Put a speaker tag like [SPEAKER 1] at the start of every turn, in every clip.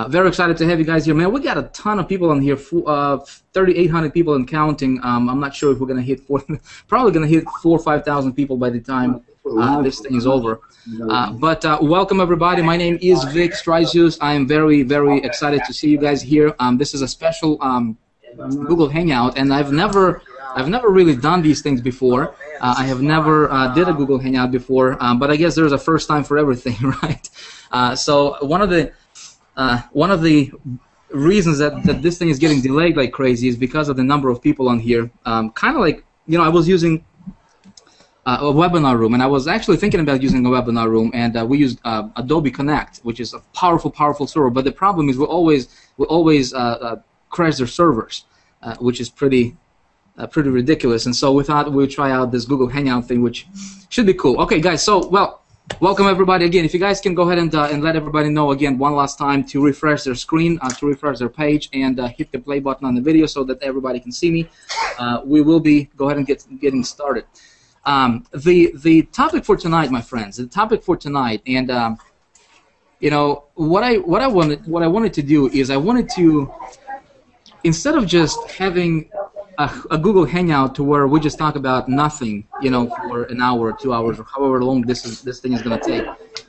[SPEAKER 1] Very excited to have you guys here, man. We got a ton of people on here, 3,800 people and counting. I'm not sure if we're gonna hit probably gonna hit 4,000 or 5,000 people by the time this thing is over. But welcome everybody. My name is Vic Stryzius. I am very, very excited to see you guys here. This is a special Google Hangout, and I've never really done these things before. I have never did a Google Hangout before, but I guess there's a first time for everything, right? So one of the reasons that this thing is getting delayed like crazy is because of the number of people on here. Kind of like, you know, I was using a webinar room, and I was actually thinking about using a webinar room, and we used Adobe Connect, which is a powerful server. But the problem is we always crash their servers, which is pretty ridiculous. And so we thought we'd try out this Google Hangout thing, which should be cool. Okay, guys. So welcome everybody again. If you guys can go ahead and let everybody know again one last time to refresh their screen, to refresh their page, and hit the play button on the video so that everybody can see me. We will be go ahead and getting started. The topic for tonight, my friends, the topic for tonight, and you know what I wanted to do is I wanted to, instead of just having a Google Hangout to where we just talk about nothing, you know, for an hour or 2 hours or however long this thing is going to take.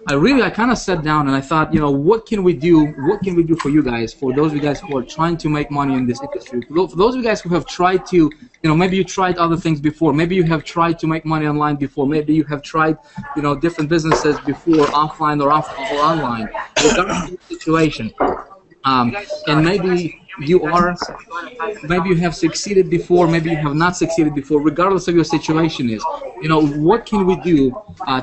[SPEAKER 1] I kind of sat down and I thought, you know, what can we do? What can we do for you guys? For those of you guys who are trying to make money in this industry, for those of you guys who have tried to, you know, maybe you tried other things before, maybe you have tried to make money online before, maybe you have tried, you know, different businesses before, offline or online, regardless of the situation. And maybe you have succeeded before, maybe you have not succeeded before, regardless of your situation is, you know, what can we do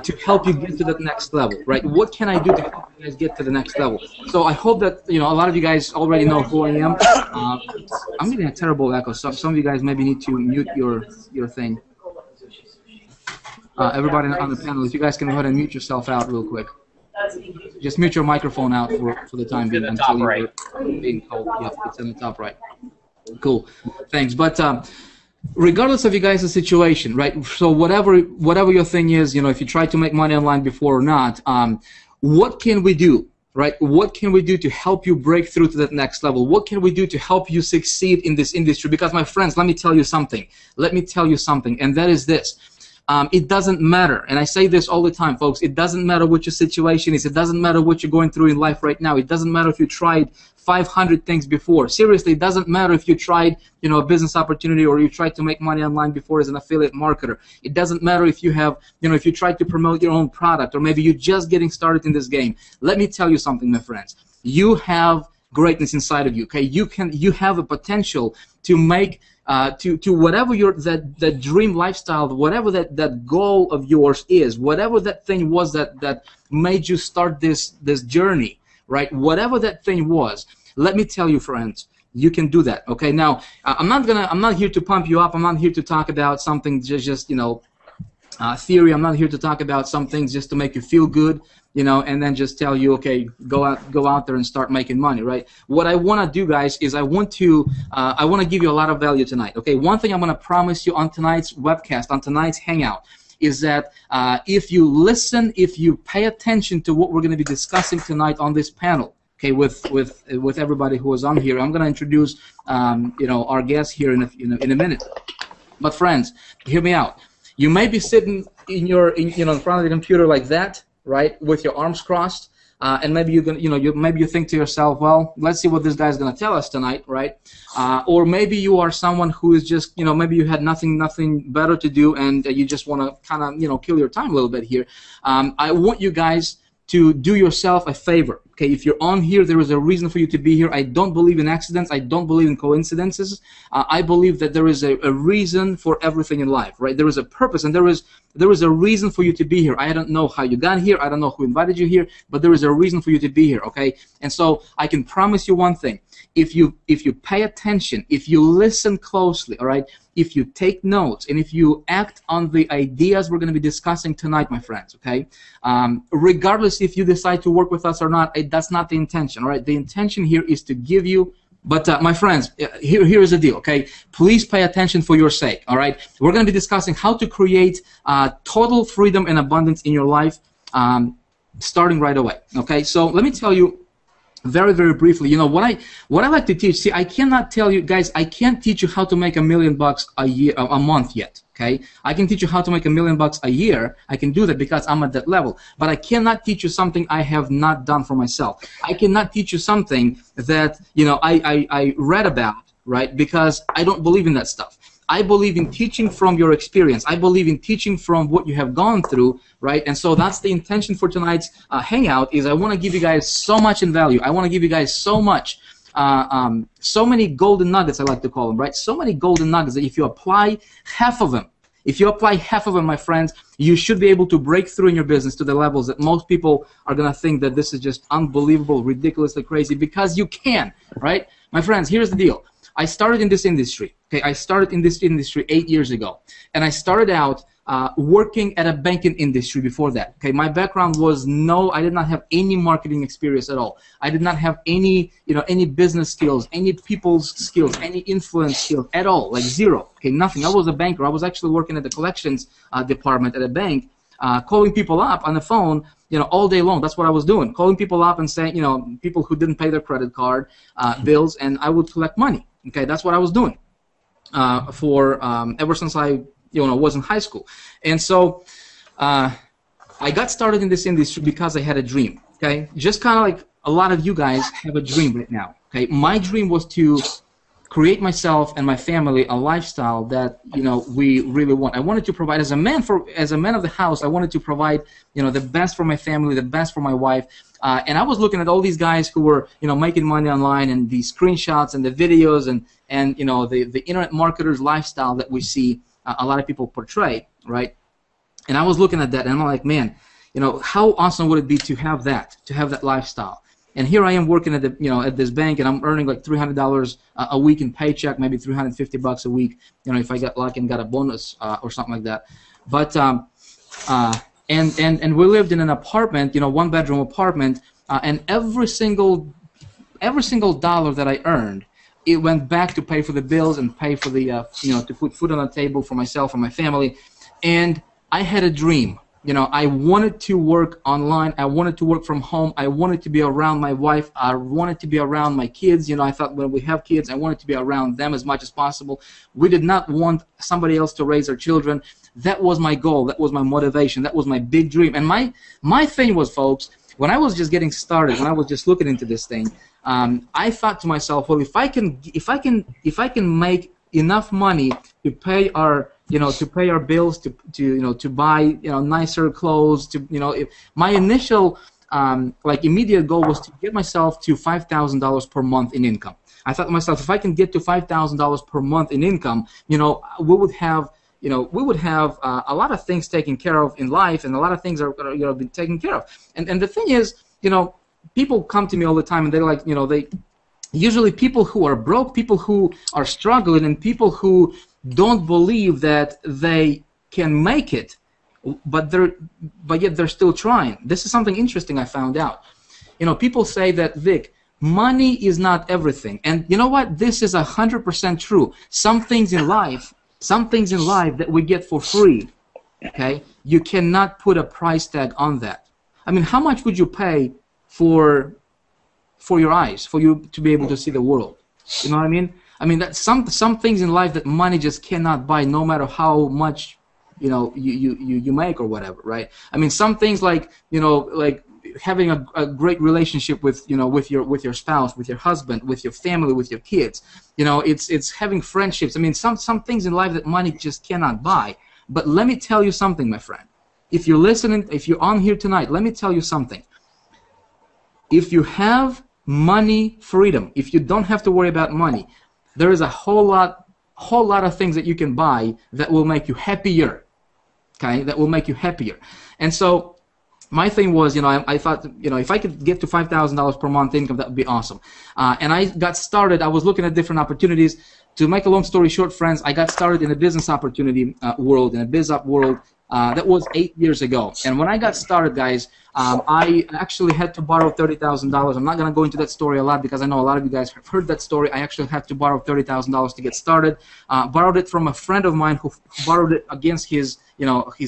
[SPEAKER 1] to help you get to that next level, right? What can I do to help you guys get to the next level? So I hope that, you know, a lot of you guys already know who I am. I'm getting a terrible echo, so some of you guys maybe need to mute your thing. Everybody on the panel, if you guys can go ahead and mute yourself out real quick. Just mute your microphone out for the time being until you're being told. Yep, it's in the top right. Cool, thanks. But regardless of you guys' situation, right? So whatever your thing is, you know, if you tried to make money online before or not, what can we do, right? What can we do to help you break through to that next level? What can we do to help you succeed in this industry? Because my friends, let me tell you something. Let me tell you something, and that is this. It doesn't matter, and I say this all the time, folks, it doesn't matter what your situation is, it doesn't matter what you're going through in life right now, it doesn't matter if you tried 500 things before. Seriously, it doesn't matter if you tried, you know, a business opportunity or you tried to make money online before as an affiliate marketer. It doesn't matter if you have, you know, if you tried to promote your own product or maybe you're just getting started in this game. Let me tell you something, my friends. You have greatness inside of you, okay? You have a potential to make to whatever that dream lifestyle, whatever that goal of yours is, whatever that thing was that made you start this journey, right? Whatever that thing was, let me tell you, friends, you can do that. Okay, now I'm not here to pump you up. I'm not here to talk about something just you know, theory. I'm not here to talk about some things just to make you feel good, you know, and then just tell you, okay, go out there and start making money, right? What I want to do, guys, is I want to give you a lot of value tonight. Okay, one thing I'm going to promise you on tonight's webcast, on tonight's hangout, is that if you listen, if you pay attention to what we're going to be discussing tonight on this panel, okay, with everybody who is on here, I'm going to introduce you know, our guest here in a minute. But friends, hear me out. You may be sitting in front of the computer like that, right, with your arms crossed, and maybe maybe you think to yourself, well, let's see what this guy's going to tell us tonight, right? Or maybe you are someone who is just, you know, maybe you had nothing better to do, and you just want to kind of, you know, kill your time a little bit here. I want you guys to do yourself a favor. Okay, if you're on here, there is a reason for you to be here. I don't believe in accidents. I don't believe in coincidences. I believe that there is a reason for everything in life, right? There is a purpose, and there is a reason for you to be here. I don't know how you got here. I don't know who invited you here, but there is a reason for you to be here, okay? And so I can promise you one thing. If you pay attention, if you listen closely, all right, if you take notes, and if you act on the ideas we're going to be discussing tonight, my friends, okay, regardless if you decide to work with us or not, that's not the intention, all right? The intention here is to give you, but my friends, here is the deal, okay? Please pay attention for your sake, all right? We're going to be discussing how to create total freedom and abundance in your life starting right away, okay? So let me tell you very, very briefly, what I like to teach. See, I cannot tell you guys. I can't teach you how to make $1 million a month yet. Okay, I can teach you how to make $1 million a year. I can do that because I'm at that level. But I cannot teach you something I have not done for myself. I cannot teach you something that I read about, right? Because I don't believe in that stuff. I believe in teaching from your experience. I believe in teaching from what you have gone through, right? And so that's the intention for tonight's hangout. Is I want to give you guys so much in value. I want to give you guys so much. So many golden nuggets, I like to call them, right? So many golden nuggets that if you apply half of them, my friends, you should be able to break through in your business to the levels that most people are going to think that this is just unbelievable, ridiculously crazy, because you can, right? My friends, here's the deal. I started in this industry. Okay, I started in this industry 8 years ago, and I started out working at a banking industry before that. Okay, my background was I did not have any marketing experience at all. I did not have any business skills, any people's skills, any influence skills at all, like zero. Okay, nothing. I was a banker. I was actually working at the collections department at a bank, calling people up on the phone, all day long. That's what I was doing, calling people up and saying, people who didn't pay their credit card bills, and I would collect money. Okay, that's what I was doing ever since I was in high school. And so I got started in this industry because I had a dream. Okay, just kind of like a lot of you guys have a dream right now. Okay, my dream was to create myself and my family a lifestyle that we really want. I wanted to provide as a man of the house. I wanted to provide the best for my family, the best for my wife. And I was looking at all these guys who were making money online, and these screenshots and the videos and the internet marketers lifestyle that we see a lot of people portray, right? And I was looking at that, and I'm like, man, how awesome would it be to have that lifestyle? And here I am working at at this bank, and I'm earning like $300 a week in paycheck, maybe $350 a week, if I got lucky and got a bonus or something like that. But and we lived in an apartment, one-bedroom apartment, and every single dollar that I earned, it went back to pay for the bills and pay for the to put food on the table for myself and my family. And I had a dream. I wanted to work online. I wanted to work from home. I wanted to be around my wife. I wanted to be around my kids. I thought when we have kids, I wanted to be around them as much as possible. We did not want somebody else to raise our children. That was my goal. That was my motivation. That was my big dream. And my thing was, folks, when I was just getting started, when I was just looking into this thing, I thought to myself, well, if I can make enough money to pay our bills, to buy nicer clothes, if my initial immediate goal was to get myself to $5,000 per month in income. I thought to myself, if I can get to $5,000 per month in income, we would have a lot of things taken care of in life, and a lot of things are been taken care of. And the thing is, people come to me all the time, and they're like, usually people who are broke, people who are struggling, and people who don't believe that they can make it, but yet they're still trying. This is something interesting I found out. People say that, Vic, money is not everything, and you know what? This is 100% true. Some things in life that we get for free, okay? You cannot put a price tag on that. I mean, how much would you pay for your eyes, for you to be able to see the world? You know what I mean? I mean, that some things in life that money just cannot buy, no matter how much you make or whatever, right? I mean, some things like like having a great relationship with with your spouse, with your husband, with your family, with your kids. It's having friendships. I mean, some things in life that money just cannot buy. But let me tell you something, my friend. If you're listening, if you're on here tonight, let me tell you something. If you have money freedom, if you don't have to worry about money, there is a whole lot of things that you can buy that will make you happier. Okay, that will make you happier. And so my thing was, I thought, if I could get to $5,000 per month income, that would be awesome. And I got started. I was looking at different opportunities. To make a long story short, friends, I got started in a business opportunity world, in a biz up world. That was 8 years ago. And when I got started, guys, I actually had to borrow $30,000. I'm not going to go into that story a lot because I know a lot of you guys have heard that story. I actually had to borrow $30,000 to get started. Borrowed it from a friend of mine who borrowed it against his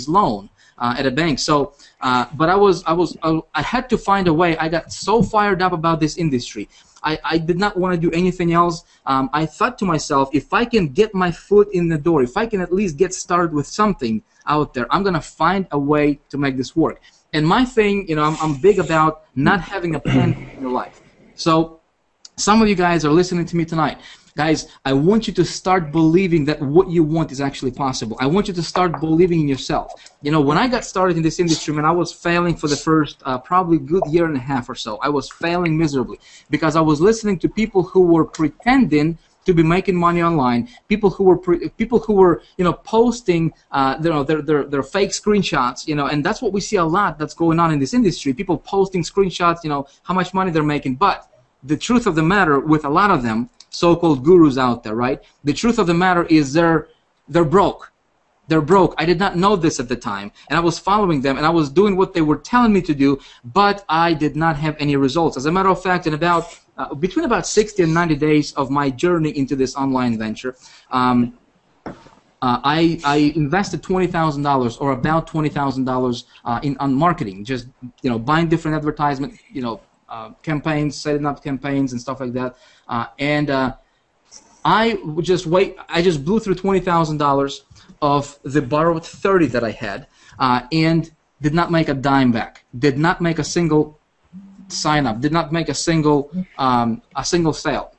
[SPEAKER 1] loan. at a bank. So, but I had to find a way. I got so fired up about this industry. I did not want to do anything else. I thought to myself, if I can get my foot in the door, if I can at least get started with something out there, I'm gonna find a way to make this work. And my thing, you know, I'm big about not having a plan in your life. So some of you guys are listening to me tonight. Guys, I want you to start believing that what you want is actually possible. I want you to start believing in yourself. You know, when I got started in this industry, man, I was failing for the first probably good year and a half or so. I was failing miserably because I was listening to people who were pretending to be making money online, people who were you know, posting their fake screenshots, you know, and that's what we see a lot that's going on in this industry. People posting screenshots, you know, how much money they're making. But the truth of the matter with a lot of them, so-called gurus out there, right? The truth of the matter is they're broke. They're broke. I did not know this at the time, and I was following them, and I was doing what they were telling me to do, but I did not have any results. As a matter of fact, in about between about 60 and 90 days of my journey into this online venture, I invested $20,000 or about $20,000 on marketing, just, you know, buying different advertisement, you know, campaigns, setting up campaigns and stuff like that, I just blew through $20,000 of the borrowed 30 that I had, and did not make a dime back. Did not make a single sign up. Did not make a single sale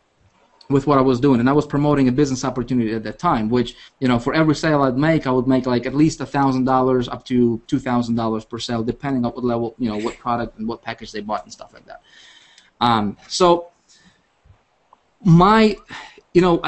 [SPEAKER 1] with what I was doing, and I was promoting a business opportunity at that time, which, you know, for every sale I'd make, I would make like at least $1,000 up to $2,000 per sale, depending on what level, you know, what product and what package they bought and stuff like that. So my, you know,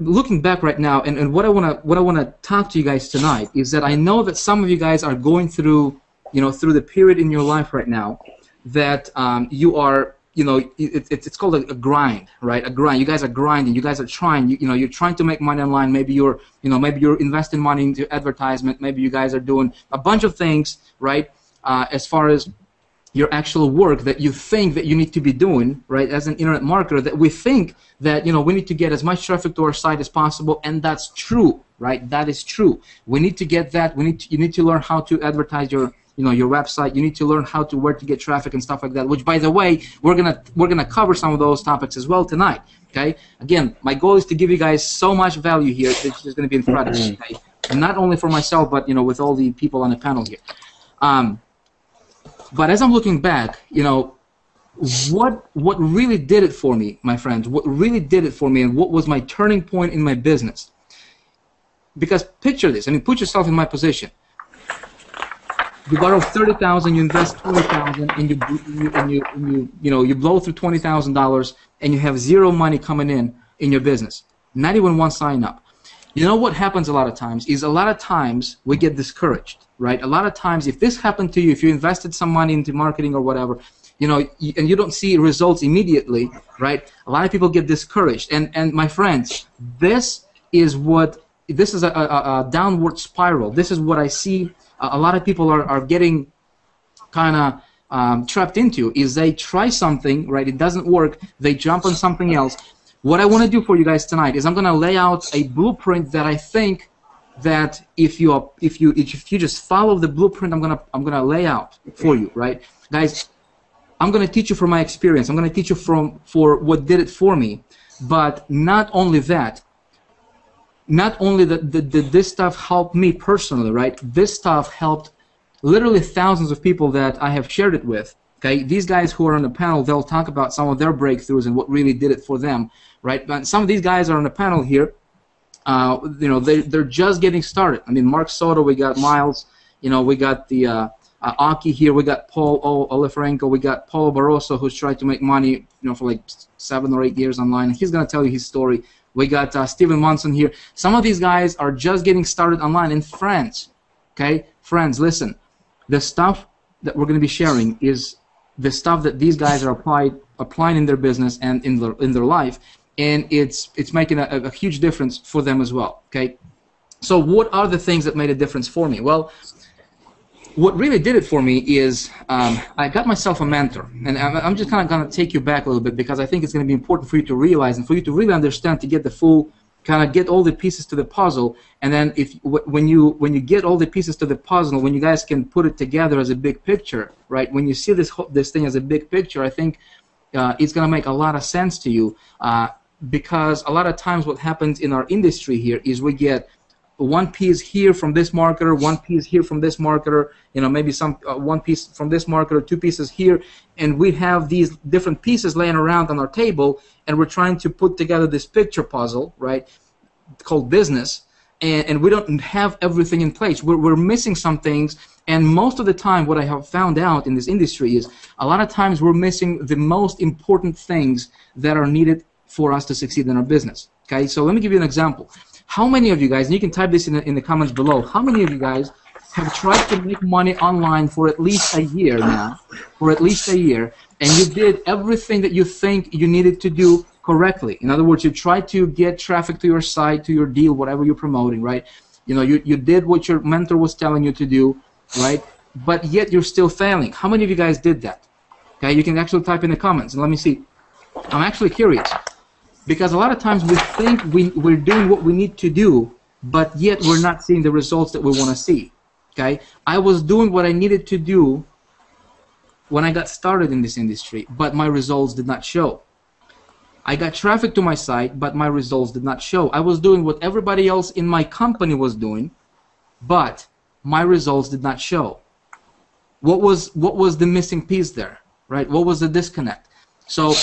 [SPEAKER 1] looking back right now, and what I wanna talk to you guys tonight is that I know that some of you guys are going through, you know, through the period in your life right now that you are, you know, it's called a grind, right? A grind. You guys are grinding. You guys are trying. You know, you're trying to make money online. Maybe you're investing money into advertisement. Maybe you guys are doing a bunch of things, right? As far as your actual work that you think that you need to be doing, right? As an internet marketer, that we think that, you know, we need to get as much traffic to our site as possible, and that's true, right? That is true. We need to get that. You need to learn how to advertise your, you know, your website. You need to learn where to get traffic and stuff like that, which, by the way, we're gonna cover some of those topics as well tonight. Okay, again, my goal is to give you guys so much value here that it's just going to be incredible. Okay? And not only for myself, but, you know, with all the people on the panel here. But as I'm looking back, you know, what really did it for me, my friends, what really did it for me, and what was my turning point in my business? Because picture this. I mean, put yourself in my position. You borrow $30,000, you invest $20,000, and you blow through $20,000, and you have zero money coming in your business. Not even one sign up. You know what happens a lot of times is we get discouraged, right? A lot of times, if this happened to you, if you invested some money into marketing or whatever, you know, and you don't see results immediately, right? A lot of people get discouraged. And my friends, this is a downward spiral. This is what I see a lot of people are getting kind of trapped into, is they try something, right? It doesn't work. They jump on something else. What I want to do for you guys tonight is I'm going to lay out a blueprint that I think that if you just follow the blueprint I'm gonna lay out for you, right, guys? I'm going to teach you from my experience. I'm going to teach you for what did it for me. But not only that. Not only did this stuff help me personally, right? This stuff helped literally thousands of people that I have shared it with. Okay, these guys who are on the panel, they'll talk about some of their breakthroughs and what really did it for them, right? But some of these guys are on the panel here. You know, they're just getting started. I mean, Mark Soto, we got Miles, you know, we got the Aki here, we got Paul Oliferenko, we got Paul Barroso, who's tried to make money, you know, for like 7 or 8 years online. He's gonna tell you his story. We got Steven Monson here. Some of these guys are just getting started online. And friends, okay, friends, listen, the stuff that we're gonna be sharing is the stuff that these guys are applying in their business and in their life, and it's making a huge difference for them as well. Okay, so what are the things that made a difference for me? Well, what really did it for me is I got myself a mentor, and I'm just kind of going to take you back a little bit because I think it's going to be important for you to realize and for you to really understand, to get the full kind of get all the pieces to the puzzle, and then when you get all the pieces to the puzzle, when you guys can put it together as a big picture, right? When you see this thing as a big picture, I think it's going to make a lot of sense to you, because a lot of times what happens in our industry here is we get one piece here from this marketer, one piece here from this marketer, maybe some one piece from this marketer, two pieces here, and we have these different pieces laying around on our table, and we're trying to put together this picture puzzle, right, called business, and we don't have everything in place. We're missing some things, and most of the time what I have found out in this industry is a lot of times we're missing the most important things that are needed for us to succeed in our business. Okay, so let me give you an example. How many of you guys, and you can type this in the comments below, how many of you guys have tried to make money online for at least a year now, and you did everything that you think you needed to do correctly? In other words, you tried to get traffic to your site, to your deal, whatever you're promoting, right? You did what your mentor was telling you to do, right? But yet you're still failing. How many of you guys did that? Okay, you can actually type in the comments, and let me see. I'm actually curious. Because a lot of times we think we're doing what we need to do, but yet we're not seeing the results that we want to see. Okay? I was doing what I needed to do when I got started in this industry, but my results did not show. I got traffic to my site, but my results did not show. I was doing what everybody else in my company was doing, but my results did not show. What was the missing piece there? Right? What was the disconnect? So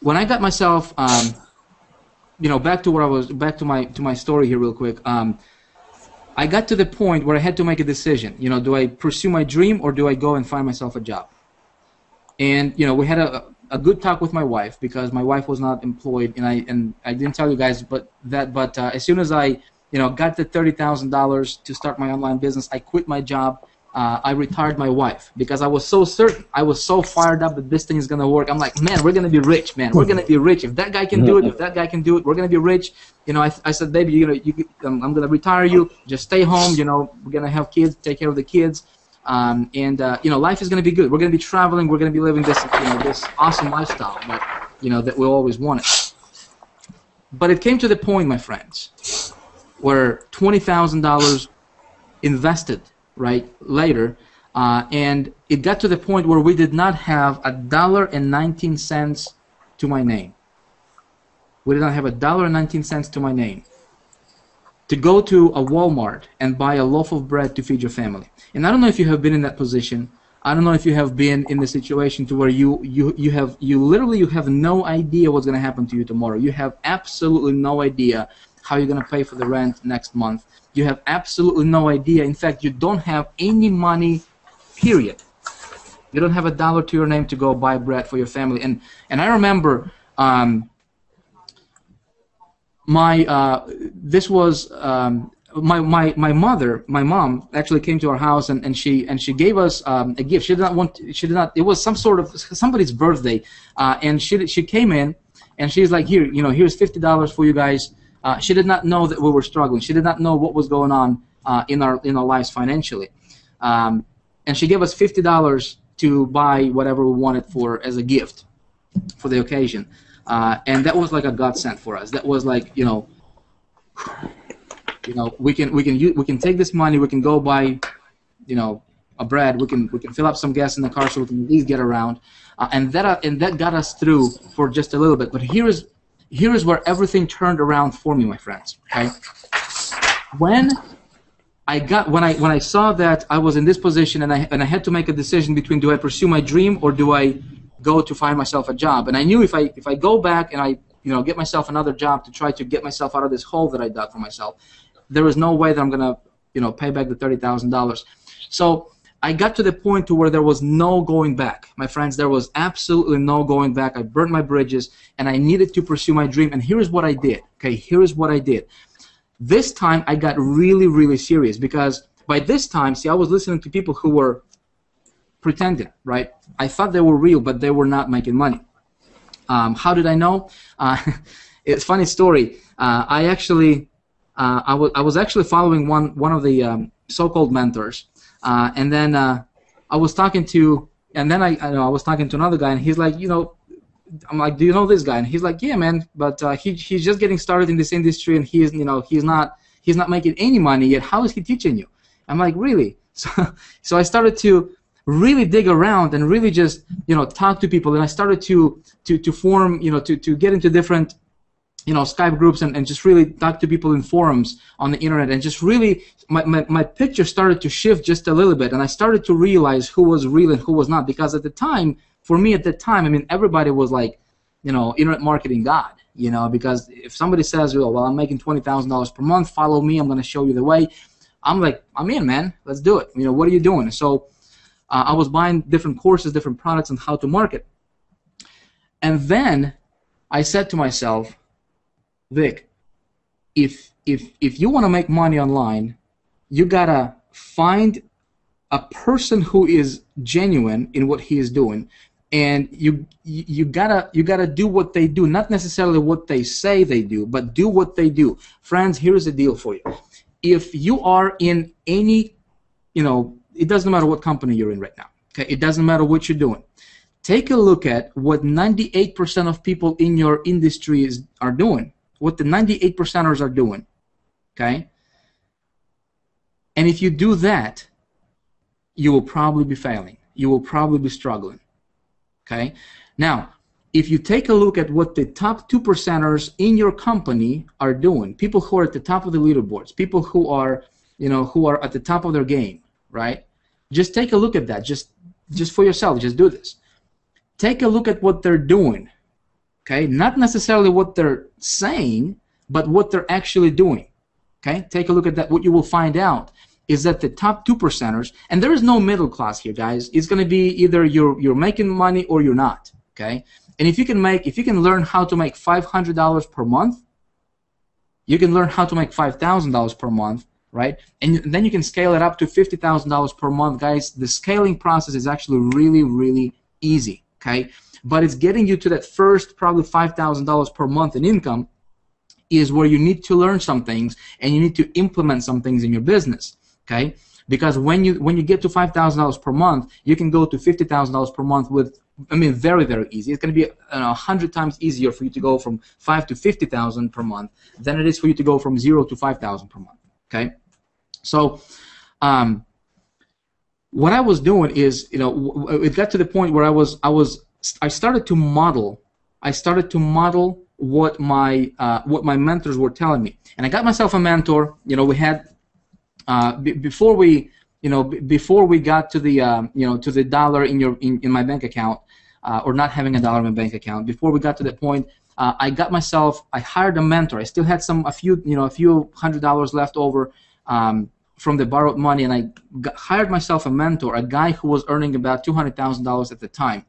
[SPEAKER 1] when I got myself, back to my story here real quick. I got to the point where I had to make a decision. Do I pursue my dream or do I go and find myself a job? And we had a good talk with my wife, because my wife was not employed, and I didn't tell you guys, but as soon as I got the $30,000 to start my online business, I quit my job. I retired my wife because I was so certain. I was so fired up that this thing is going to work. I'm like, man, we're going to be rich, man. We're going to be rich. If that guy can do it, if that guy can do it, we're going to be rich. I said, baby, I'm going to retire you. Just stay home. We're going to have kids, take care of the kids. Life is going to be good. We're going to be traveling. We're going to be living this, this awesome lifestyle that we always wanted. But it came to the point, my friends, where $20,000 invested right later, and it got to the point where we did not have $1.19 to my name. We did not have $1.19 to my name to go to a Walmart and buy a loaf of bread to feed your family. And I don't know if you have been in that position. I don't know if you have been in the situation to where you literally have no idea what's going to happen to you tomorrow. You have absolutely no idea how you're going to pay for the rent next month. You have absolutely no idea. In fact, you don't have any money, period. You don't have $1 to your name to go buy bread for your family. And I remember my mom actually came to our house, and she gave us a gift. She did not. It was somebody's birthday, and she came in, and she's like, here's $50 for you guys. She did not know that we were struggling. She did not know what was going on in our lives financially, and she gave us $50 to buy whatever we wanted as a gift for the occasion, and that was like a godsend for us. That was like we can take this money, we can go buy a bread, we can fill up some gas in the car so we can at least get around, and that got us through for just a little bit. But here is where everything turned around for me, my friends. Okay, when I saw that I was in this position and I had to make a decision between, do I pursue my dream or do I go to find myself a job? And I knew if I go back and I get myself another job to try to get myself out of this hole that I dug for myself, there was no way that I'm gonna pay back the $30,000. So I got to the point to where there was no going back. My friends, there was absolutely no going back. I burned my bridges, and I needed to pursue my dream. And here is what I did. Okay, here is what I did. This time, I got really, really serious, because by this time, see, I was listening to people who were pretending, right? I thought they were real, but they were not making money. How did I know? It's a funny story. I was actually following one of the so-called mentors. And then I was talking to another guy, and he's like, I'm like, do you know this guy? And he's like, yeah, man, but he's just getting started in this industry, and he's not making any money yet. How is he teaching you? I'm like, really? So I started to really dig around and really just talk to people, and I started to form to get into different Skype groups and just really talk to people in forums on the internet, and just really my picture started to shift just a little bit, and I started to realize who was real and who was not, because at the time, for me at that time, I mean, everybody was like, internet marketing god, because if somebody says, well, I'm making $20,000 per month, follow me, I'm going to show you the way, I'm like, I'm in, man, let's do it. What are you doing? So I was buying different courses, different products on how to market. And then I said to myself, Vic, if you want to make money online, you gotta find a person who is genuine in what he is doing, and you gotta do what they do, not necessarily what they say they do, but do what they do. Friends, here's the deal for you. If you are in any, it doesn't matter what company you're in right now. Okay, it doesn't matter what you're doing. Take a look at what 98% of people in your industry are doing. What the 98%ers are doing, okay? And if you do that, you will probably be failing. You will probably be struggling, okay? Now, if you take a look at what the top 2%ers in your company are doing, people who are at the top of the leaderboards, people who are, who are at the top of their game, right? Just take a look at that. Just for yourself. Just do this. Take a look at what they're doing. Okay, not necessarily what they're saying, but what they're actually doing. Okay, take a look at that. What you will find out is that the top 2%ers, and there is no middle class here, guys. It's going to be either you're making money or you're not. Okay, and if you can learn how to make $500 per month, you can learn how to make $5,000 per month, right? And then you can scale it up to $50,000 per month, guys. The scaling process is actually really, really easy. Okay. But it's getting you to that first probably $5,000 per month in income is where you need to learn some things and you need to implement some things in your business, okay? Because when you get to $5,000 per month, you can go to $50,000 per month with, very, very easy. It's going to be 100 times easier for you to go from $5,000 to $50,000 per month than it is for you to go from $0 to $5,000 per month, okay? So, what I was doing is, it got to the point where I started to model what my mentors were telling me, and I got myself a mentor. We had before we got to the dollar in my bank account, or not having a dollar in my bank account. Before we got to that point, I hired a mentor. I still had a few $100 left over from the borrowed money, and I hired myself a mentor, a guy who was earning about $200,000 at the time.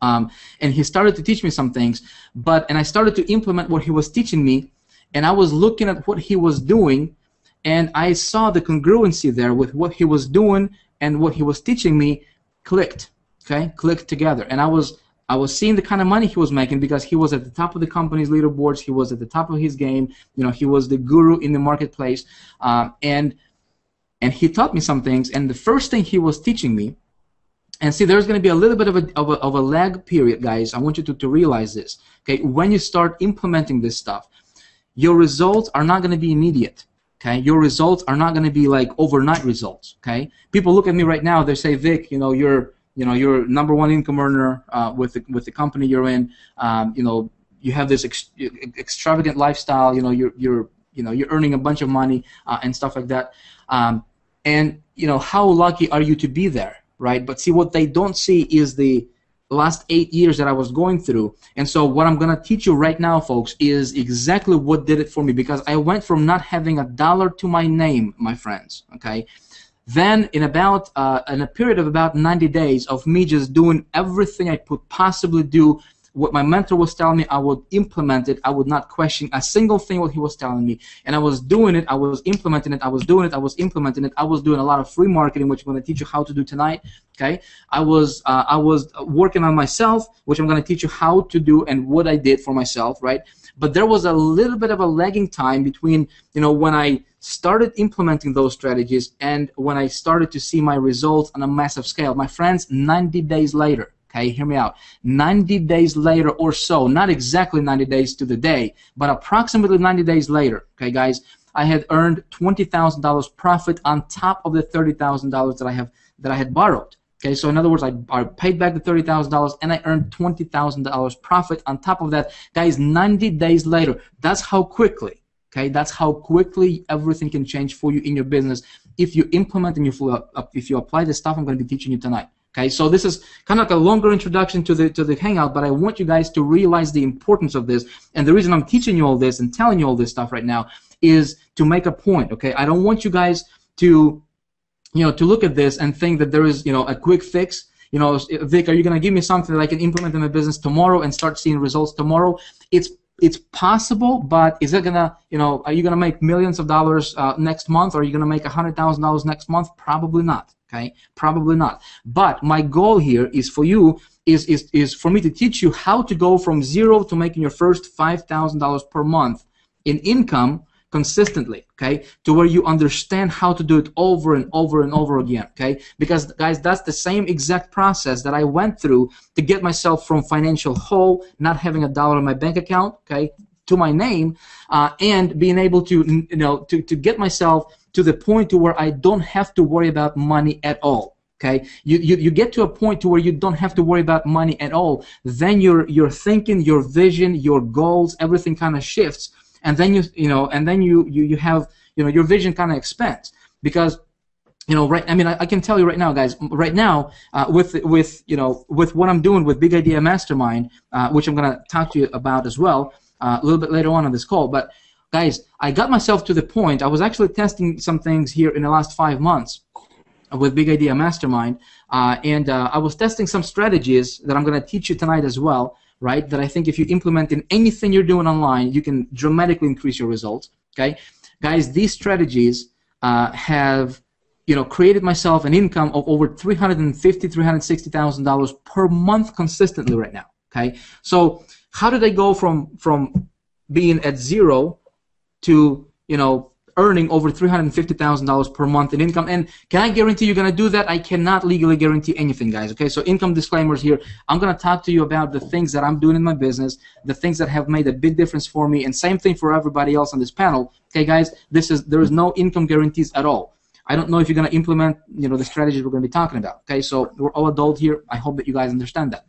[SPEAKER 1] And he started to teach me some things, and I started to implement what he was teaching me, and I was looking at what he was doing, and I saw the congruency there with what he was doing and what he was teaching me clicked together. And I was seeing the kind of money he was making because he was at the top of the company's leaderboards, he was at the top of his game, he was the guru in the marketplace, and he taught me some things, and the first thing he was teaching me, and see, there's going to be a little bit of a lag period, guys. I want you to realize this. Okay, when you start implementing this stuff, your results are not going to be immediate. Okay, your results are not going to be like overnight results. Okay, people look at me right now. They say, Vic, you're number one income earner with the company you're in. You have this extravagant lifestyle. You're earning a bunch of money and stuff like that. And how lucky are you to be there? Right, but see, what they don't see is the last 8 years that I was going through. And so what I'm going to teach you right now, folks, is exactly what did it for me, because I went from not having a dollar to my name, my friends, okay? Then in a period of about 90 days of me just doing everything I could possibly do, what my mentor was telling me, I would implement it. I would not question a single thing what he was telling me. And I was doing it. I was implementing it. I was doing it. I was implementing it. I was doing a lot of free marketing, which I'm going to teach you how to do tonight. Okay. I was working on myself, which I'm going to teach you how to do and what I did for myself, right? But there was a little bit of a lagging time between, when I started implementing those strategies and when I started to see my results on a massive scale. My friends, 90 days later, Okay, hear me out. 90 days later or so, not exactly 90 days to the day, but approximately 90 days later, okay, guys, I had earned $20,000 profit on top of the $30,000 that I had borrowed. Okay, so in other words, I paid back the $30,000 and I earned $20,000 profit on top of that. Guys, 90 days later, that's how quickly, okay, that's how quickly everything can change for you in your business if you implement and if you apply the stuff I'm going to be teaching you tonight. Okay, so this is kind of like a longer introduction to the hangout, but I want you guys to realize the importance of this. And the reason I'm teaching you all this and telling you all this stuff right now is to make a point. Okay, I don't want you guys to to look at this and think that there is, a quick fix. Vic, are you going to give me something that I can implement in my business tomorrow and start seeing results tomorrow? It's possible, but is it gonna, are you gonna make millions of dollars next month, or are you gonna make $100,000 next month? Probably not. Okay, probably not. But my goal here is for you is for me to teach you how to go from zero to making your first $5,000 per month in income consistently, okay, to where you understand how to do it over and over and over again, okay? Because, guys, that's the same exact process that I went through to get myself from financial hole, not having a dollar in my bank account, okay, to my name, and being able to, to get myself to the point to where I don't have to worry about money at all. Okay, you get to a point to where you don't have to worry about money at all. Then your thinking, your vision, your goals, everything kind of shifts. And then you have your vision kind of expands, because right, I mean, I can tell you right now, guys, right now with what I'm doing with Big Idea Mastermind, which I'm gonna talk to you about as well a little bit later on this call. But guys, I got myself to the point. I was actually testing some things here in the last 5 months with Big Idea Mastermind, and I was testing some strategies that I'm gonna teach you tonight as well. Right, that I think if you implement in anything you're doing online, you can dramatically increase your results. Okay, guys, these strategies have created myself an income of over $350,000, $360,000 per month consistently right now. Okay, so how did I go from being at zero to earning over $350,000 per month in income? And can I guarantee you're going to do that? I cannot legally guarantee anything, guys. Okay, so income disclaimers here. I'm going to talk to you about the things that I'm doing in my business, the things that have made a big difference for me, and same thing for everybody else on this panel. Okay, guys, there is no income guarantees at all. I don't know if you're going to implement the strategies we're going to be talking about. Okay, so we're all adult here. I hope that you guys understand that.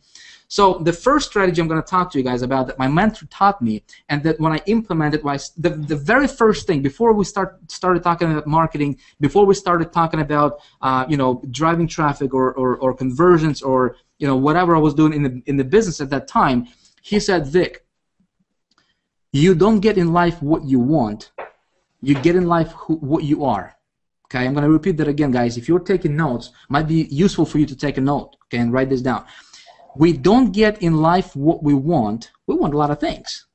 [SPEAKER 1] So the first strategy I'm going to talk to you guys about that my mentor taught me, and that when I implemented, the very first thing before we started talking about marketing, before we started talking about driving traffic or conversions or whatever I was doing in the business at that time, he said, Vic, you don't get in life what you want, you get in life what you are. Okay, I'm going to repeat that again, guys. If you're taking notes, it might be useful for you to take a note, okay, and write this down. We don't get in life what we want. We want a lot of things.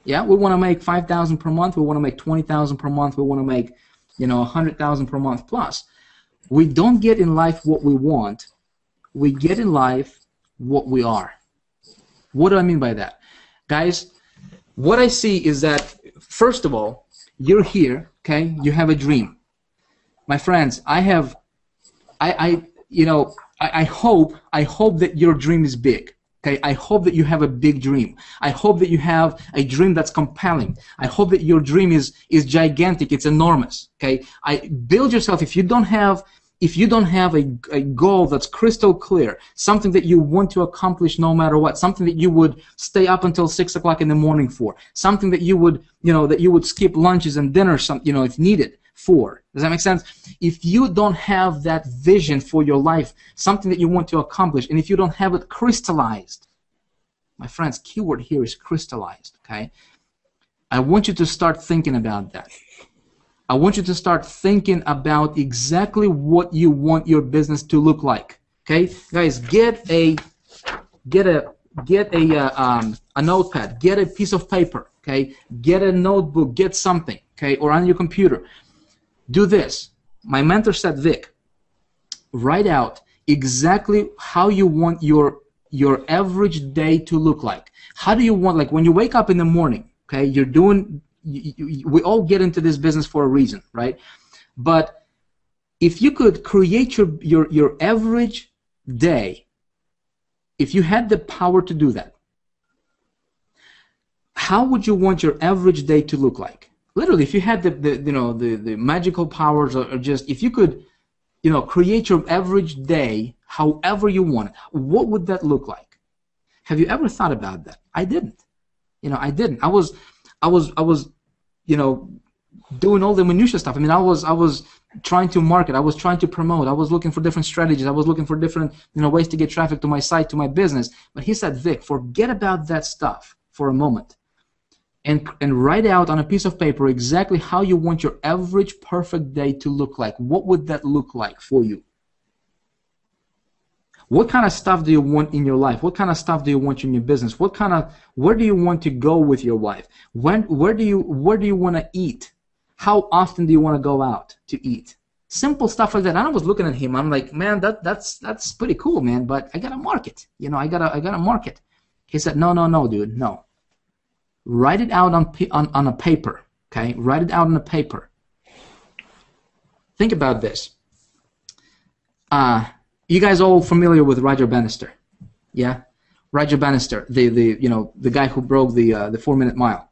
[SPEAKER 1] Yeah, we want to make $5,000 per month. We want to make $20,000 per month. We want to make, $100,000 per month plus. We don't get in life what we want. We get in life what we are. What do I mean by that, guys? What I see is that, first of all, you're here. Okay, you have a dream, my friends. I hope that your dream is big. Okay, I hope that you have a big dream. I hope that you have a dream that's compelling. I hope that your dream is gigantic. It's enormous. Okay, build yourself. If you don't have a goal that's crystal clear, something that you want to accomplish no matter what, something that you would stay up until 6 o'clock in the morning for, something that you would skip lunches and dinner, if needed. Does that make sense? If you don't have that vision for your life, something that you want to accomplish, and if you don't have it crystallized, my friends, keyword here is crystallized, okay? I want you to start thinking about that. I want you to start thinking about exactly what you want your business to look like, okay? Guys, get a notepad, get a piece of paper, okay? Get a notebook, get something, okay, or on your computer. Do this. My mentor said, Vic, write out exactly how you want your average day to look like. How do you want, like when you wake up in the morning, okay, we all get into this business for a reason, right? But if you could create your average day if you had the power to do that, how would you want your average day to look like? Literally, if you had the magical powers, or just if you could, create your average day however you want it, what would that look like? Have you ever thought about that? I didn't. I didn't. I was, doing all the minutia stuff. I mean, I was trying to market. I was trying to promote. I was looking for different strategies. I was looking for different, ways to get traffic to my site, to my business. But he said, Vic, forget about that stuff for a moment, and write out on a piece of paper exactly how you want your average perfect day to look like. What would that look like for you? What kind of stuff do you want in your life? What kind of stuff do you want in your business? Where do you want to go with your life? Where do you want to eat? How often do you want to go out to eat? Simple stuff like that. And I was looking at him. I'm like, man, that's pretty cool, man. But I gotta market. I gotta market. He said, no, dude, no. Write it out on a paper. Okay, write it out on a paper. Think about this. You guys all familiar with Roger Bannister? Yeah, Roger Bannister, the guy who broke the 4-minute mile.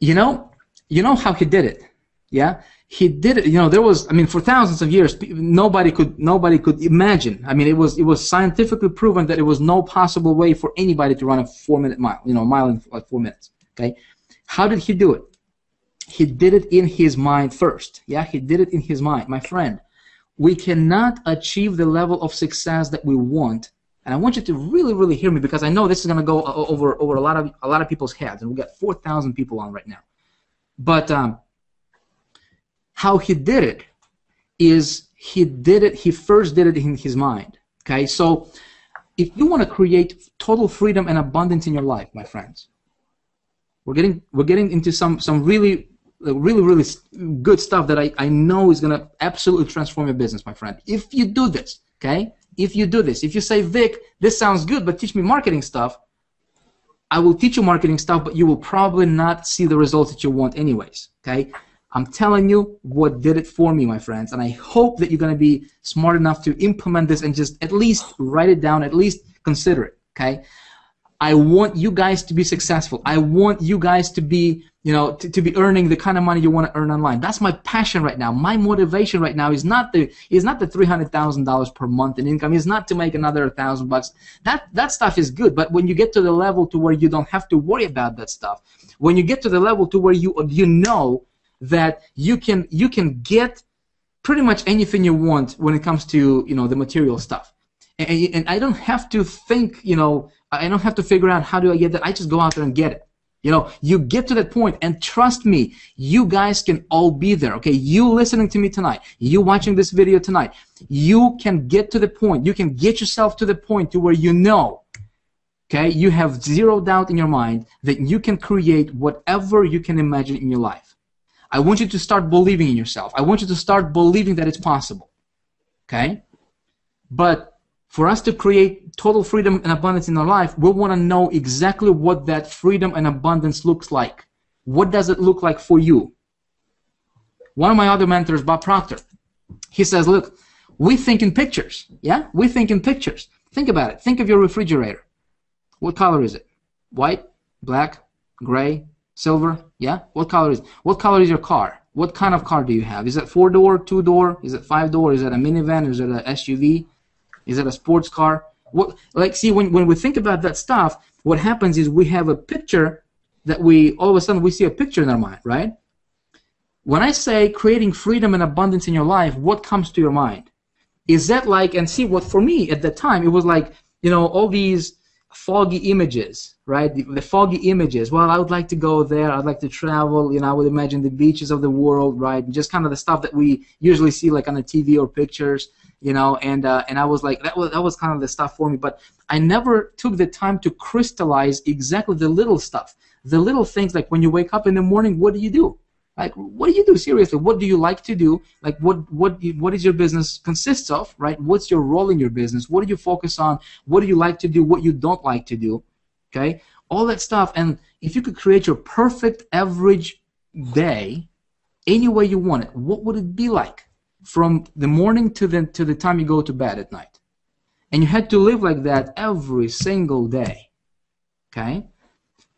[SPEAKER 1] You know how he did it? Yeah, he did it. There was, for thousands of years, nobody could imagine. It was scientifically proven that there was no possible way for anybody to run a 4-minute mile. A mile in like 4 minutes. Okay, how did he do it? He did it in his mind first. Yeah, he did it in his mind, my friend. We cannot achieve the level of success that we want, and I want you to really, really hear me, because I know this is going to go over a lot of people's heads, and we got 4,000 people on right now. But how he did it is he first did it in his mind. Okay, so if you want to create total freedom and abundance in your life, my friends, we're getting into some really good stuff that I know is going to absolutely transform your business, my friend. If you do this, okay? If you do this, if you say, Vic, this sounds good, but teach me marketing stuff, I will teach you marketing stuff, but you will probably not see the results that you want anyways, okay? I'm telling you what did it for me, my friends, and I hope that you're going to be smart enough to implement this and just at least write it down, at least consider it, okay? I want you guys to be successful. I want you guys to be, to be earning the kind of money you want to earn online. That's my passion right now. My motivation right now is not the $300,000 per month in income. It's not to make another $1,000. That stuff is good. But when you get to the level to where you don't have to worry about that stuff, when you get to the level to where you know that you can get pretty much anything you want when it comes to the material stuff, and I don't have to think, I don't have to figure out how do I get that. I just go out there and get it. You get to that point, and trust me, you guys can all be there, okay? You listening to me tonight, you watching this video tonight, you can get to the point, you can get yourself to the point to where okay, you have zero doubt in your mind that you can create whatever you can imagine in your life. I want you to start believing in yourself. I want you to start believing that it's possible, okay? But for us to create total freedom and abundance in our life, we want to know exactly what that freedom and abundance looks like. What does it look like for you? One of my other mentors, Bob Proctor, he says, look, we think in pictures. Yeah? We think in pictures. Think about it. Think of your refrigerator. What color is it? White, black, gray, silver? Yeah? What color is it? What color is your car? What kind of car do you have? Is it 4-door, 2-door? Is it 5-door? Is it a minivan? Is it an SUV? Is it a sports car? See, when we think about that stuff, what happens is we have a picture that all of a sudden we see a picture in our mind, right? When I say creating freedom and abundance in your life, what comes to your mind? Is that like, and see, what for me at the time, it was like, all these foggy images, right? The foggy images. Well, I would like to go there. I'd like to travel. I would imagine the beaches of the world, right? Just kind of the stuff that we usually see like on the TV or pictures. And I was like, that was kind of the stuff for me, but I never took the time to crystallize exactly the little stuff, the little things, like when you wake up in the morning, what do you do? Like, what do you do seriously? What do you like to do? Like, what is your business consists of, right? What's your role in your business? What do you focus on? What do you like to do? What you don't like to do? Okay, all that stuff. And if you could create your perfect average day, any way you want it, what would it be like? From the morning to the time you go to bed at night. and you had to live like that every single day, okay?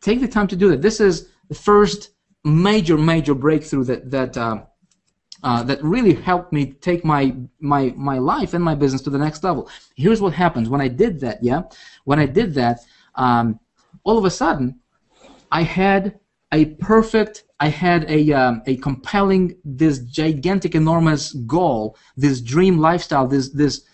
[SPEAKER 1] Take the time to do that. This is the first major breakthrough that really helped me take my life and my business to the next level. Here's what happens when I did that. Yeah, when I did that, all of a sudden, I had a compelling, this gigantic, enormous goal, this dream lifestyle, this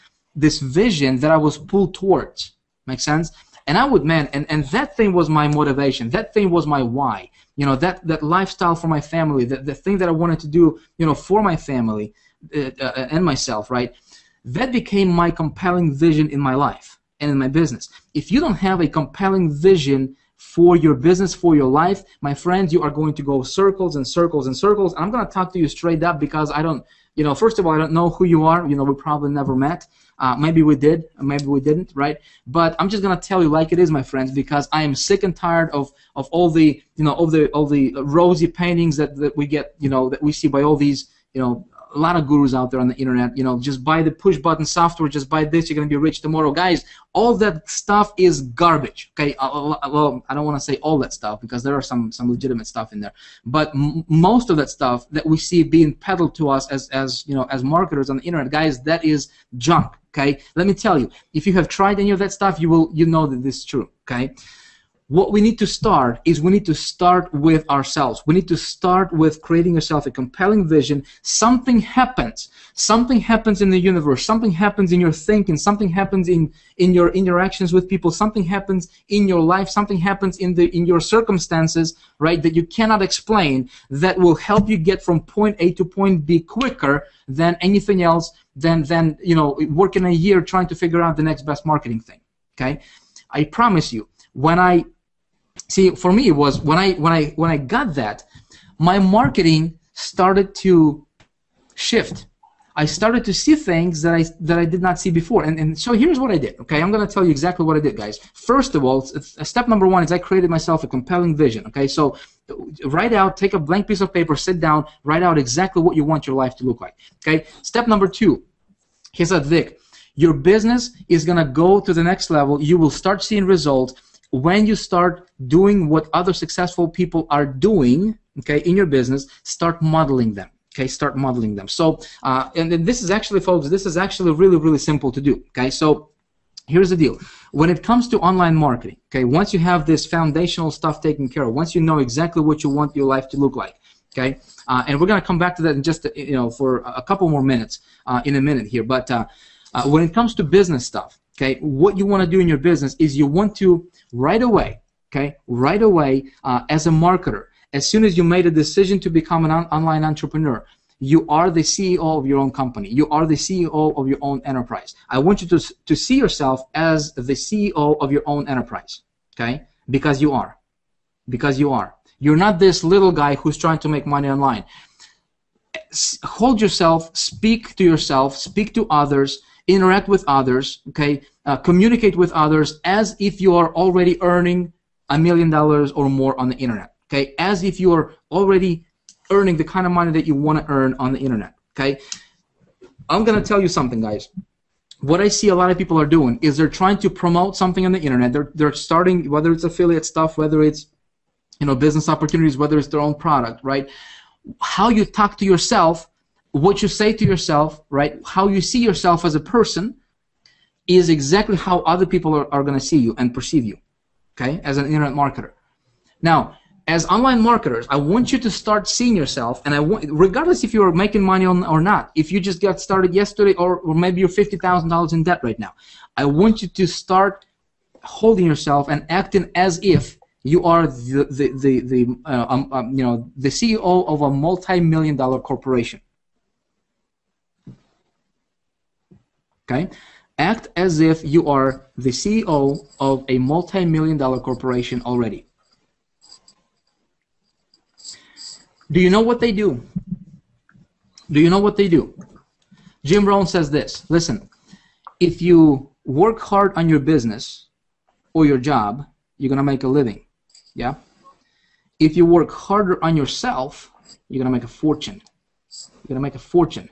[SPEAKER 1] vision that I was pulled towards. Make sense? And I would, man, and that thing was my motivation. That thing was my why. You know, that lifestyle for my family, the thing that I wanted to do, you know, for my family and myself, right? That became my compelling vision in my life and in my business. If you don't have a compelling vision for your business, for your life, my friends, you are going to go circles and circles and circles. I'm going to talk to you straight up because I don't, you know, first of all, I don't know who you are. You know, we probably never met. Maybe we did, maybe we didn't, right? But I'm just gonna tell you like it is, my friends, because I am sick and tired of all the, you know, all the rosy paintings that we get, you know, that we see by all these, you know, a lot of gurus out there on the internet. You know, just buy the push button software, just buy this, you're gonna be rich tomorrow, guys. All that stuff is garbage. Okay, well, I don't want to say all that stuff because there are some legitimate stuff in there, but most of that stuff that we see being peddled to us as you know, as marketers on the internet, guys, that is junk. Okay, let me tell you, if you have tried any of that stuff, you know that this is true. Okay, what we need to start is we need to start with ourselves. We need to start with creating yourself a compelling vision. Something happens. Something happens in the universe. Something happens in your thinking. Something happens in your interactions with people. Something happens in your life. Something happens in your circumstances, right, that you cannot explain, that will help you get from point A to point B quicker than anything else, than you know, working a year trying to figure out the next best marketing thing. Okay, I promise you, see, for me, it was when I got that, my marketing started to shift. I started to see things that I did not see before. And so here's what I did. Okay, I'm going to tell you exactly what I did, guys. First of all, step number one is I created myself a compelling vision. Okay, so write out, take a blank piece of paper, sit down, write out exactly what you want your life to look like. Okay, step number two, he said, Vic, your business is going to go to the next level. You will start seeing results when you start doing what other successful people are doing, okay, in your business. Start modeling them. Okay, start modeling them. So, and this is actually, folks, this is actually really simple to do. Okay, so here's the deal. When it comes to online marketing, okay, once you have this foundational stuff taken care of, once you know exactly what you want your life to look like, okay, and we're gonna come back to that in just, you know, for a couple more minutes, in a minute here. But when it comes to business stuff, okay, what you want to do in your business is you want to right away, okay, right away, as a marketer, as soon as you made a decision to become an online entrepreneur, you are the CEO of your own company. You are the CEO of your own enterprise. I want you to see yourself as the CEO of your own enterprise, okay? Because you are. Because you are. You're not this little guy who's trying to make money online. Hold yourself, speak to yourself, speak to others, interact with others, okay? Communicate with others as if you are already earning $1 million or more on the internet. Okay, as if you are already earning the kind of money that you want to earn on the internet. Okay, I'm gonna tell you something, guys. What I see a lot of people are doing is they're trying to promote something on the internet. They're starting, whether it's affiliate stuff, whether it's, you know, business opportunities, whether it's their own product, right? How you talk to yourself, what you say to yourself, right? How you see yourself as a person is exactly how other people are gonna see you and perceive you. Okay, as an internet marketer. Now, as online marketers, I want you to start seeing yourself, and I want, regardless if you're making money or not, if you just got started yesterday, or maybe you're $50,000 in debt right now, I want you to start holding yourself and acting as if you are the CEO of a multi-million-dollar corporation. Okay, act as if you are the CEO of a multi-million-dollar corporation already. Do you know what they do? Do you know what they do? Jim Rohn says this. Listen, if you work hard on your business or your job, you're going to make a living. Yeah? If you work harder on yourself, you're going to make a fortune. You're going to make a fortune.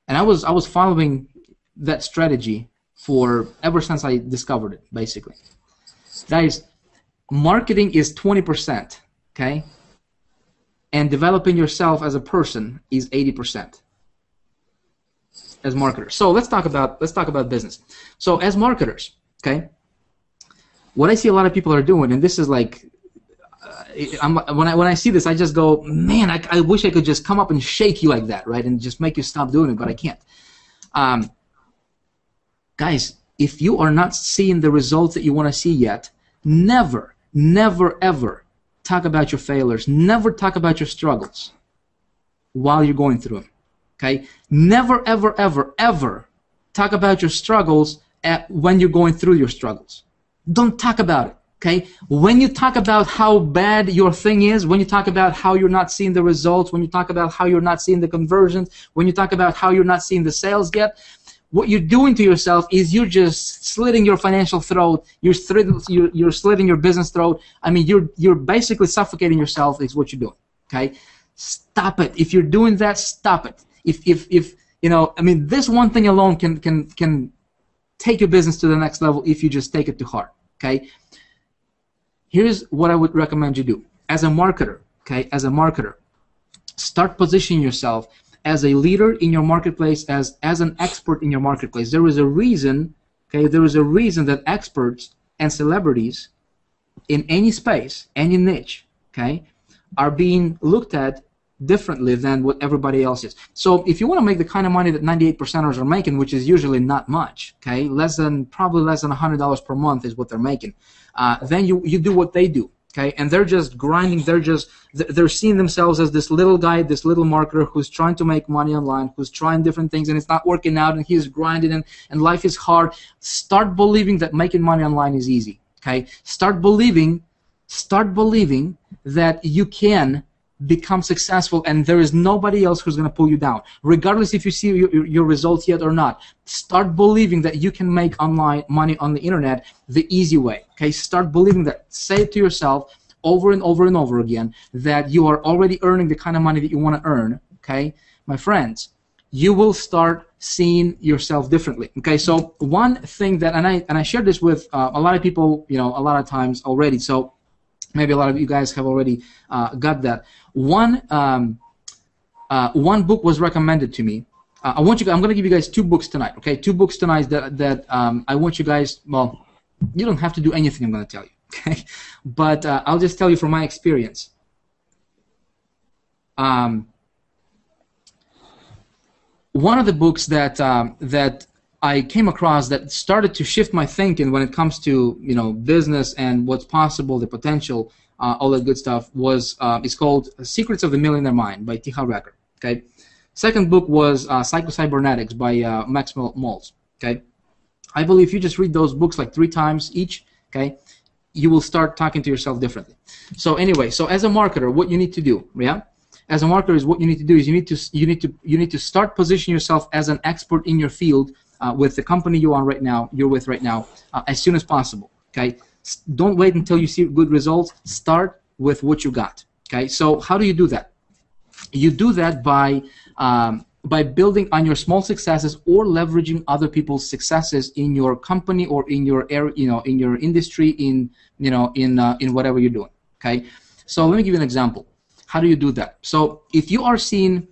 [SPEAKER 1] And I was following that strategy for ever since I discovered it, basically. Guys, marketing is 20%, okay? And developing yourself as a person is 80% as marketers. So let's talk about business. So as marketers, okay, what I see a lot of people are doing, and this is like, when I see this, I just go, man, I wish I could just come up and shake you like that, right, and just make you stop doing it, but I can't. Guys, if you are not seeing the results that you want to see yet, never, never, ever talk about your failures. Never talk about your struggles while you're going through them. Okay? Never, ever, ever, ever talk about your struggles when you're going through your struggles. Don't talk about it. Okay? When you talk about how bad your thing is, when you talk about how you're not seeing the results, when you talk about how you're not seeing the conversions, when you talk about how you're not seeing the sales yet, what you're doing to yourself is you're just slitting your financial throat. You're slitting your business throat. I mean, you're basically suffocating yourself. Is what you're doing. Okay, stop it. If you're doing that, stop it. If you know, I mean, this one thing alone can take your business to the next level if you just take it to heart. Okay. Here's what I would recommend you do as a marketer. Okay, as a marketer, start positioning yourself as a leader in your marketplace, as an expert in your marketplace. There is a reason, okay, there is a reason that experts and celebrities in any space, any niche, okay, are being looked at differently than what everybody else is. So if you want to make the kind of money that 98%ers are making, which is usually not much, okay, probably less than $100 per month is what they're making, then you do what they do. Okay, and they're just grinding. They're seeing themselves as this little guy, this little marketer who's trying to make money online, who's trying different things, and it's not working out, and he's grinding, and life is hard. Start believing that making money online is easy. Okay, start believing that you can become successful, and there is nobody else who's going to pull you down, regardless if you see your results yet or not. Start believing that you can make online money on the internet the easy way. Okay, start believing that. Say it to yourself over and over and over again that you are already earning the kind of money that you want to earn. Okay, my friends, you will start seeing yourself differently. Okay, so one thing that, and I shared this with a lot of people, you know, a lot of times already. So maybe a lot of you guys have already got that. One book was recommended to me. I'm going to give you guys 2 books tonight. Okay, 2 books tonight that I want you guys. Well, you don't have to do anything I'm going to tell you. Okay, but I'll just tell you from my experience. One of the books that I came across that started to shift my thinking when it comes to, you know, business and what's possible, the potential, all that good stuff, was it's called Secrets of the Millionaire Mind by T. Harv Eker. Okay. Second book was Psycho-Cybernetics by Maxwell Maltz. Okay. I believe if you just read those books like 3 times each, okay, you will start talking to yourself differently. So anyway, so as a marketer, what you need to do, yeah, as a marketer, is what you need to do is you need to start positioning yourself as an expert in your field with the company you're with right now, as soon as possible. Okay, don't wait until you see good results. Start with what you got. Okay, so how do you do that? You do that by building on your small successes or leveraging other people's successes in your company or in your area, you know, in your industry, in whatever you're doing. Okay, so let me give you an example. How do you do that? So if you're seeing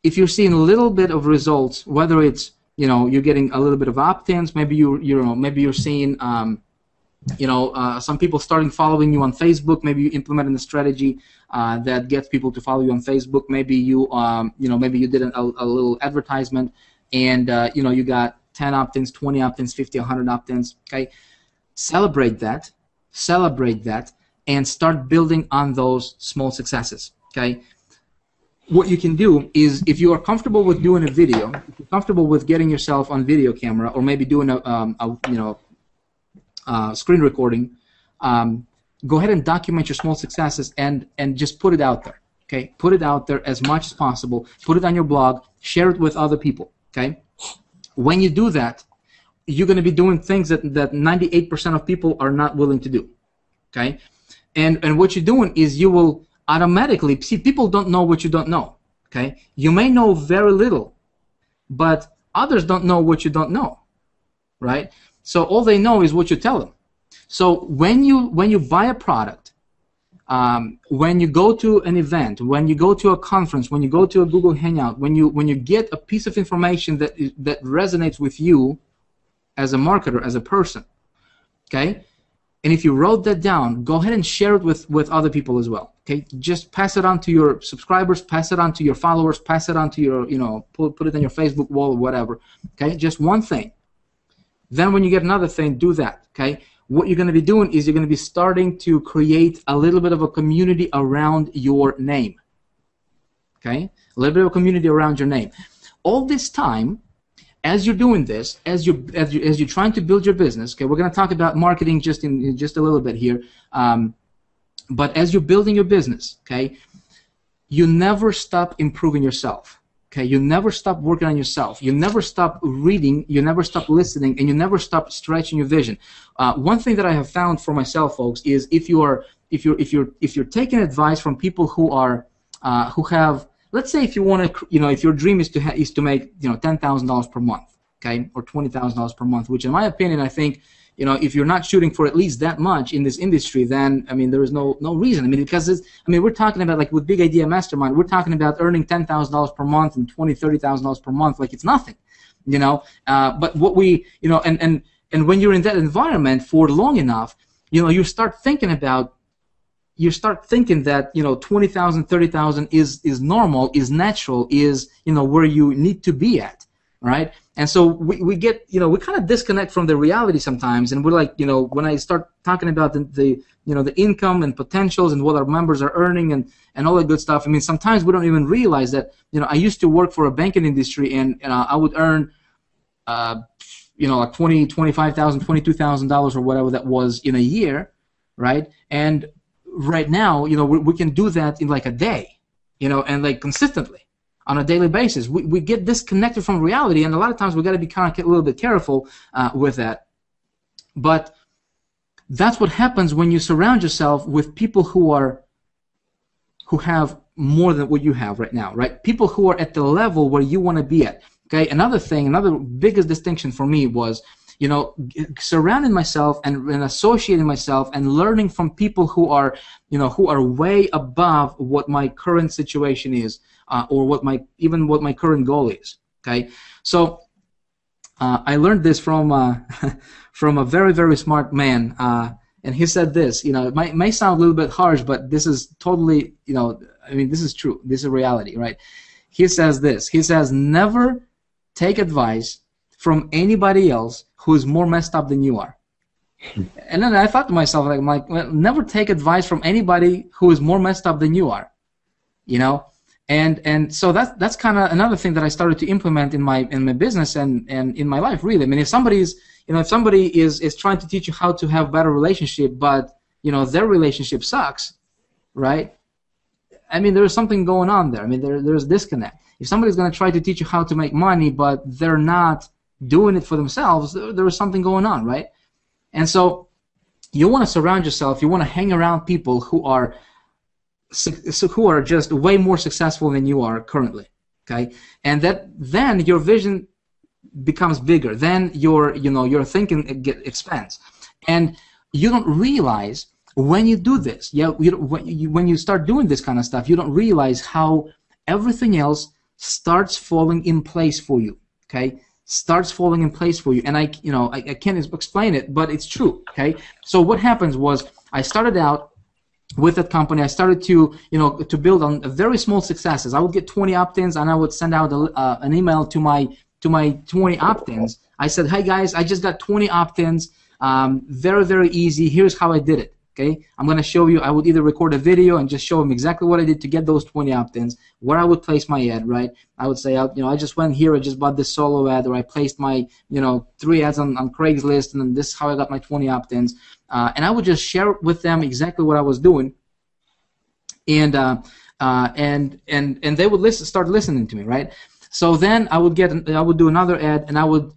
[SPEAKER 1] a little bit of results, whether it's, you know, you're getting a little bit of opt-ins, maybe you're seeing some people starting following you on Facebook. Maybe you implemented a strategy that gets people to follow you on Facebook. Maybe maybe you did a little advertisement, and you got 10 opt-ins, 20 opt-ins, 50, 100 opt-ins. Okay, celebrate that, and start building on those small successes. Okay. What you can do is, if you are comfortable with doing a video, if you're comfortable with getting yourself on video camera, or maybe doing a screen recording, go ahead and document your small successes and just put it out there. Okay, put it out there as much as possible. Put it on your blog. Share it with other people. Okay, when you do that, you're going to be doing things that 98% of people are not willing to do. Okay, and what you're doing is you will automatically see, people don't know what you don't know. Okay, you may know very little, but others don't know what you don't know. right? So all they know is what you tell them. So when you buy a product, when you go to an event, when you go to a conference, when you go to a Google Hangout, when you get a piece of information that resonates with you as a marketer, as a person, okay? And if you wrote that down, go ahead and share it with other people as well, okay? Just pass it on to your subscribers, pass it on to your followers, pass it on to your, put it on your Facebook wall or whatever, okay? Just one thing. Then when you get another thing, do that, okay? What you're going to be doing is you're going to be starting to create a little bit of a community around your name, okay? A little bit of a community around your name. All this time, as you're doing this, as you're trying to build your business, okay, we're going to talk about marketing just in just a little bit here, but as you're building your business, okay, you never stop improving yourself, okay? You never stop working on yourself. You never stop reading. You never stop listening, and you never stop stretching your vision. One thing that I have found for myself, folks, is if you're taking advice from people who have, let's say, if you want to, if your dream is to make, $10,000 per month, okay, or $20,000 per month, which in my opinion, I think, if you're not shooting for at least that much in this industry, then I mean, there is no reason. I mean, because we're talking about, like with Big Idea Mastermind, we're talking about earning $10,000 per month and $20,000-$30,000 per month, like it's nothing, But what we, and when you're in that environment for long enough, you start thinking that, $20,000, $30,000 is normal, is natural, is, where you need to be at, right? And so we get, we kind of disconnect from the reality sometimes, and we're like, when I start talking about the income and potentials and what our members are earning and all that good stuff, I mean, sometimes we don't even realize that, I used to work for a banking industry, and I would earn, like $20,000, $25,000, $22,000 or whatever that was in a year, right? And right now, we can do that in like a day, and like consistently on a daily basis. We get disconnected from reality, and a lot of times we got to be kind of a little bit careful with that. But that's what happens when you surround yourself with people who have more than what you have right now, right? People who are at the level where you want to be at. Okay. Another biggest distinction for me was, surrounding myself and associating myself and learning from people who are way above what my current situation is, or what my current goal is. Okay, so I learned this from from a very, very smart man, and he said this. It may sound a little bit harsh, but this is totally, this is true. This is reality, right? He says this. He says, never take advice from anybody else who is more messed up than you are. And then I thought to myself, well, never take advice from anybody who is more messed up than you are, And so that's kind of another thing that I started to implement in my business and in my life, really. I mean, if somebody is trying to teach you how to have a better relationship, but their relationship sucks, right? I mean, there's something going on there. I mean, there's disconnect. If somebody's going to try to teach you how to make money, but they're not doing it for themselves, there is something going on, right? And so you want to surround yourself, you want to hang around people who are just way more successful than you are currently, okay? And then your vision becomes bigger. Then your thinking expands, and you don't realize when you do this. When you start doing this kind of stuff, you don't realize how everything else starts falling in place for you. Okay, starts falling in place for you, and I can't explain it, but it's true. Okay, so what happens was I started out with that company. I started to build on very small successes. I would get 20 opt-ins, and I would send out an email to my 20 opt-ins. I said, hey guys, I just got 20 opt-ins. Very, very easy. Here's how I did it. Okay, I'm going to show you. I would either record a video and just show them exactly what I did to get those 20 opt-ins, where I would place my ad, right? I would say, I just went here, I just bought this solo ad, or I placed my, 3 ads on Craigslist, and then this is how I got my 20 opt-ins. And I would just share with them exactly what I was doing, and they would start listening to me, right? So then I would do another ad, and I would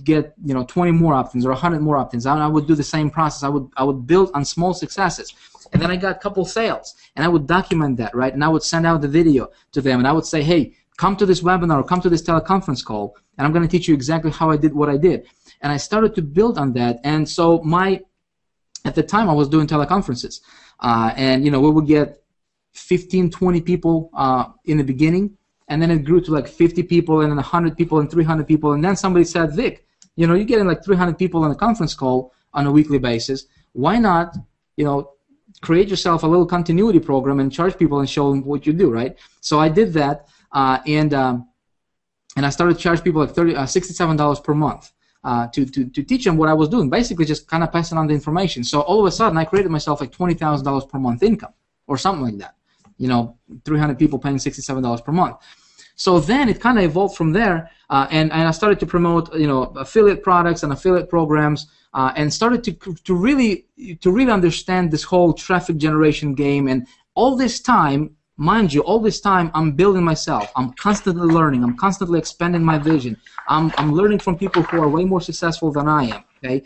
[SPEAKER 1] get 20 more opt-ins or 100 more opt-ins. And I would do the same process. I would build on small successes, and then I got a couple sales, and I would document that, right? And I would send out the video to them, and I would say, hey, come to this webinar or come to this teleconference call, and I'm going to teach you exactly how I did what I did. And I started to build on that. And so at the time I was doing teleconferences, and we would get 15, 20 people in the beginning, and then it grew to like 50 people, and then 100 people, and 300 people, and then somebody said, Vic, you're getting like 300 people on a conference call on a weekly basis. Why not, create yourself a little continuity program and charge people and show them what you do, right? So I did that, and I started to charge people like $67 per month to teach them what I was doing, basically just kind of passing on the information. So all of a sudden I created myself like $20,000 per month income or something like that. 300 people paying $67 per month. So then it kind of evolved from there, and I started to promote, affiliate products and affiliate programs, and started to really understand this whole traffic generation game. And all this time, mind you, I'm building myself. I'm constantly learning. I'm constantly expanding my vision. I'm learning from people who are way more successful than I am. Okay,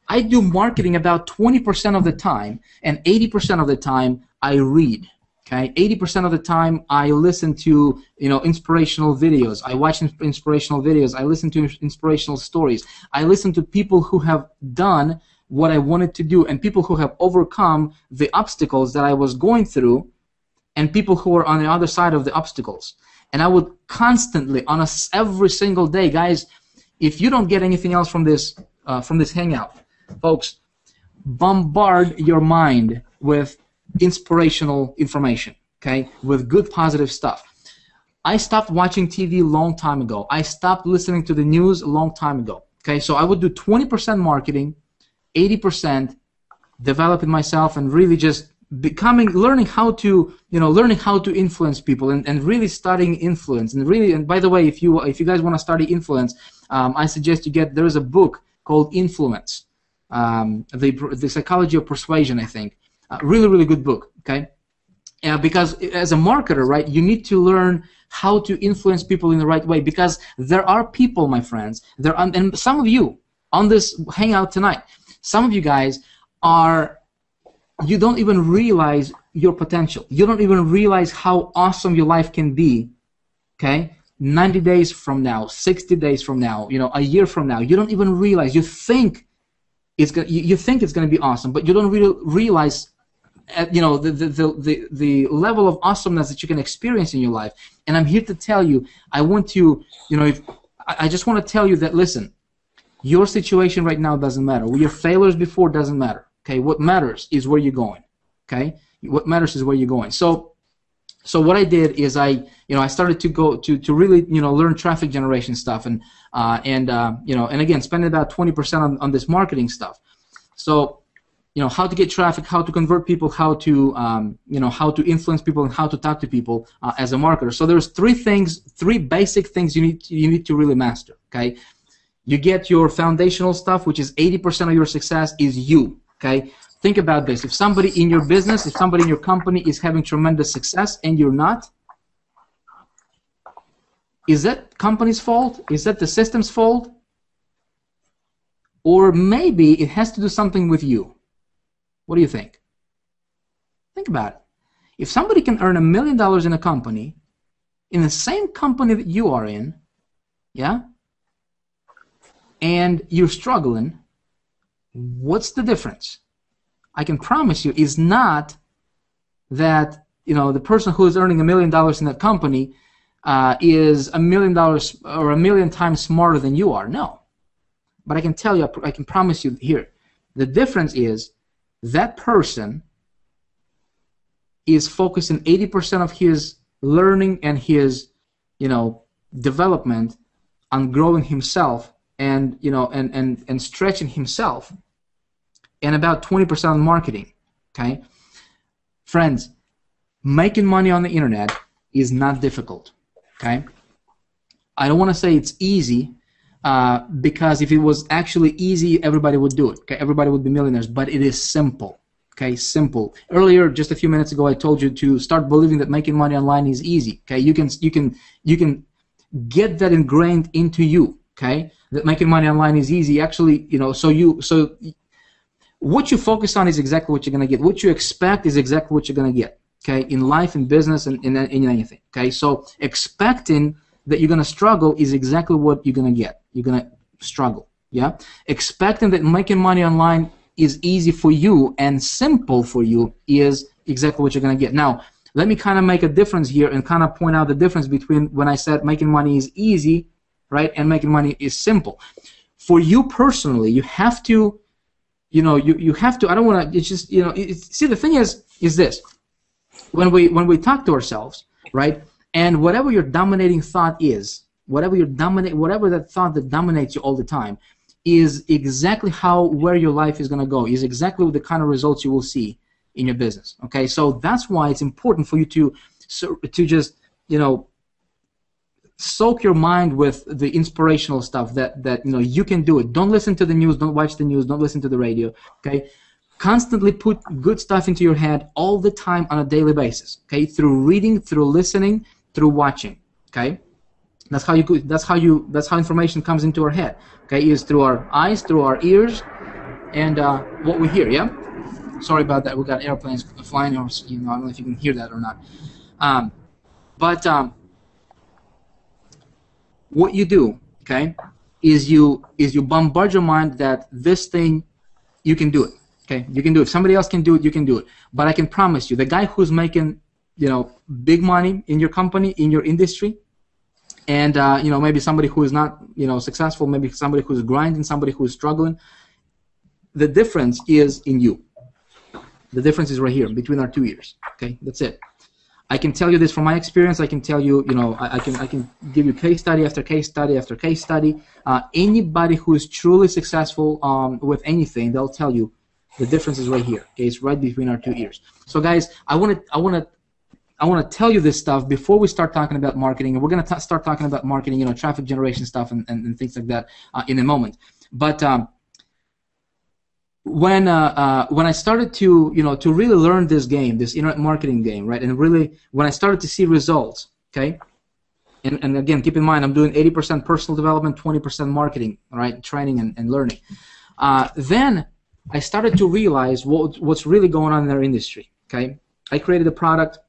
[SPEAKER 1] I do marketing about 20% of the time, and 80% of the time I read. Okay, 80% of the time I listen to inspirational videos. I watch inspirational videos. I listen to inspirational stories. I listen to people who have done what I wanted to do, and people who have overcome the obstacles that I was going through, and people who are on the other side of the obstacles. And I would constantly, every single day, guys, if you don't get anything else from this hangout, folks, bombard your mind with inspirational information, okay, with good positive stuff. I stopped watching TV a long time ago. I stopped listening to the news a long time ago. Okay, so I would do 20% marketing, 80% developing myself, and really just learning how to influence people, and really studying influence. And by the way, if you guys want to study influence, I suggest there is a book called Influence, the Psychology of Persuasion, I think. Really, really good book, okay? Because as a marketer, right, you need to learn how to influence people in the right way, because there are people, my friends, and some of you on this hangout tonight, some of you guys you don't even realize your potential. You don't even realize how awesome your life can be, okay? 90 days from now, 60 days from now, a year from now, you don't even realize. You think it's going to be awesome, but you don't really realize the level of awesomeness that you can experience in your life. And I'm here to tell you, I just want to tell you that, listen, your situation right now doesn't matter. Your failures before doesn't matter. Okay, what matters is where you're going. Okay, what matters is where you're going. So what I did is I started to go to really learn traffic generation stuff, and again spending about 20% on this marketing stuff. So how to get traffic, how to convert people, how to how to influence people, and how to talk to people as a marketer. So there's three basic things you need to really master. Okay, you get your foundational stuff, which is 80% of your success is you. Okay, think about this. If somebody in your business, if somebody in your company is having tremendous success and you're not, is that company's fault? Is that the system's fault? Or maybe it has to do something with you. What do you think? Think about it. If somebody can earn $1 million in a company, in the same company that you are in, yeah, and you're struggling, what's the difference? I can promise you is not that the person who is earning $1 million in that company is $1 million or 1,000,000 times smarter than you are. No. But I can tell you, I can promise you here, the difference is that person is focusing 80% of his learning and his development on growing himself and and stretching himself, and about 20% on marketing. Okay, friends, making money on the internet is not difficult. Okay, I don't want to say it's easy, because if it was actually easy, everybody would do it. Okay, everybody would be millionaires, but it is simple. Okay, simple. Earlier, just a few minutes ago, I told you to start believing that making money online is easy. Okay, you can get that ingrained into you. Okay, that making money online is easy. Actually, so what you focus on is exactly what you're gonna get. What you expect is exactly what you're gonna get. okay, in life, in business, and in anything. Okay, so expecting that you're going to struggle is exactly what you're going to get. You're going to struggle. Yeah, expecting that making money online is easy for you and simple for you is exactly what you're going to get. Now, let me kind of make a difference here and kind of point out the difference between when I said making money is easy, right, and making money is simple. For you personally, you have to, you have to. I don't want to. It's just, see, the thing is this: when we talk to ourselves, right, and whatever your dominating thought is, whatever that thought that dominates you all the time, is exactly where your life is going to go. Is exactly the kind of results you will see in your business. Okay, so that's why it's important for you to just soak your mind with the inspirational stuff that you can do it. Don't listen to the news, don't watch the news, don't listen to the radio. Okay, constantly put good stuff into your head all the time on a daily basis. Okay, through reading, through listening, through watching. Okay, that's how information comes into our head. Okay, is through our eyes, through our ears, and what we hear. Yeah. Sorry about that. We got airplanes flying, or I don't know if you can hear that or not. What you do, okay, is you bombard your mind that this thing, you can do it. Okay, you can do it. If somebody else can do it, you can do it. But I can promise you, the guy who's making big money in your company, in your industry, and maybe somebody who is not successful, maybe somebody who's grinding, somebody who's struggling, the difference is in you. The difference is right here between our 2 ears. Okay, that's it. I can tell you this from my experience. I can tell you, I can give you case study after case study after case study. Anybody who is truly successful with anything, they'll tell you the difference is right here. Okay, it's right between our 2 ears. So guys, I want to tell you this stuff before we start talking about marketing, and we're going to start talking about marketing, traffic generation stuff and things like that in a moment. But when I started to really learn this game, this internet marketing game, right, and really when I started to see results, okay, and again, keep in mind I'm doing 80% personal development, 20% marketing, right, training and learning. Then I started to realize what's really going on in our industry. Okay, I created a product.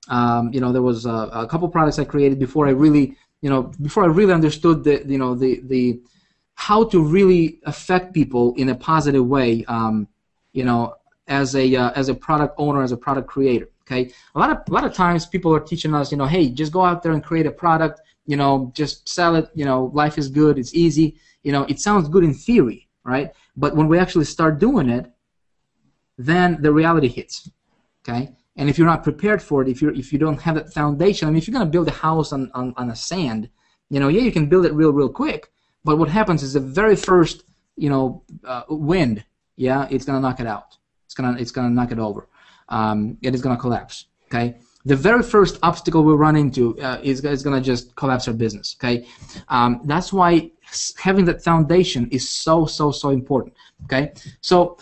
[SPEAKER 1] There was a couple products I created before I really understood the how to really affect people in a positive way, as a product owner, as a product creator. Okay, a lot of times people are teaching us, hey, just go out there and create a product, just sell it, life is good, it's easy, it sounds good in theory, right? But when we actually start doing it, then the reality hits. Okay, and if you're not prepared for it, if you don't have that foundation, I mean, if you're gonna build a house on a sand, yeah, you can build it real quick. But what happens is the very first, wind, yeah, it's gonna knock it out. It's gonna knock it over. It is gonna collapse. Okay. The very first obstacle we run into is gonna just collapse our business. Okay. That's why having that foundation is so important. Okay. So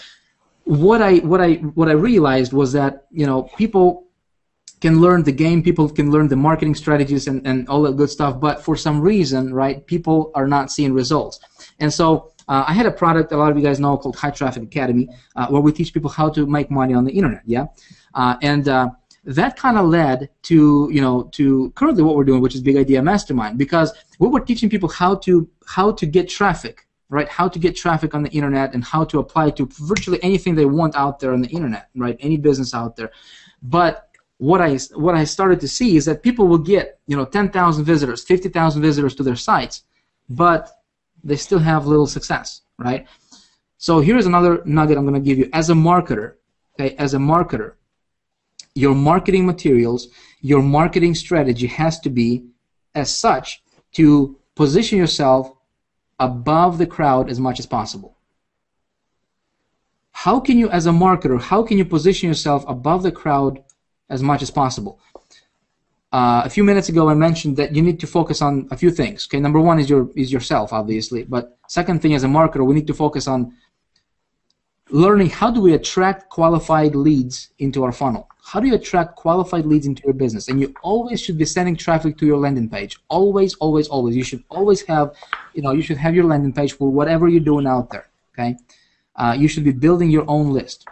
[SPEAKER 1] what I realized was that people can learn the game, people can learn the marketing strategies and all that good stuff, but for some reason, right, people are not seeing results. And so I had a product a lot of you guys know called High Traffic Academy, where we teach people how to make money on the internet, yeah? That kind of led to currently what we're doing, which is Big Idea Mastermind, because we were teaching people how to get traffic, right? How to get traffic on the internet and how to apply to virtually anything they want out there on the internet, right? Any business out there. But what I started to see is that people will get 10,000 visitors, 50,000 visitors to their sites, but they still have little success, right? So here's another nugget I'm going to give you. As a marketer, okay, your marketing materials, your marketing strategy has to be as such to position yourself above the crowd as much as possible. How can you, as a marketer, position yourself above the crowd as much as possible? A few minutes ago, I mentioned that you need to focus on a few things. Okay, number one is yourself, obviously. But second thing, as a marketer, we need to focus on learning how do we attract qualified leads into our funnel. How do you attract qualified leads into your business? And you always should be sending traffic to your landing page. Always. You should always have, you should have your landing page for whatever you're doing out there. Okay, you should be building your own list.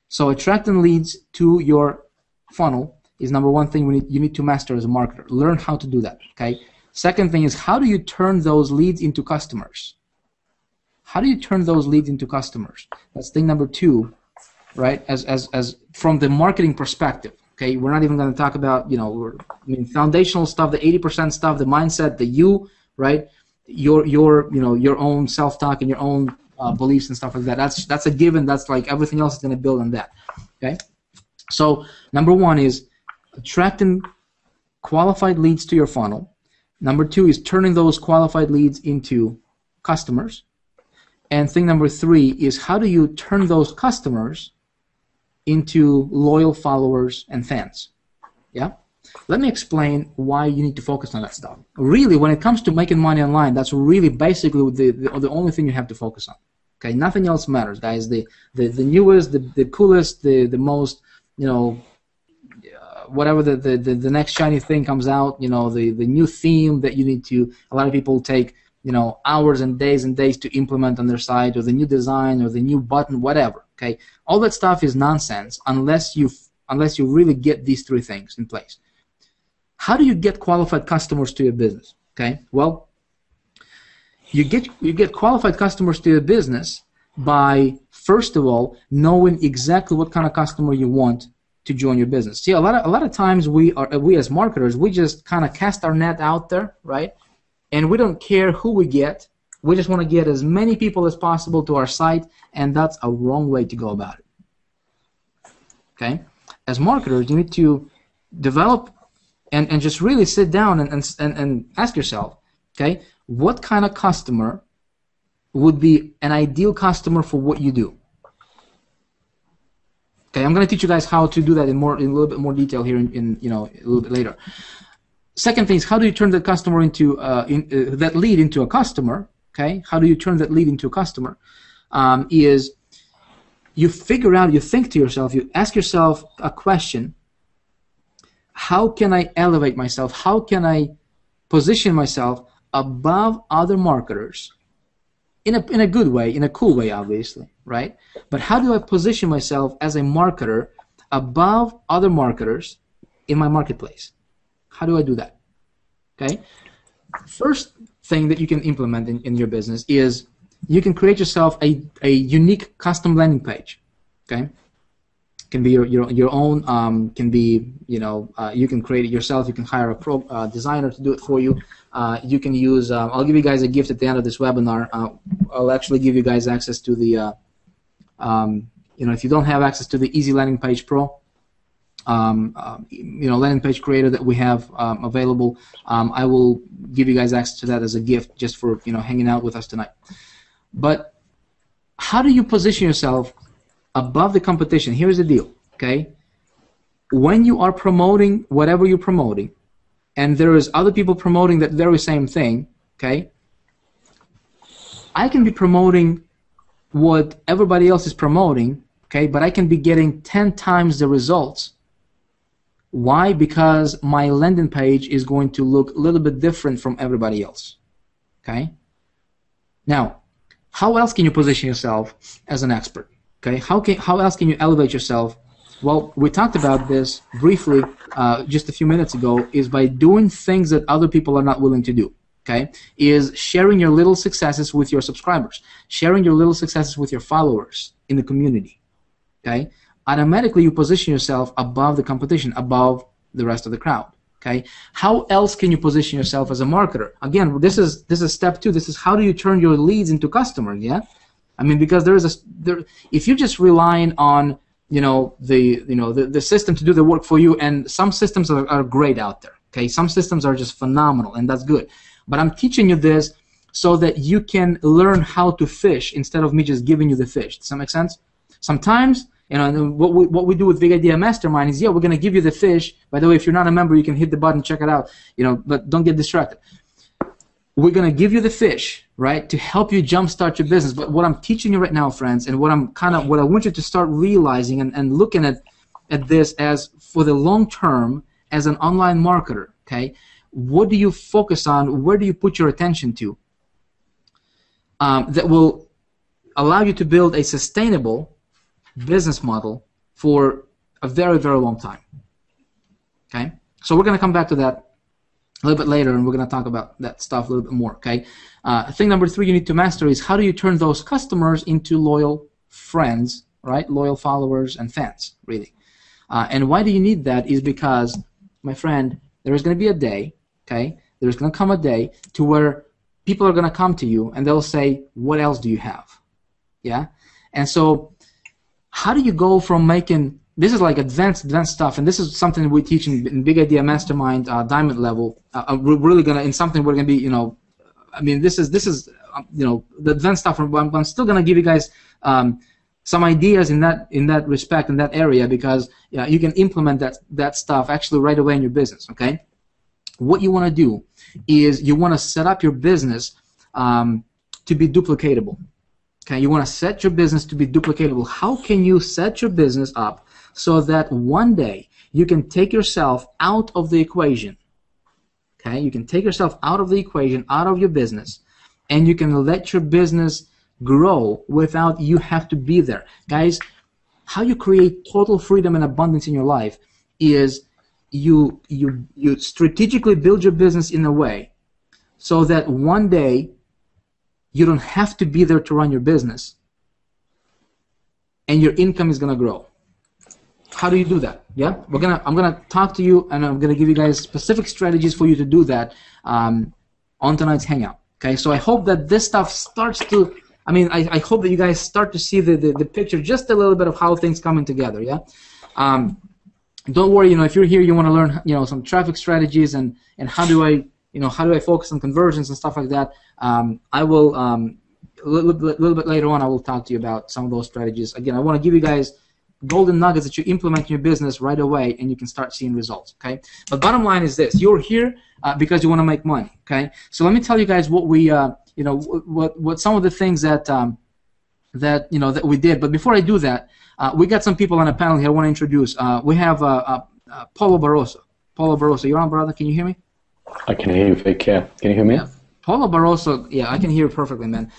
[SPEAKER 1] So attracting leads to your funnel is number one thing you need to master as a marketer. Learn how to do that, okay? Second thing is, how do you turn those leads into customers? How do you turn those leads into customers? That's thing number two, right? As from the marketing perspective, okay? We're not even going to talk about, foundational stuff, the 80% stuff, the mindset, the you, right? Your own self-talk and your own beliefs and stuff like that. That's a given. That's like everything else is going to build on that, okay? So number one is attracting qualified leads to your funnel. Number two is turning those qualified leads into customers. And thing number three is, how do you turn those customers into loyal followers and fans? Yeah? Let me explain why you need to focus on that stuff. Really, when it comes to making money online, that's really basically the only thing you have to focus on. Okay, nothing else matters, guys. The newest, the coolest, the most, whatever the next shiny thing comes out, the new theme that you need to, a lot of people take, hours and days to implement on their site, or the new design, or the new button, whatever. Okay, all that stuff is nonsense unless you really get these three things in place. How do you get qualified customers to your business? Okay, well, you get qualified customers to your business by, first of all, knowing exactly what kind of customer you want to join your business. See, a lot of times we as marketers, we just kind of cast our net out there, right? And we don't care who we get. We just want to get as many people as possible to our site, and that's a wrong way to go about it. Okay? As marketers, you need to develop and just really sit down and ask yourself, okay, what kind of customer would be an ideal customer for what you do? Okay, I'm going to teach you guys how to do that in a little bit more detail here in a little bit later. Second thing is, how do you turn the customer into that lead into a customer? Okay, how do you turn that lead into a customer? Is you figure out, you think to yourself, you ask yourself a question: how can I elevate myself? How can I position myself above other marketers in a good way, in a cool way, obviously, right? But how do I position myself as a marketer above other marketers in my marketplace? How do I do that? Okay. First thing that you can implement in your business is you can create yourself a unique custom landing page. Okay. Can be your own. Can be you can create it yourself. You can hire a designer to do it for you. You can use. I'll give you guys a gift at the end of this webinar. I'll actually give you guys access to the. If you don't have access to the Easy Landing Page Pro, landing page creator that we have available, I will give you guys access to that as a gift just for hanging out with us tonight. But how do you position yourself above the competition? Here's the deal, okay? When you are promoting whatever you're promoting, and there is other people promoting that very same thing, okay? I can be promoting what everybody else is promoting, okay, but I can be getting 10 times the results. Why? Because my landing page is going to look a little bit different from everybody else, okay? Now, how else can you position yourself as an expert? Okay, how else can you elevate yourself? Well, we talked about this briefly just a few minutes ago, is by doing things that other people are not willing to do. Okay, is sharing your little successes with your subscribers, sharing your little successes with your followers in the community. Okay, automatically you position yourself above the competition, above the rest of the crowd. Okay, how else can you position yourself as a marketer? Again, this is step 2. This is how do you turn your leads into customers? Yeah. I mean, because if you're just relying on the system to do the work for you, and some systems are great out there. Okay, some systems are just phenomenal, and that's good. But I'm teaching you this so that you can learn how to fish instead of me just giving you the fish. Does that make sense? Sometimes, what we do with Big Idea Mastermind is, we're going to give you the fish. By the way, if you're not a member, you can hit the button, check it out. But don't get distracted. We're going to give you the fish, right, to help you jumpstart your business. But what I'm teaching you right now, friends, and what I want you to start realizing and looking at this as for the long term as an online marketer, okay, what do you focus on? Where do you put your attention to? That will allow you to build a sustainable business model for a very, very long time. Okay, so we're going to come back to that a little bit later, and we're going to talk about that stuff a little bit more. Okay, thing number 3 you need to master is how do you turn those customers into loyal friends, right? Loyal followers and fans, really. And why do you need that is because, my friend, there is going to be a day, okay? There's going to come a day to where people are going to come to you and they'll say, what else do you have? Yeah? And so how do you go from making, this is like advanced stuff, and this is something we teach in Big Idea Mastermind diamond level. We're really going to, in something we're going to be, you know, I mean, this is you know, the advanced stuff, but I'm still going to give you guys some ideas in that respect, in that area, because you can implement that stuff actually right away in your business, okay? What you want to do is you want to set up your business to be duplicatable. Okay, you want to set your business to be duplicatable. How can you set your business up so that one day you can take yourself out of the equation? Okay, you can take yourself out of the equation, out of your business, and you can let your business grow without you have to be there. Guys, how you create total freedom and abundance in your life is you strategically build your business in a way so that one day you don't have to be there to run your business, and your income is going to grow. How do you do that? Yeah, I'm gonna talk to you, and I'm gonna give you guys specific strategies for you to do that on tonight's hangout. Okay, so I hope that this stuff starts to, I mean, I hope that you guys start to see the picture, just a little bit of how things coming together. Yeah. Don't worry, you know, if you're here, you want to learn, you know, some traffic strategies and how do I focus on conversions and stuff like that. I will a little bit later on. I will talk to you about some of those strategies. Again, I want to give you guys golden nuggets that you implement in your business right away, and you can start seeing results. Okay, but bottom line is this: you're here because you want to make money. Okay, so let me tell you guys what we, you know, what some of the things that that we did. But before I do that, we got some people on a panel here I want to introduce. We have Paulo Barroso. Paulo Barroso, you're on, brother? Can you hear me?
[SPEAKER 2] I can hear you, Vic. Yeah. Can you hear me?
[SPEAKER 1] Yeah. Paulo Barroso, yeah, I can hear you perfectly, man.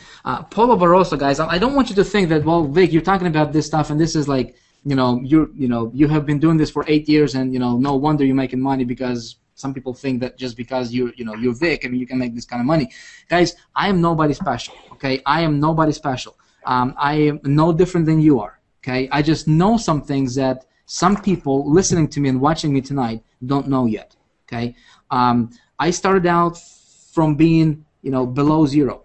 [SPEAKER 1] Paulo Barroso, guys, I don't want you to think that, well, Vic, you're talking about this stuff, and this is like, you have been doing this for 8 years, and no wonder you're making money, because some people think that just because you're Vic, I mean, you can make this kind of money. Guys, I am nobody special. Okay, I am nobody special. I am no different than you are. Okay, I just know some things that some people listening to me and watching me tonight don't know yet. Okay, I started out from being below zero.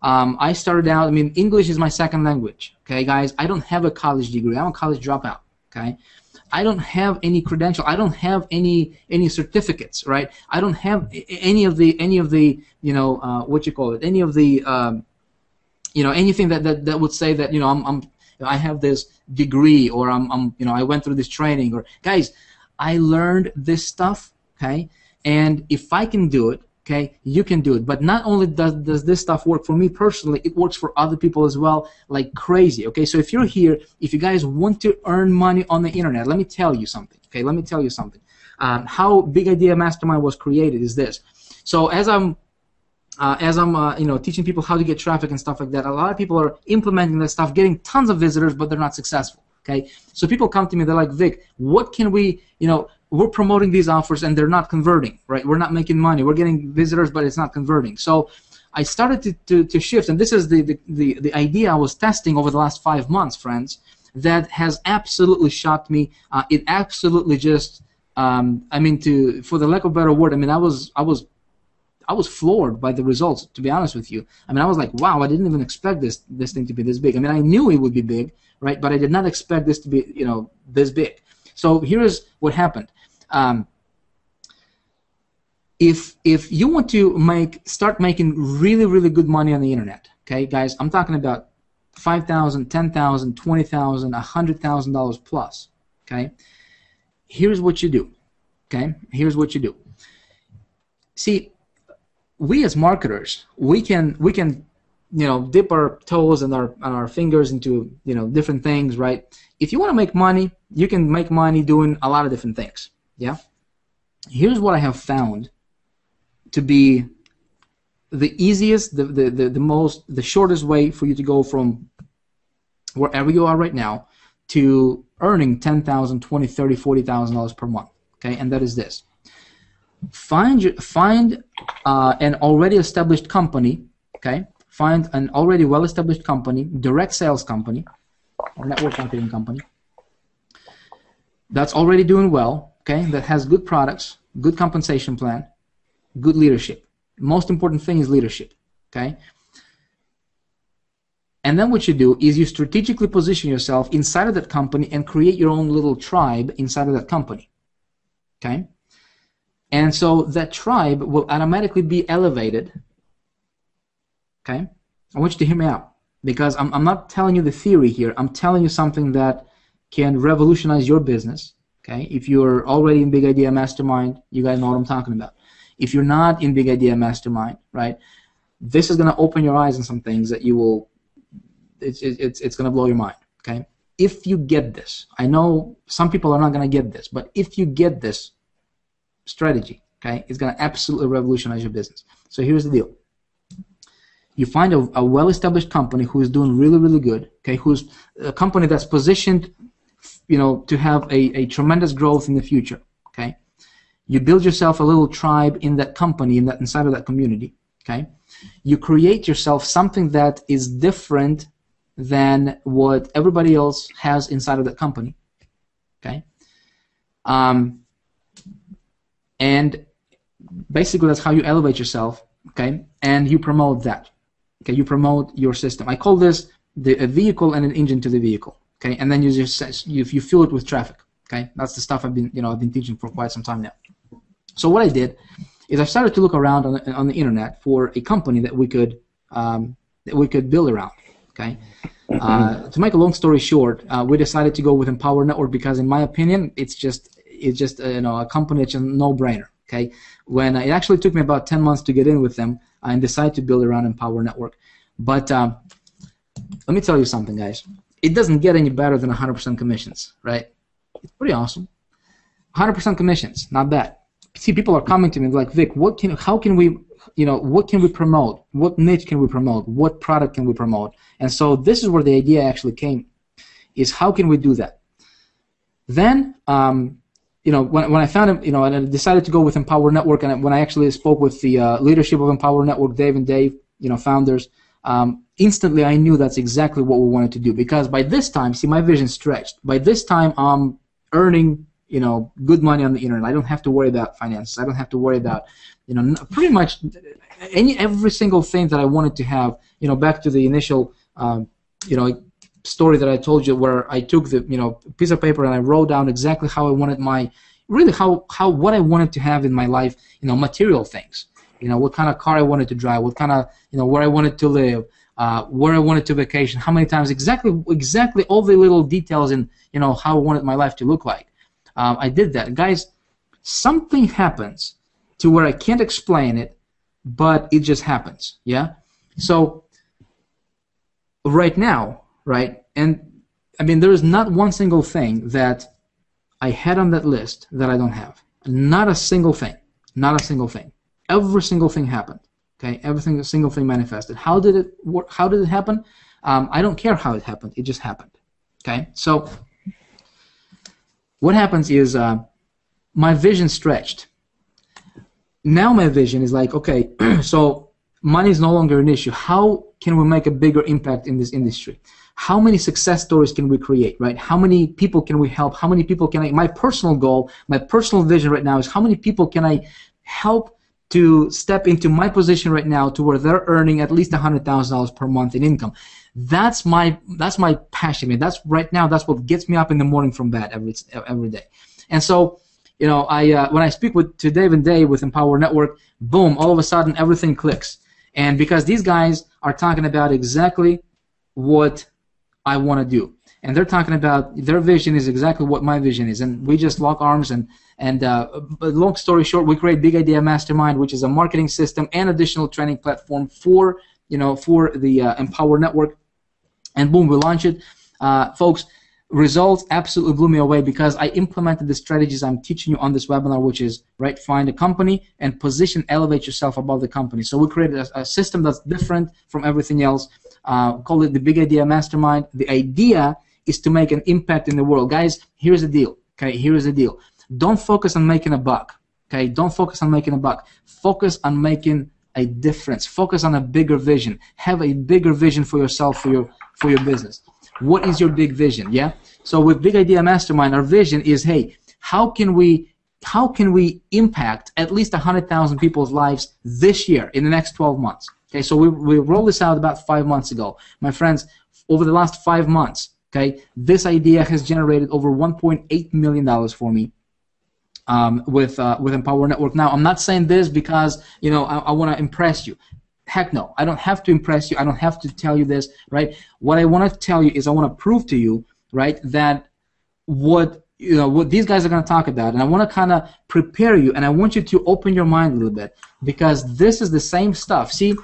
[SPEAKER 1] I started out, I mean, English is my second language. Okay, guys, I don't have a college degree. I'm a college dropout. Okay, I don't have any credential. I don't have any certificates, right? I don't have any of the what you call it, any of the anything that would say that I have this degree, or I went through this training, or guys, I learned this stuff. Okay, and if I can do it, okay, you can do it. But not only does this stuff work for me personally, it works for other people as well, like crazy. Okay, so if you're here, if you guys want to earn money on the internet, let me tell you something. Okay, let me tell you something. How Big Idea Mastermind was created is this. So as I'm teaching people how to get traffic and stuff like that, a lot of people are implementing this stuff, getting tons of visitors, but they're not successful. Okay, so people come to me, they're like, Vic, what can we, we're promoting these offers and they're not converting, right? We're not making money. We're getting visitors, but it's not converting. So I started to shift, and this is the idea I was testing over the last 5 months, friends, that has absolutely shocked me. It absolutely just, for the lack of a better word, I mean, I was floored by the results, to be honest with you. I mean, I was like, wow, I didn't even expect this thing to be this big. I mean, I knew it would be big, right? But I did not expect this to be, this big. So here's what happened. If you want to start making really, really good money on the internet, okay, guys, I'm talking about $5,000, $10,000, $20,000, $100,000 plus, okay? Here's what you do, okay? Here's what you do. See, we as marketers, we can dip our toes and our fingers into different things, right? If you want to make money, you can make money doing a lot of different things. Yeah. Here's what I have found to be the easiest, the shortest way for you to go from wherever you are right now to earning $10,000, $20,000, $30,000, $40,000 per month. okay, and that is this. Find an already established company, okay? Find an already well-established company, direct sales company, or network marketing company that's already doing well, okay? That has good products, good compensation plan, good leadership. Most important thing is leadership, okay? And then what you do is you strategically position yourself inside of that company and create your own little tribe inside of that company, okay? And so that tribe will automatically be elevated, okay? I want you to hear me out, because I'm not telling you the theory here. I'm telling you something that can revolutionize your business, okay? If you're already in Big Idea Mastermind, you guys know what I'm talking about. If you're not in Big Idea Mastermind, right, this is going to open your eyes on some things that you will, it's going to blow your mind, okay? If you get this, I know some people are not going to get this, but if you get this strategy, okay, it's going to absolutely revolutionize your business. So here's the deal. You find a well-established company who is doing really, really good, okay, who's a company that's positioned, you know, to have a tremendous growth in the future, okay? You build yourself a little tribe in that company, inside of that community, okay? You create yourself something that is different than what everybody else has inside of that company, okay? And basically that's how you elevate yourself, okay? And you promote that, okay? You promote your system. I call this a vehicle and an engine to the vehicle, okay? And then you just you fill it with traffic, okay? That's the stuff I've been teaching for quite some time now. So what I did is I started to look around on the internet for a company that we could build around, okay? To make a long story short, we decided to go with Empower Network because, in my opinion, it's just a company that's a no-brainer. Okay, when it actually took me about 10 months to get in with them and decide to build around Empower Network. But let me tell you something, guys. It doesn't get any better than 100% commissions, right? It's pretty awesome. 100% commissions, not bad. See, people are coming to me like, Vic, what can we promote? What niche can we promote? What product can we promote? And so this is where the idea actually came, is how can we do that? Then, when I found it, and I decided to go with Empower Network, and when I actually spoke with the leadership of Empower Network, Dave and Dave, founders, instantly I knew that's exactly what we wanted to do, because by this time, see, my vision stretched. By this time, I'm earning, good money on the internet. I don't have to worry about finances. I don't have to worry about, pretty much every single thing that I wanted to have. Back to the initial, story that I told you, where I took the piece of paper and I wrote down exactly how I wanted what I wanted to have in my life, material things, what kind of car I wanted to drive, what kind of where I wanted to live, where I wanted to vacation, how many times, exactly all the little details in how I wanted my life to look like. I did that, guys. Something happens to where I can't explain it, but it just happens. Yeah. So right now. Right, and I mean, there is not one single thing that I had on that list that I don't have. Not a single thing. Not a single thing. Every single thing happened. Okay, every single thing manifested. How did it work? How did it happen? I don't care how it happened. It just happened. Okay, so what happens is my vision stretched. Now my vision is like, okay, so money is no longer an issue. How can we make a bigger impact in this industry? How many success stories can we create, right? How many people can we help? How many people can I, my personal goal, my personal vision right now is how many people can I help to step into my position right now to where they're earning at least $100,000 per month in income. That's my passion. I mean, that's what gets me up in the morning from bed every day. And so, when I speak to Dave and Dave with Empower Network, boom, all of a sudden everything clicks. And because these guys are talking about exactly what I want to do, and they're talking about their vision is exactly what my vision is, and we just lock arms. And long story short, we create Big Idea Mastermind, which is a marketing system and additional training platform for the Empower Network. And boom, we launch it, folks. Results absolutely blew me away because I implemented the strategies I'm teaching you on this webinar, which is, right, find a company and elevate yourself above the company. So we created a system that's different from everything else. Call it the Big Idea Mastermind. The idea is to make an impact in the world. Guys, here's the deal. Okay, here's the deal. don't focus on making a buck. Okay, don't focus on making a buck. Focus on making a difference. Focus on a bigger vision. Have a bigger vision for yourself, for your business. What is your big vision? Yeah. So with Big Idea Mastermind, our vision is, hey, how can we impact at least 100,000 people's lives this year in the next 12 months? Okay, so we rolled this out about 5 months ago. My friends, over the last 5 months, okay, this idea has generated over $1.8 million for me with Empower Network. Now, I'm not saying this because, you know, I want to impress you. Heck no, I don't have to impress you. I don't have to tell you this, right? What I want to tell you is I want to prove to you, right, that what these guys are going to talk about, and I want to kind of prepare you, and I want you to open your mind a little bit, because this is the same stuff. See,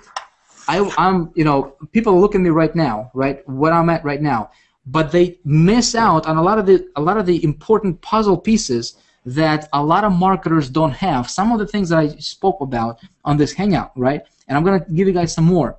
[SPEAKER 1] I'm, you know, people look at me right now, right, what I'm at right now, but they miss out on a lot of the important puzzle pieces that a lot of marketers don't have. Some of the things that I spoke about on this hangout, right, and I'm going to give you guys some more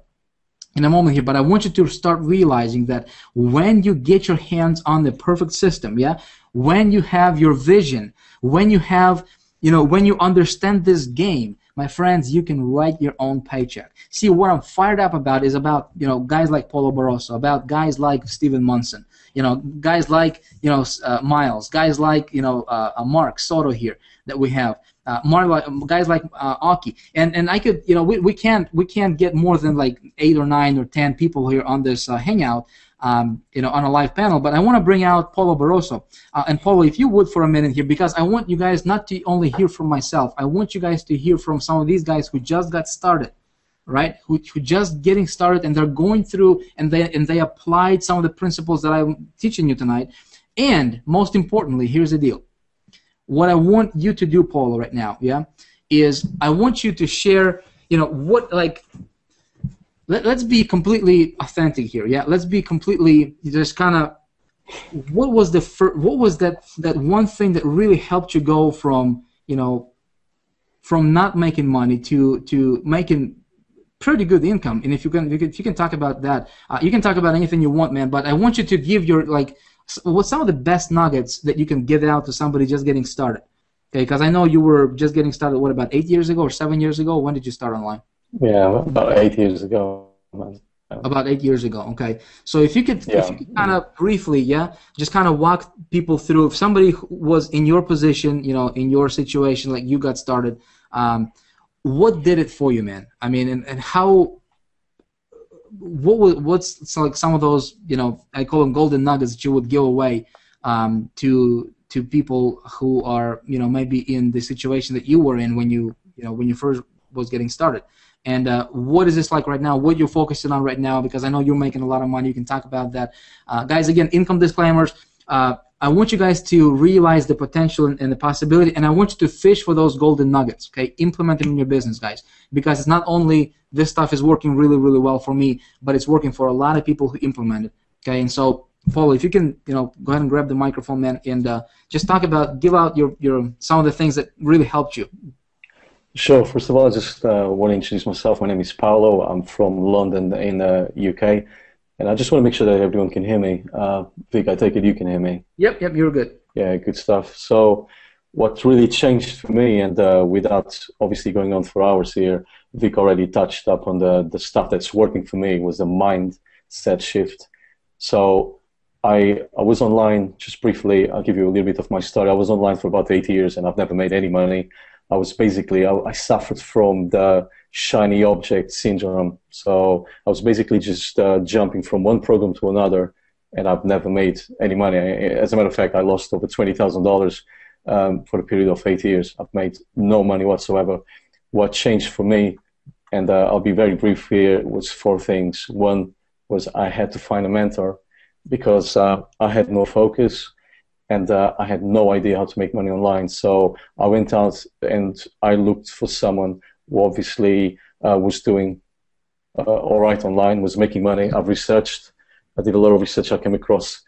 [SPEAKER 1] in a moment here, but I want you to start realizing that when you get your hands on the perfect system, yeah, when you have your vision, when you have, you know, when you understand this game, my friends, you can write your own paycheck. See, what I'm fired up about is about, you know, guys like Paulo Barroso, about guys like Steven Munson, you know, guys like, you know, Miles, guys like, you know, Mark Soto here that we have. Guys like Aki, and I could, you know, we can't get more than like 8 or 9 or 10 people here on this hangout, you know, on a live panel. But I want to bring out Paulo Barroso, and Paulo, if you would for a minute here, because I want you guys not to only hear from myself. I want you guys to hear from some of these guys who just got started, right? Who just getting started, and they're going through and they applied some of the principles that I'm teaching you tonight. And most importantly, here's the deal. What I want you to do, Paulo, right now, yeah, is I want you to share, you know, what, like, let's be completely authentic here, yeah. Let's be completely just kind of, what was that one thing that really helped you go from, you know, from not making money to making pretty good income? And if you can talk about that, you can talk about anything you want, man. But I want you to give your, like, what's some of the best nuggets that you can give out to somebody just getting started? Okay, because I know you were just getting started, what, about 8 years ago or 7 years ago? When did you start online?
[SPEAKER 2] Yeah, about 8 years ago.
[SPEAKER 1] About 8 years ago, okay. So if you could kind of briefly, yeah, just kind of walk people through, if somebody was in your position, you know, in your situation, like you got started, what did it for you, man? I mean, and how, what's like some of those, you know, I call them golden nuggets that you would give away to people who are, you know, maybe in the situation that you were in when you first was getting started. And what is this like right now? What you're focusing on right now? Because I know you're making a lot of money. You can talk about that. Guys, again, income disclaimers. I want you guys to realize the potential and the possibility, and I want you to fish for those golden nuggets, okay? Implement them in your business, guys, because it's not only this stuff is working really, really well for me, but it's working for a lot of people who implement it, okay? And so, Paulo, if you can, you know, go ahead and grab the microphone, man, and just talk about, give out your some of the things that really helped you.
[SPEAKER 2] Sure. First of all, I just want to introduce myself. My name is Paulo. I'm from London in the UK. And I just want to make sure that everyone can hear me. Vic, I take it you can hear me. Yep,
[SPEAKER 1] you're good.
[SPEAKER 2] Yeah, good stuff. So what really changed for me, and without obviously going on for hours here, Vic already touched up on the stuff that's working for me, was the mindset shift. So I was online, just briefly, I'll give you a little bit of my story. I was online for about 8 years, and I've never made any money. I was basically, I suffered from the shiny object syndrome. So I was basically just jumping from one program to another, and I've never made any money. As a matter of fact, I lost over $20,000 for a period of 8 years. I've made no money whatsoever. What changed for me, and I'll be very brief here, was 4 things. One was I had to find a mentor because I had no focus. And I had no idea how to make money online. So I went out and I looked for someone who obviously was doing all right online, was making money. I've researched. I did a lot of research. I came across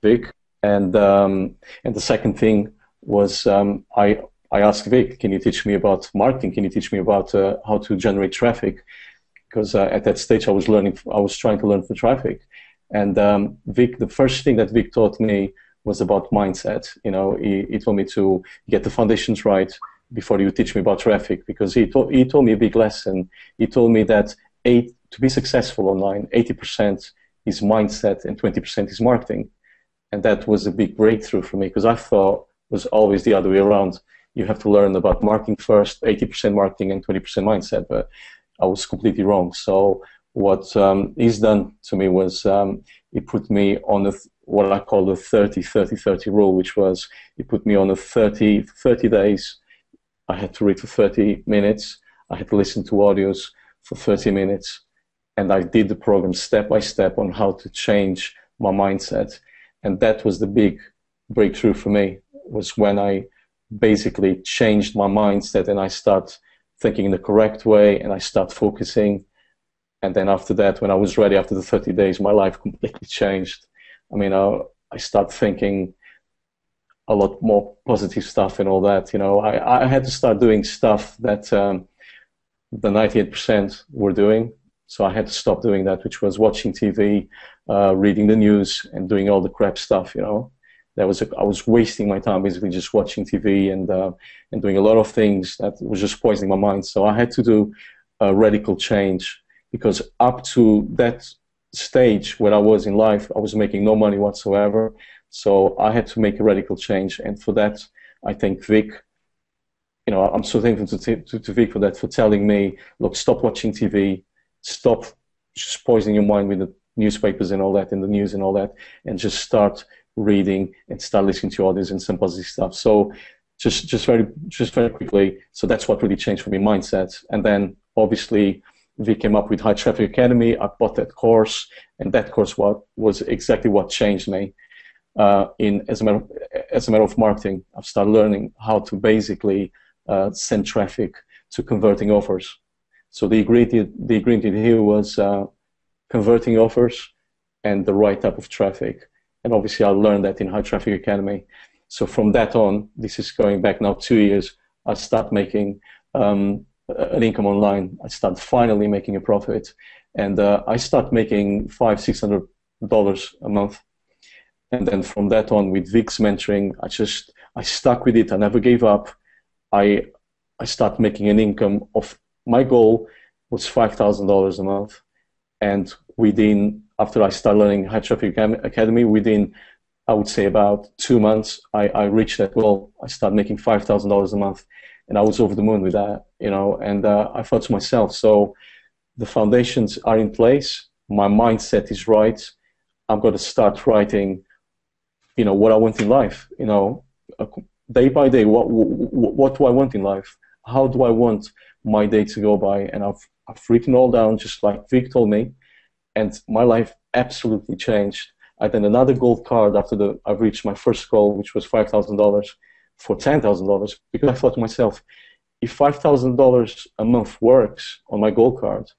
[SPEAKER 2] Vic. And the second thing was I asked Vic, can you teach me about marketing? Can you teach me about how to generate traffic? Because at that stage I was trying to learn for traffic. And Vic, the first thing that Vic taught me was about mindset. You know, he told me to get the foundations right before you teach me about traffic, because he told me a big lesson. He told me that to be successful online, 80% is mindset and 20% is marketing. And that was a big breakthrough for me, because I thought it was always the other way around. You have to learn about marketing first, 80% marketing and 20% mindset, but I was completely wrong. So what he's done to me was he put me on what I call the 30-30-30 rule, which was he put me on a 30 days. I had to read for 30 minutes. I had to listen to audios for 30 minutes. And I did the program step by step on how to change my mindset. And that was the big breakthrough for me, was when I basically changed my mindset and I start thinking in the correct way and I start focusing. And then after that, when I was ready after the 30 days, my life completely changed. I mean, I start thinking a lot more positive stuff and all that. You know, I had to start doing stuff that the 98% were doing. So I had to stop doing that, which was watching TV, reading the news, and doing all the crap stuff. You know, I was wasting my time basically just watching TV and doing a lot of things that was just poisoning my mind. So I had to do a radical change, because up to that stage where I was in life, I was making no money whatsoever. So I had to make a radical change, and for that, I thank Vic. You know, I'm so thankful to Vic for that, for telling me, look, stop watching TV, stop just poisoning your mind with the newspapers and all that, and the news and all that, and just start reading and start listening to others and some positive stuff. So just very quickly, so that's what really changed for me, mindset. And then obviously we came up with High Traffic Academy. I bought that course, and that course was exactly what changed me. As a matter of marketing, I've started learning how to basically send traffic to converting offers. So the ingredient here was converting offers and the right type of traffic. And obviously I learned that in High Traffic Academy. So from that on, this is going back now 2 years, I start making an income online. I start finally making a profit. And I start making $500-$600 a month. And then from that on, with Vic's mentoring, I stuck with it. I never gave up. I start making an income of, my goal was $5,000 a month. And after I started learning High Traffic Academy, within, I would say about 2 months, I reached that goal. I started making $5,000 a month, and I was over the moon with that, you know. And I thought to myself, so the foundations are in place, my mindset is right, I'm going to start writing, you know, what I want in life, you know, day by day, what do I want in life? How do I want my day to go by? And I've written all down, just like Vic told me, and my life absolutely changed. I then another gold card after I've reached my first goal, which was $5,000 for $10,000, because I thought to myself, if $5,000 a month works on my gold card,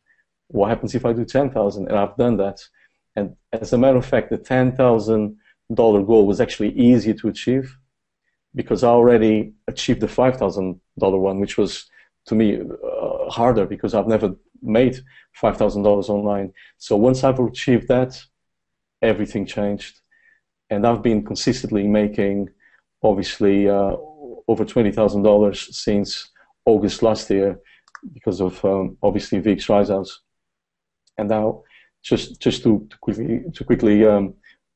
[SPEAKER 2] what happens if I do 10,000? And I've done that. And as a matter of fact, the $10,000 goal was actually easier to achieve, because I already achieved the $5,000 one, which was to me harder, because I've never made $5,000 online. So once I've achieved that, everything changed. And I've been consistently making, obviously, over $20,000 since August last year, because of obviously Vic's Rise House. And now, just to quickly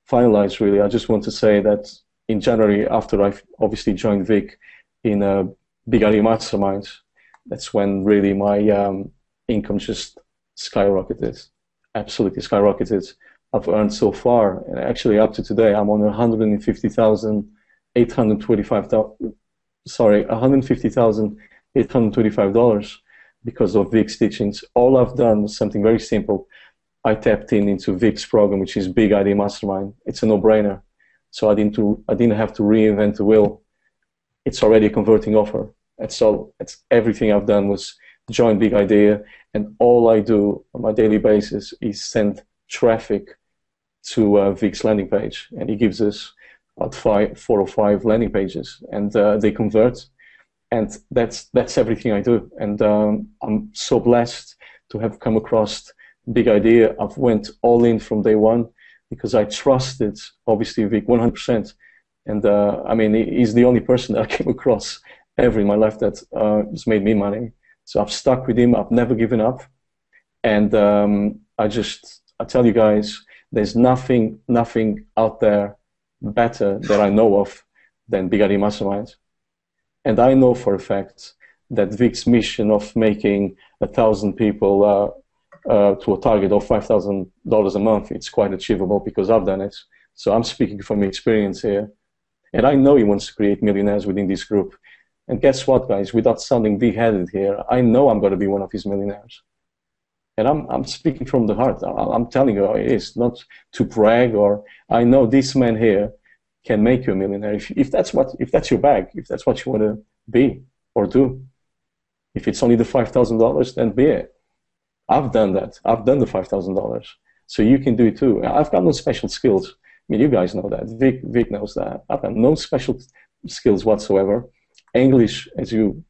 [SPEAKER 2] finalize, really, I just want to say that in January, after I've obviously joined Vic in a Big Idea Mastermind, that's when really my income just skyrocketed, absolutely skyrocketed. I've earned so far, and actually up to today, I'm on $150,825 because of Vic's teachings. All I've done was something very simple. I tapped into Vic's program, which is Big Idea Mastermind. It's a no-brainer. So I didn't have to reinvent the wheel. It's already a converting offer. That's all. It's everything I've done was join Big Idea, and all I do on my daily basis is send traffic to Vic's landing page, and he gives us about 4 or 5 landing pages, and they convert, and that's everything I do. And I'm so blessed to have come across Big Idea. I've went all in from day one, because I trusted, obviously, Vic 100%, And I mean, he's the only person that I came across ever in my life that has made me money. So I've stuck with him. I've never given up. And I tell you guys, there's nothing out there better that I know of than Big Idea Mastermind. And I know for a fact that Vic's mission of making 1,000 people to a target of $5,000 a month, it's quite achievable because I've done it. So I'm speaking from experience here. And I know he wants to create millionaires within this group. And guess what, guys? Without sounding big-headed here, I know I'm going to be one of his millionaires. And I'm speaking from the heart. I'm telling you how it is, not to brag, or I know this man here can make you a millionaire. If that's your bag, if that's what you want to be or do. If it's only the $5,000, then be it. I've done that. I've done the $5,000. So you can do it too. I've got no special skills. I mean, you guys know that. Vic knows that. I've got no special skills whatsoever. English, as you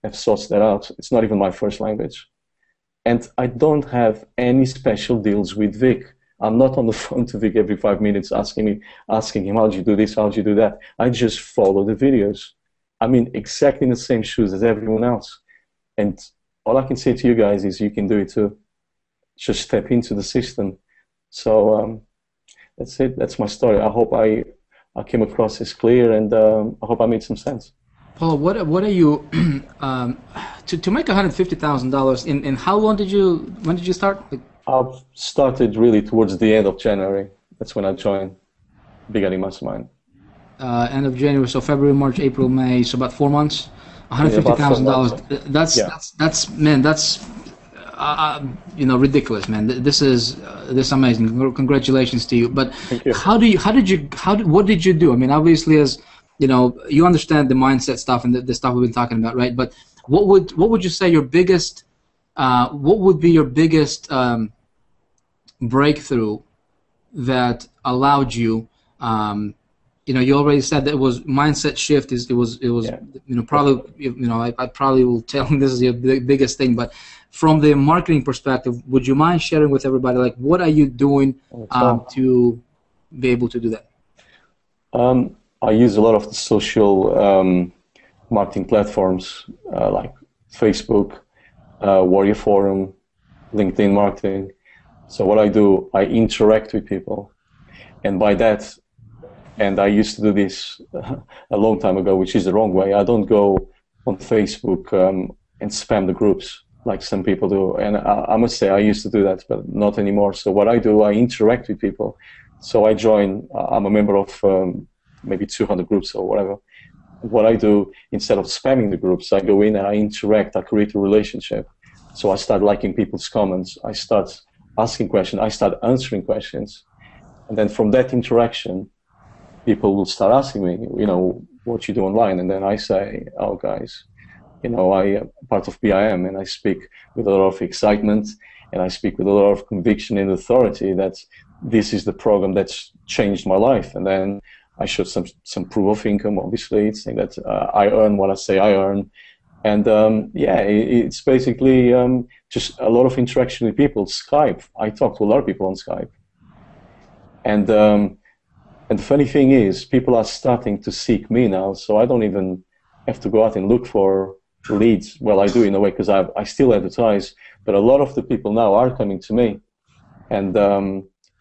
[SPEAKER 2] have sourced that out, it's not even my first language. And I don't have any special deals with Vic. I'm not on the phone to Vic every 5 minutes asking him, how'd you do this, how'd you do that? I just follow the videos. I'm in exactly in the same shoes as everyone else. And all I can say to you guys is you can do it too. Just step into the system. So that's it. That's my story. I hope I came across as clear, and I hope I made some sense.
[SPEAKER 1] Paul, what are you to make $150,000 in how long when did you start?
[SPEAKER 2] I've started really towards the end of January. That's when I joined Big Idea Mastermind.
[SPEAKER 1] End of January, so February, March, April, May, so about 4 months. $150,000. That's man, that's ridiculous, man. This is amazing. Congratulations to you. But
[SPEAKER 2] thank you.
[SPEAKER 1] What did you do? I mean, obviously, as you understand the mindset stuff and the stuff we've been talking about, right? But what would you say your biggest what would be your biggest breakthrough that allowed you? You already said that it was mindset shift. Probably I probably will tell him this is your biggest thing. But from the marketing perspective, would you mind sharing with everybody, like, what are you doing to be able to do that?
[SPEAKER 2] I use a lot of the social marketing platforms like Facebook, Warrior Forum, LinkedIn marketing. So what I do, I interact with people, and by that. And I used to do this a long time ago, which is the wrong way. I don't go on Facebook and spam the groups like some people do. And I must say, I used to do that, but not anymore. So what I do, I interact with people. So I join, I'm a member of maybe 200 groups or whatever. What I do, instead of spamming the groups, I go in and I interact, I create a relationship. So I start liking people's comments. I start asking questions. I start answering questions. And then from that interaction, people will start asking me, what you do online, and then I say, oh, guys, I am part of BIM, and I speak with a lot of excitement, and I speak with a lot of conviction and authority that this is the program that's changed my life. And then I show some proof of income, obviously, saying that I earn what I say I earn. And it's basically just a lot of interaction with people. Skype, I talk to a lot of people on Skype. And the funny thing is, people are starting to seek me now, so I don't even have to go out and look for leads. Well, I do in a way, because I still advertise, but a lot of the people now are coming to me. And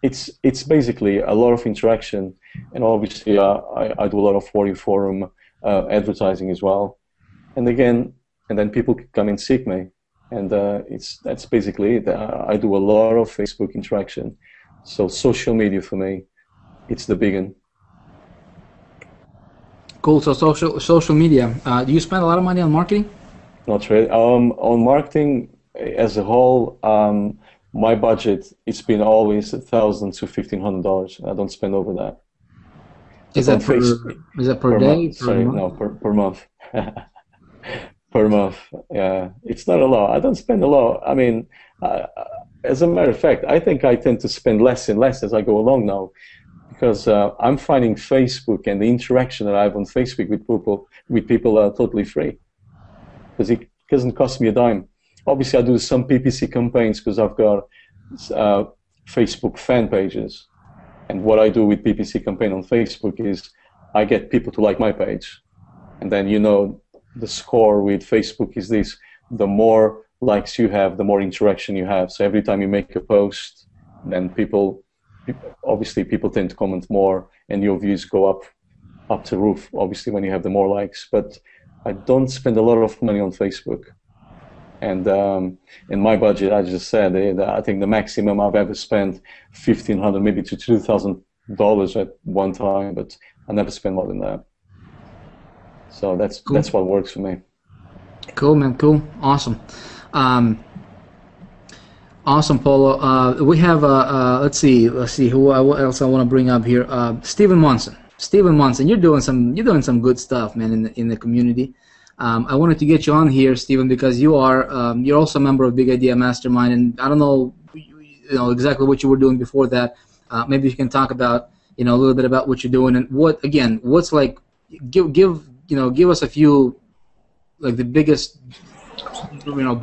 [SPEAKER 2] it's basically a lot of interaction, and obviously I do a lot of Warrior Forum advertising as well. And then people come and seek me, and that's basically it. I do a lot of Facebook interaction. So social media for me, it's the big one.
[SPEAKER 1] Cool. So social media. Do you spend a lot of money on marketing?
[SPEAKER 2] Not really. On marketing as a whole, my budget, it's been always $1,000 to $1,500. I don't spend over that.
[SPEAKER 1] Is that per day?
[SPEAKER 2] Month. Sorry, no, per month. Per month. Yeah, it's not a lot. I don't spend a lot. I mean, as a matter of fact, I think I tend to spend less and less as I go along now. Because I'm finding Facebook and the interaction that I have on Facebook with people are totally free. Because it doesn't cost me a dime. Obviously, I do some PPC campaigns because I've got Facebook fan pages. And what I do with PPC campaign on Facebook is I get people to like my page. And then, the score with Facebook is this: the more likes you have, the more interaction you have. So every time you make a post, then people tend to comment more, and your views go up to roof, obviously, when you have the more likes. But I don't spend a lot of money on Facebook. And in my budget, I just said, I think the maximum I've ever spent $1,500, maybe to $2,000 at one time, but I never spend more than that. So that's cool. That's what works for me.
[SPEAKER 1] Cool, man. Cool. Awesome. Awesome, Paulo. We have let's see who else I want to bring up here. Stephen Monson. Stephen Monson, you're doing some good stuff, man, in the community. I wanted to get you on here, Stephen, because you're also a member of Big Idea Mastermind, and I don't know exactly what you were doing before that. Maybe you can talk about a little bit about what you're doing, and what's like give us a few, like, the biggest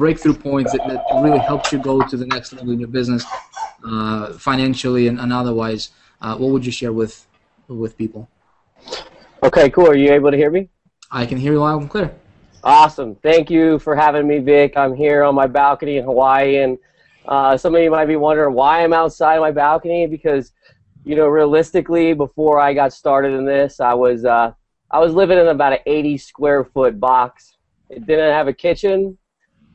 [SPEAKER 1] breakthrough points that really helped you go to the next level in your business, financially and otherwise. What would you share with people?
[SPEAKER 3] Okay, cool. Are you able to hear me?
[SPEAKER 1] I can hear you loud and clear.
[SPEAKER 3] Awesome. Thank you for having me, Vic. I'm here on my balcony in Hawaii, and some of you might be wondering why I'm outside my balcony, because, realistically, before I got started in this, I was living in about an 80 square foot box. It didn't have a kitchen,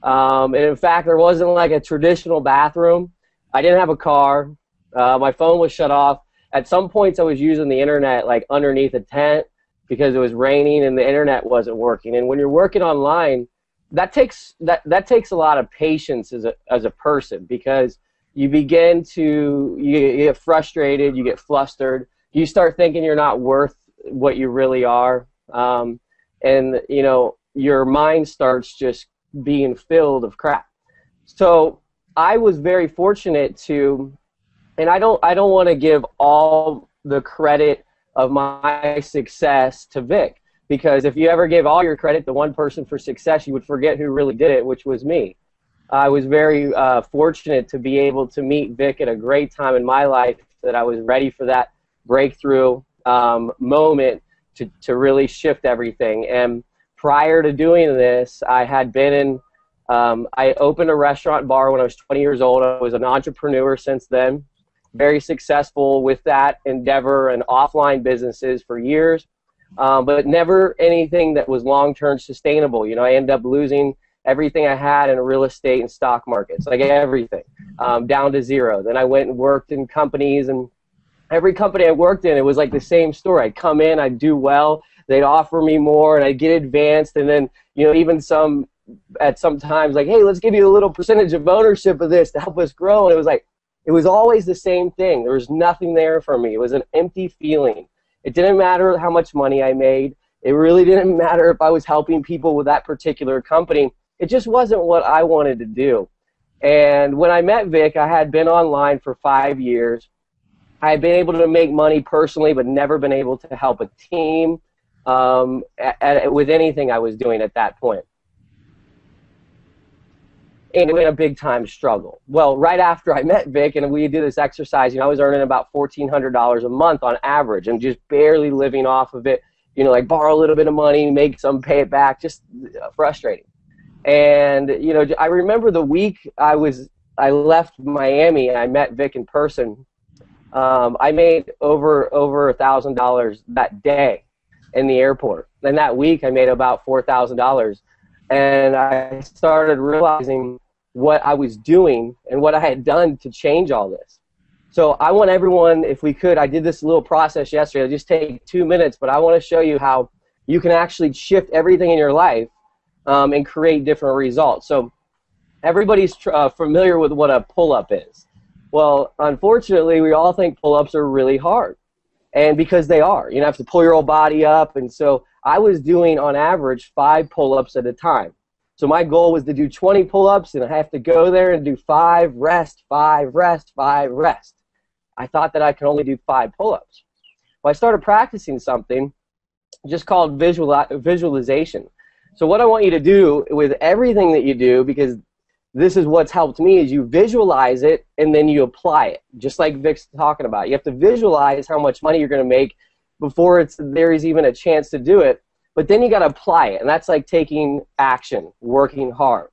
[SPEAKER 3] and in fact, there wasn't like a traditional bathroom. I didn't have a car. My phone was shut off. At some points, I was using the internet like underneath a tent because it was raining and the internet wasn't working. And when you're working online, that takes a lot of patience as a person, because you begin to you get frustrated, you get flustered, you start thinking you're not worth what you really are, and your mind starts just being filled of crap. So I was very fortunate to, and I don't want to give all the credit of my success to Vic, because if you ever give all your credit to one person for success, you would forget who really did it, which was me. I was very fortunate to be able to meet Vic at a great time in my life, that I was ready for that breakthrough moment to really shift everything. And prior to doing this, I had been in, I opened a restaurant bar when I was 20 years old. I was an entrepreneur since then, very successful with that endeavor and offline businesses for years, but never anything that was long-term sustainable. I ended up losing everything I had in real estate and stock markets, like everything, down to zero. Then I went and worked in companies, and every company I worked in, it was like the same story. I'd come in, I'd do well, they'd offer me more, and I'd get advanced, and then, even at some times, like, hey, let's give you a little percentage of ownership of this to help us grow. And it was always the same thing. There was nothing there for me. It was an empty feeling. It didn't matter how much money I made. It really didn't matter if I was helping people with that particular company. It just wasn't what I wanted to do. And when I met Vic, I had been online for 5 years. I had been able to make money personally, but never been able to help a team with anything I was doing at that point. And it was a big-time struggle. Well, right after I met Vic and we did this exercise, I was earning about $1,400 a month on average and just barely living off of it, like borrow a little bit of money, make some, pay it back, just frustrating. And, I remember the week I left Miami and I met Vic in person, I made over $1,000 that day in the airport. And that week I made about $4,000. And I started realizing what I was doing and what I had done to change all this. So I want everyone, if we could, I did this little process yesterday. It'll just take 2 minutes, but I want to show you how you can actually shift everything in your life and create different results. So everybody's familiar with what a pull-up is. Well, unfortunately, we all think pull-ups are really hard. And because they are, you have to pull your whole body up. And so I was doing, on average, 5 pull-ups at a time. So my goal was to do 20 pull-ups, and I have to go there and do 5, rest, 5, rest, 5, rest. I thought that I could only do 5 pull-ups. Well, I started practicing something just called visualization. So what I want you to do with everything that you do, because this is what's helped me, is you visualize it and then you apply it, just like Vic's talking about. You have to visualize how much money you're going to make there is even a chance to do it. But then you got to apply it, and that's like taking action, working hard.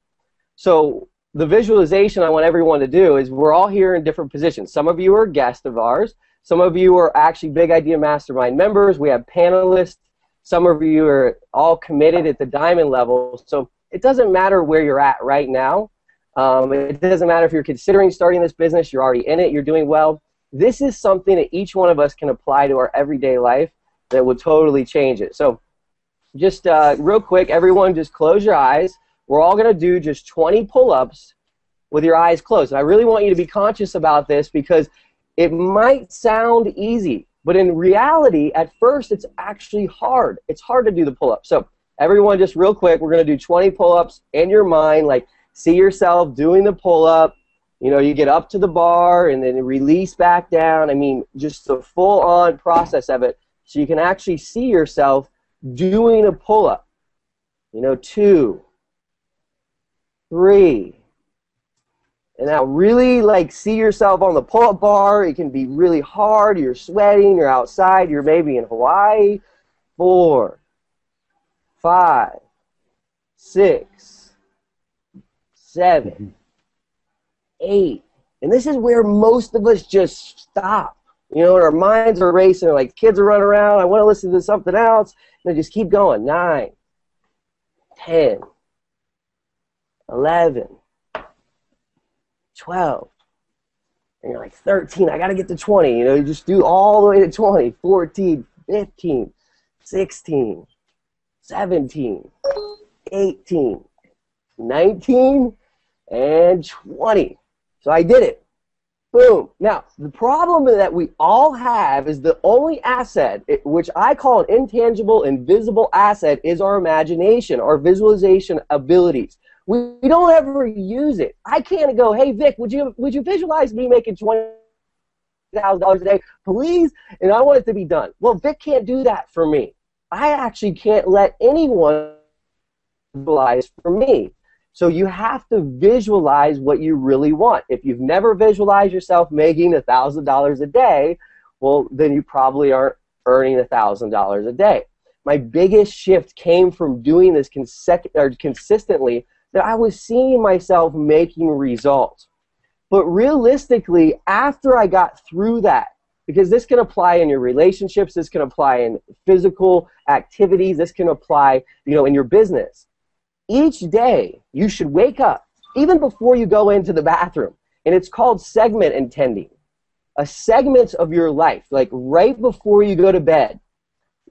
[SPEAKER 3] So the visualization I want everyone to do is we're all here in different positions. Some of you are guests of ours. Some of you are actually Big Idea Mastermind members. We have panelists. Some of you are all committed at the diamond level. So it doesn't matter where you're at right now. It doesn't matter if you're considering starting this business, you're already in it, you're doing well. This is something that each one of us can apply to our everyday life that will totally change it. So just real quick, everyone just close your eyes. We're all going to do just 20 pull-ups with your eyes closed. And I really want you to be conscious about this because it might sound easy, but in reality, at first, it's actually hard. It's hard to do the pull-ups. So everyone, just real quick, we're going to do 20 pull-ups in your mind, like see yourself doing the pull-up. You know, you get up to the bar and then release back down. I mean, just the full-on process of it so you can actually see yourself doing a pull-up. You know, 2, 3. And now really like see yourself on the pull-up bar. It can be really hard. You're sweating. You're outside. You're maybe in Hawaii. 4, 5, 6, 7, 8. And this is where most of us just stop. You know, and our minds are racing. Like kids are running around. I want to listen to something else. And just keep going. 9, 10, 11, 12, and you're like 13, I got to get to 20. You know, you just do all the way to 20, 14, 15, 16, 17, 18, 19, and 20. So I did it. Boom. Now, the problem that we all have is the only asset, which I call an intangible, invisible asset, is our imagination, our visualization abilities. We don't ever use it. I can't go, hey, Vic, would you visualize me making $20,000 a day, please? And I want it to be done. Well, Vic can't do that for me. I actually can't let anyone visualize for me. So you have to visualize what you really want. If you've never visualized yourself making $1,000 a day, well, then you probably aren't earning $1,000 a day. My biggest shift came from doing this consistently, that I was seeing myself making results. But realistically, after I got through that, because this can apply in your relationships, this can apply in physical activities, this can apply, you know, in your business. Each day, you should wake up, even before you go into the bathroom, and it's called segment intending. A segment of your life, like right before you go to bed,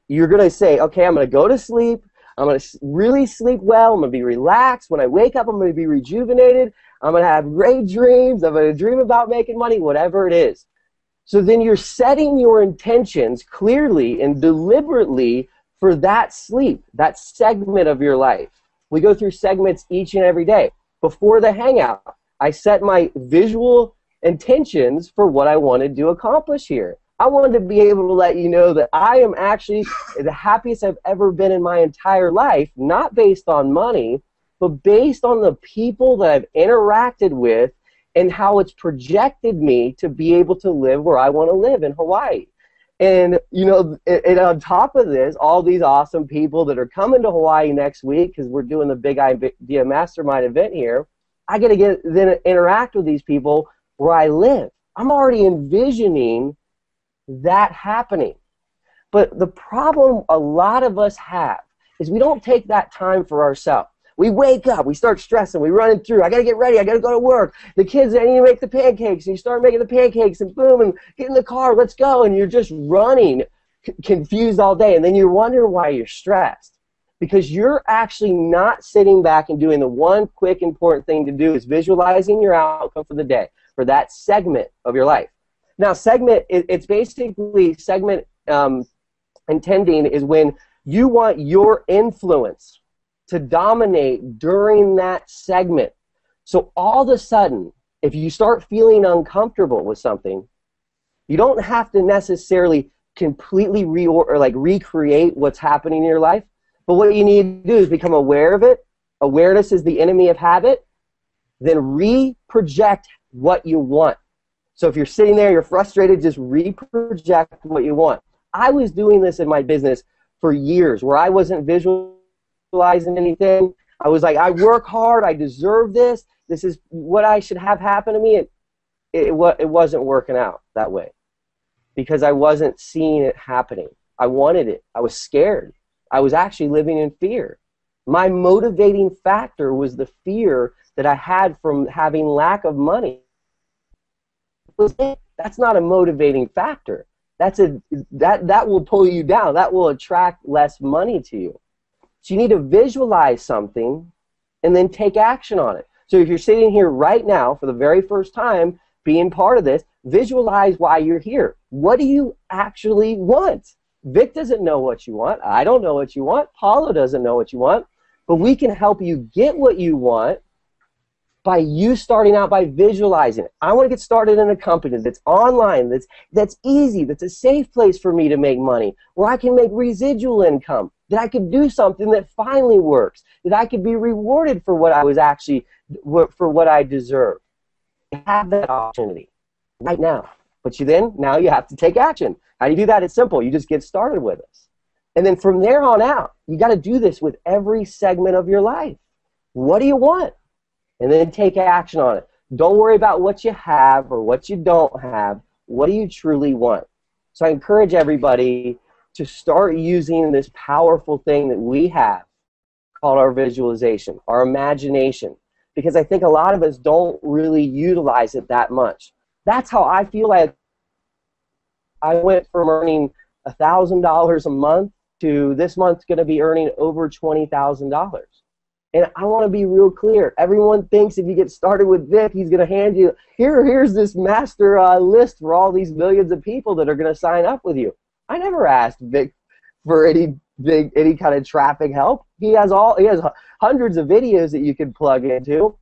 [SPEAKER 3] you're going to say, okay, I'm going to go to sleep, I'm going to really sleep well. I'm going to be relaxed. When I wake up, I'm going to be rejuvenated. I'm going to have great dreams. I'm going to dream about making money, whatever it is. So then you're setting your intentions clearly and deliberately for that sleep, that segment of your life. We go through segments each and every day. Before the hangout, I set my visual intentions for what I wanted to accomplish here. I wanted to be able to let you know that I am actually the happiest I've ever been in my entire life, not based on money, but based on the people that I've interacted with and how it's projected me to be able to live where I want to live in Hawaii. And, you know, and on top of this, all these awesome people that are coming to Hawaii next week, because we're doing the Big Idea Mastermind event here, I get to then interact with these people where I live. I'm already envisioning that happening. But the problem a lot of us have is we don't take that time for ourselves. We wake up, we start stressing, we run through, I got to get ready, I got to go to work. The kids, I need to make the pancakes, and you start making the pancakes, and boom, and get in the car, let's go, and you're just running, confused all day, and then you're wondering why you're stressed. Because you're actually not sitting back and doing the one quick important thing to do is visualizing your outcome for the day, for that segment of your life. Now, segment, it's basically segment intending is when you want your influence to dominate during that segment. So all of a sudden, if you start feeling uncomfortable with something, you don't have to necessarily completely recreate what's happening in your life. But what you need to do is become aware of it. Awareness is the enemy of habit. Then re-project what you want. So if you're sitting there, you're frustrated, just re-project what you want. I was doing this in my business for years where I wasn't visualizing anything. I was like, I work hard, I deserve this, this is what I should have happen to me. It wasn't working out that way because I wasn't seeing it happening. I wanted it. I was scared. I was actually living in fear. My motivating factor was the fear that I had from having lack of money. That's not a motivating factor. That will pull you down. That will attract less money to you. So you need to visualize something and then take action on it. So if you're sitting here right now for the very first time being part of this, visualize why you're here. What do you actually want? Vic doesn't know what you want. I don't know what you want. Paulo doesn't know what you want. But we can help you get what you want by you starting out by visualizing it. I want to get started in a company that's online, that's easy, that's a safe place for me to make money, where I can make residual income, that I could do something that finally works, that I could be rewarded for what I was actually, for what I deserve. You have that opportunity right now. But now you have to take action. How do you do that? It's simple. You just get started with us. And then from there on out, you got to do this with every segment of your life. What do you want? And then take action on it. Don't worry about what you have or what you don't have. What do you truly want? So I encourage everybody to start using this powerful thing that we have called our visualization, our imagination, because I think a lot of us don't really utilize it that much. That's how I feel like I went from earning $1,000 a month to this month's going to be earning over $20,000. And I want to be real clear. Everyone thinks if you get started with Vic, he's going to hand you, here's this master list for all these millions of people that are going to sign up with you. I never asked Vic for any kind of traffic help. He has hundreds of videos that you can plug into.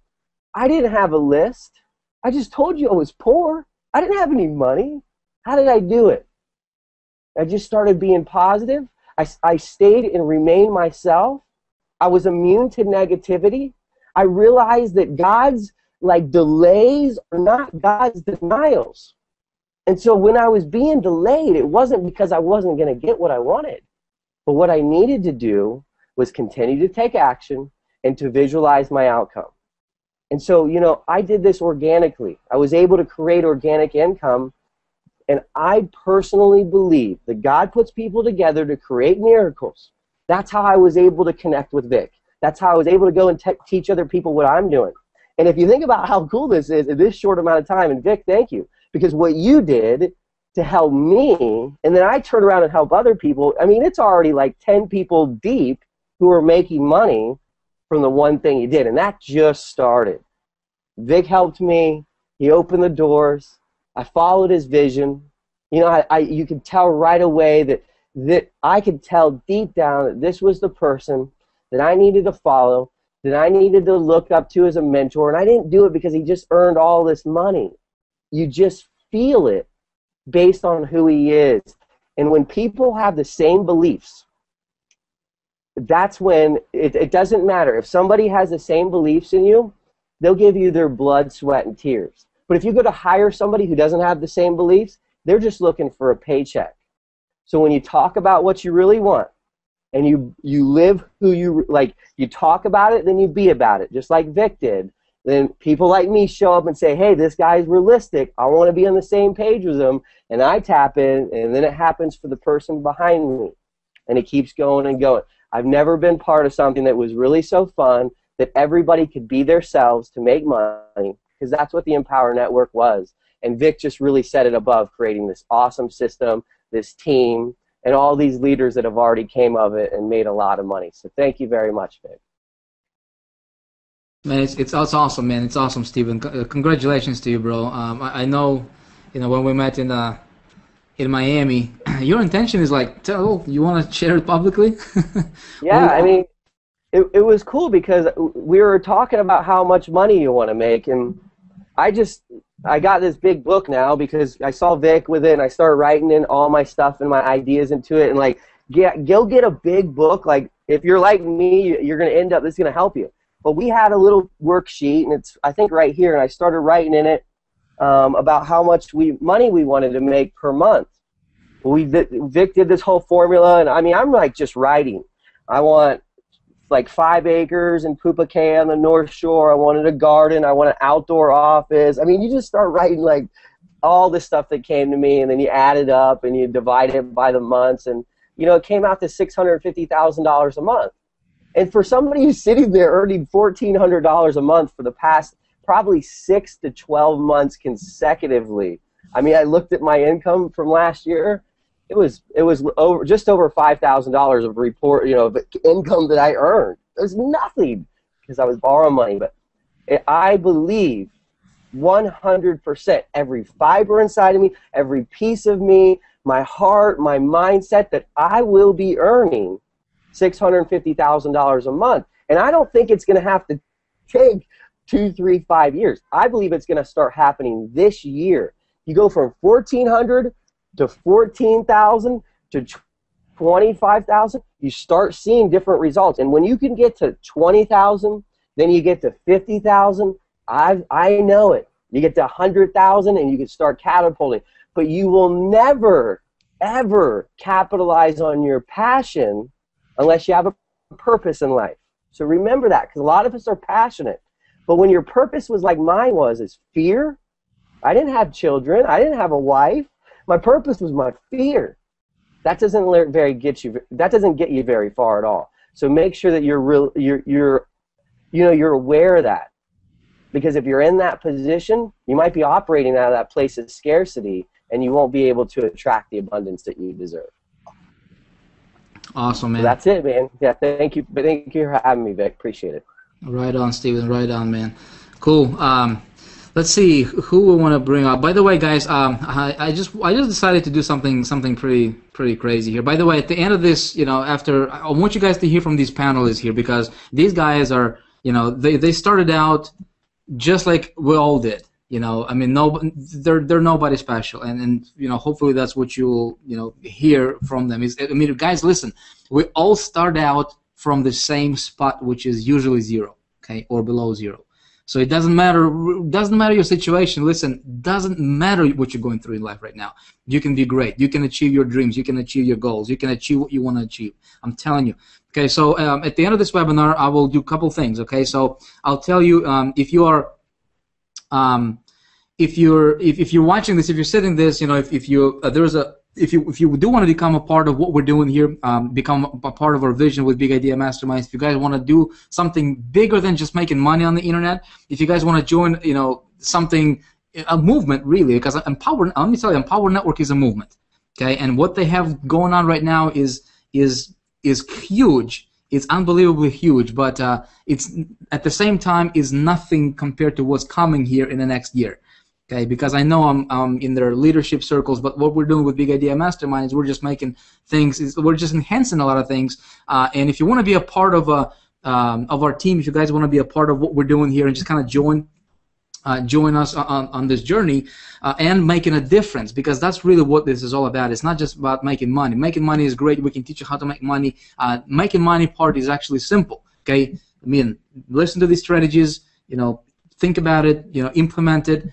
[SPEAKER 3] I didn't have a list. I just told you I was poor. I didn't have any money. How did I do it? I just started being positive. I stayed and remained myself. I was immune to negativity. I realized that God's delays are not God's denials. And so when I was being delayed, it wasn't because I wasn't going to get what I wanted. But what I needed to do was continue to take action and to visualize my outcome. And so, I did this organically. I was able to create organic income. And I personally believe that God puts people together to create miracles. That's how I was able to connect with Vic. That's how I was able to go and teach other people what I'm doing. And if you think about how cool this is in this short amount of time, and Vic, thank you, because what you did to help me, and then I turn around and help other people, I mean, it's already like 10 people deep who are making money from the one thing you did, and that just started. Vic helped me. He opened the doors. I followed his vision. You could tell right away that I could tell deep down that this was the person that I needed to follow, that I needed to look up to as a mentor, and I didn't do it because he just earned all this money. You just feel it based on who he is. And when people have the same beliefs, that's when it doesn't matter. If somebody has the same beliefs in you, they'll give you their blood, sweat, and tears. But if you go to hire somebody who doesn't have the same beliefs, they're just looking for a paycheck. So when you talk about what you really want, and you live who you talk about it, then you be about it, just like Vic did. Then people like me show up and say, hey, this guy's realistic. I want to be on the same page with him. And I tap in, and then it happens for the person behind me. And it keeps going and going. I've never been part of something that was really so fun that everybody could be themselves to make money, because that's what the Empower Network was. And Vic just really set it above creating this awesome system, this team, and all these leaders that have already came of it and made a lot of money. So thank you very much, Vic.
[SPEAKER 1] Man, it's awesome, man. It's awesome, Steven. Congratulations to you, bro. I know, when we met in Miami, your intention is you want to share it publicly?
[SPEAKER 3] Yeah, I mean, it was cool because we were talking about how much money you want to make, and I got this big book now because I saw Vic with it, and I started writing in all my stuff and my ideas into it, and go get a big book. If you're like me, you're going to end up, this is going to help you. But we had a little worksheet, and it's, I think, right here, and I started writing in it about how much money we wanted to make per month. Vic did this whole formula, and I mean, I'm like just writing. I want like 5 acres in Pupacay on the North Shore. I wanted a garden. I want an outdoor office. I mean, you just start writing like all the stuff that came to me, and then you add it up and you divide it by the months, and you know, it came out to $650,000 a month. And for somebody who's sitting there earning $1,400 a month for the past probably 6 to 12 months consecutively, I mean, I looked at my income from last year. It was just over $5,000 of income that I earned. There's nothing because I was borrowing money, but I believe 100%, every fiber inside of me, every piece of me, my heart, my mindset, that I will be earning $650,000 a month. And I don't think it's going to have to take 2, 3, 5 years. I believe it's going to start happening this year. You go from 1,400 to 14,000 to 25,000. You start seeing different results. And when you can get to 20,000, then you get to 50,000. I know it. You get to 100,000 and you can start catapulting. But you will never, ever capitalize on your passion unless you have a purpose in life. So remember that, because a lot of us are passionate. But when your purpose was like mine was, is fear. I didn't have children. I didn't have a wife. My purpose was my fear. That doesn't get you very far at all. So make sure that you're aware of that. Because if you're in that position, you might be operating out of that place of scarcity, and you won't be able to attract the abundance that you deserve.
[SPEAKER 1] Awesome, man.
[SPEAKER 3] So that's it, man. Yeah, thank you for having me, Vic. Appreciate it.
[SPEAKER 1] Right on, Steven. Right on, man. Cool. Let's see who we want to bring up. By the way, guys, I just decided to do something pretty crazy here. By the way, at the end of this, I want you guys to hear from these panelists here, because these guys are, they started out just like we all did. I mean, they're nobody special, and hopefully that's what you'll hear from them. Guys, listen, we all start out from the same spot, which is usually 0, okay, or below 0. So it doesn't matter your situation. Listen, doesn't matter what you're going through in life right now. You can be great. You can achieve your dreams. You can achieve your goals. You can achieve what you want to achieve. I'm telling you. Okay, so at the end of this webinar, I will do a couple things. Okay, so I'll tell you if you're watching this, if you're sitting this, if you do want to become a part of what we're doing here, become a part of our vision with Big Idea Mastermind, if you guys want to do something bigger than just making money on the internet, if you guys want to join, something, a movement really, because let me tell you, Empower Network is a movement, okay, and what they have going on right now is huge. It's unbelievably huge, but it's at the same time is nothing compared to what's coming here in the next year. Okay, because I know I'm in their leadership circles, but what we're doing with Big Idea Mastermind is we're just making things, we're just enhancing a lot of things. And if you want to be a part of our team, if you guys want to be a part of what we're doing here and just kind of join us on this journey and making a difference, because that's really what this is all about. It's not just about making money. Making money is great. We can teach you how to make money. Making money part is actually simple. Okay, I mean, listen to these strategies. Think about it, implement it,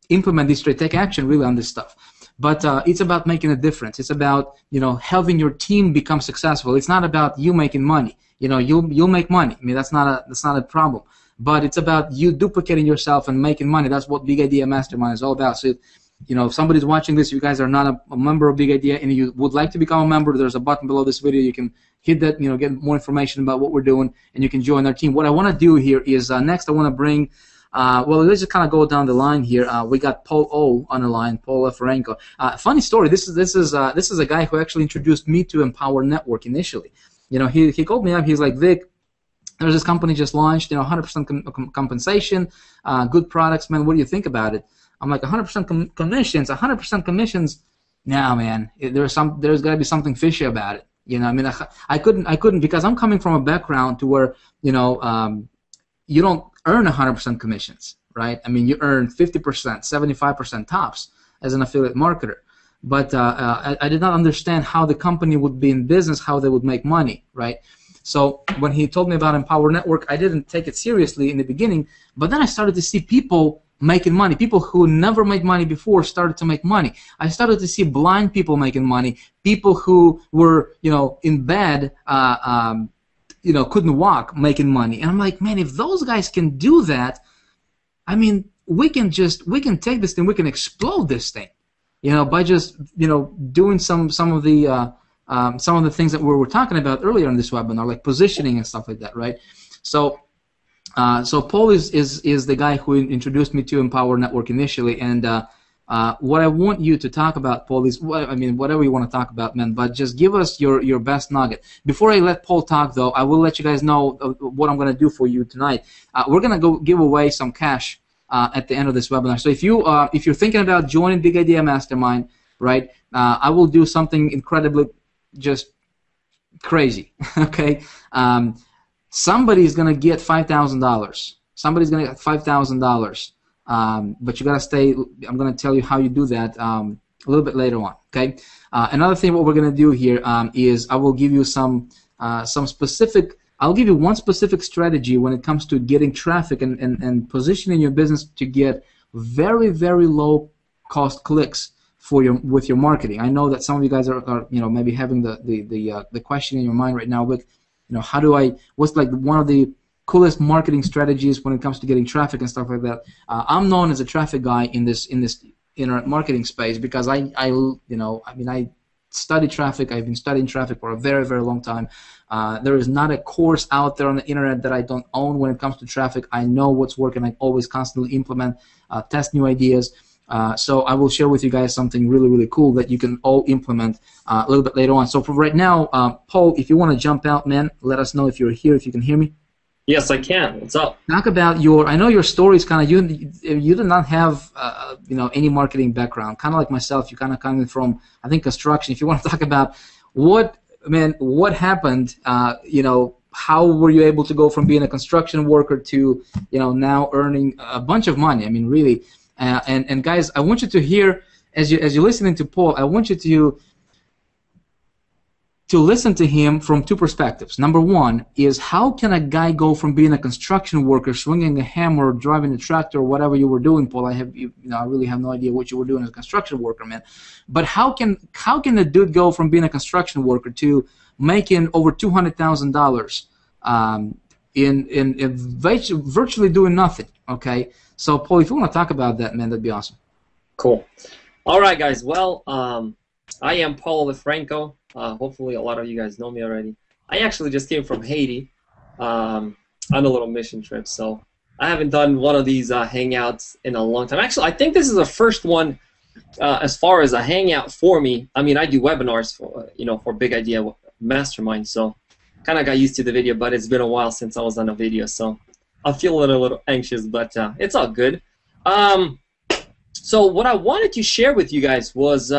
[SPEAKER 1] implement this, take action really on this stuff. But it's about making a difference. It's about, helping your team become successful. It's not about you making money. You'll make money. I mean, that's not a problem. But it's about you duplicating yourself and making money. That's what Big Idea Mastermind is all about. So, if somebody's watching this, you guys are not a member of Big Idea, and you would like to become a member, there's a button below this video. You can hit that, get more information about what we're doing, and you can join our team. What I want to do here is next I want to bring, let's just kind of go down the line here. We got Paul O on the line, Paul Ferenko. Funny story. This is a guy who actually introduced me to Empower Network initially. He called me up. He's like, Vic, there's this company just launched. 100% compensation, good products, man. What do you think about it? I'm like, 100% commissions. 100% commissions. Nah, man. There's got to be something fishy about it. I couldn't because I'm coming from a background to where you don't earn 100% commissions, right? I mean, you earn 50%, 75% tops as an affiliate marketer. But I did not understand how the company would be in business, how they would make money, right? So when he told me about Empower Network, I didn't take it seriously in the beginning, but then I started to see people making money. People who never made money before started to make money. I started to see blind people making money. People who were, in bed, couldn't walk, making money. And I'm like, man, if those guys can do that, I mean, we can take this thing, we can explode this thing, by just, doing some of the things that we were talking about earlier in this webinar, like positioning and stuff like that, right? So Paul is the guy who introduced me to Empower Network initially, and what I want you to talk about, Paul, is whatever you want to talk about, man. But just give us your best nugget. Before I let Paul talk, though, I will let you guys know what I'm going to do for you tonight. We're going to go give away some cash at the end of this webinar. So if you're thinking about joining Big Idea Mastermind, right, I will do something incredibly just crazy. Okay. Somebody's going to get $5,000. Somebody's going to get $5,000. But you got to stay. I'm going to tell you how you do that a little bit later on. Okay. Another thing, what we're going to do here is I will give you some specific. I'll give you one specific strategy when it comes to getting traffic and positioning your business to get very, very low cost clicks with your marketing. I know that some of you guys are maybe having the question in your mind right now with what's like one of the coolest marketing strategies when it comes to getting traffic and stuff like that. I'm known as a traffic guy in this internet marketing space because I study traffic. I've been studying traffic for a very, very long time. There is not a course out there on the internet that I don't own when it comes to traffic. I know what's working. I always constantly implement, test new ideas. So I will share with you guys something really, really cool that you can all implement a little bit later on. So for right now, Paul, if you want to jump out, man, let us know if you're here, if you can hear me.
[SPEAKER 4] Yes, I can. What's up?
[SPEAKER 1] Talk about I know your story is kind of, you do not have, any marketing background. Kind of like myself, you kind of coming from, I think, construction. If you want to talk about what happened, how were you able to go from being a construction worker to, now earning a bunch of money? I mean, really. And guys, I want you to hear, as you're listening to Paul, I want you to listen to him from two perspectives. Number one is, how can a guy go from being a construction worker, swinging a hammer, driving a tractor, or whatever you were doing, Paul? I really have no idea what you were doing as a construction worker, man. But how can the dude go from being a construction worker to making over $200,000 in virtually doing nothing? Okay. So Paul, if you want to talk about that, man, that'd be awesome.
[SPEAKER 4] Cool. All right, guys. Well, I am Paul LeFranco. Hopefully a lot of you guys know me already. I actually just came from Haiti on a little mission trip, so I haven't done one of these hangouts in a long time. Actually, I think this is the first one as far as a hangout for me. I mean, I do webinars for Big Idea Mastermind, so kind of got used to the video, but it's been a while since I was on a video, so I feel a little anxious, but it's all good. So what I wanted to share with you guys was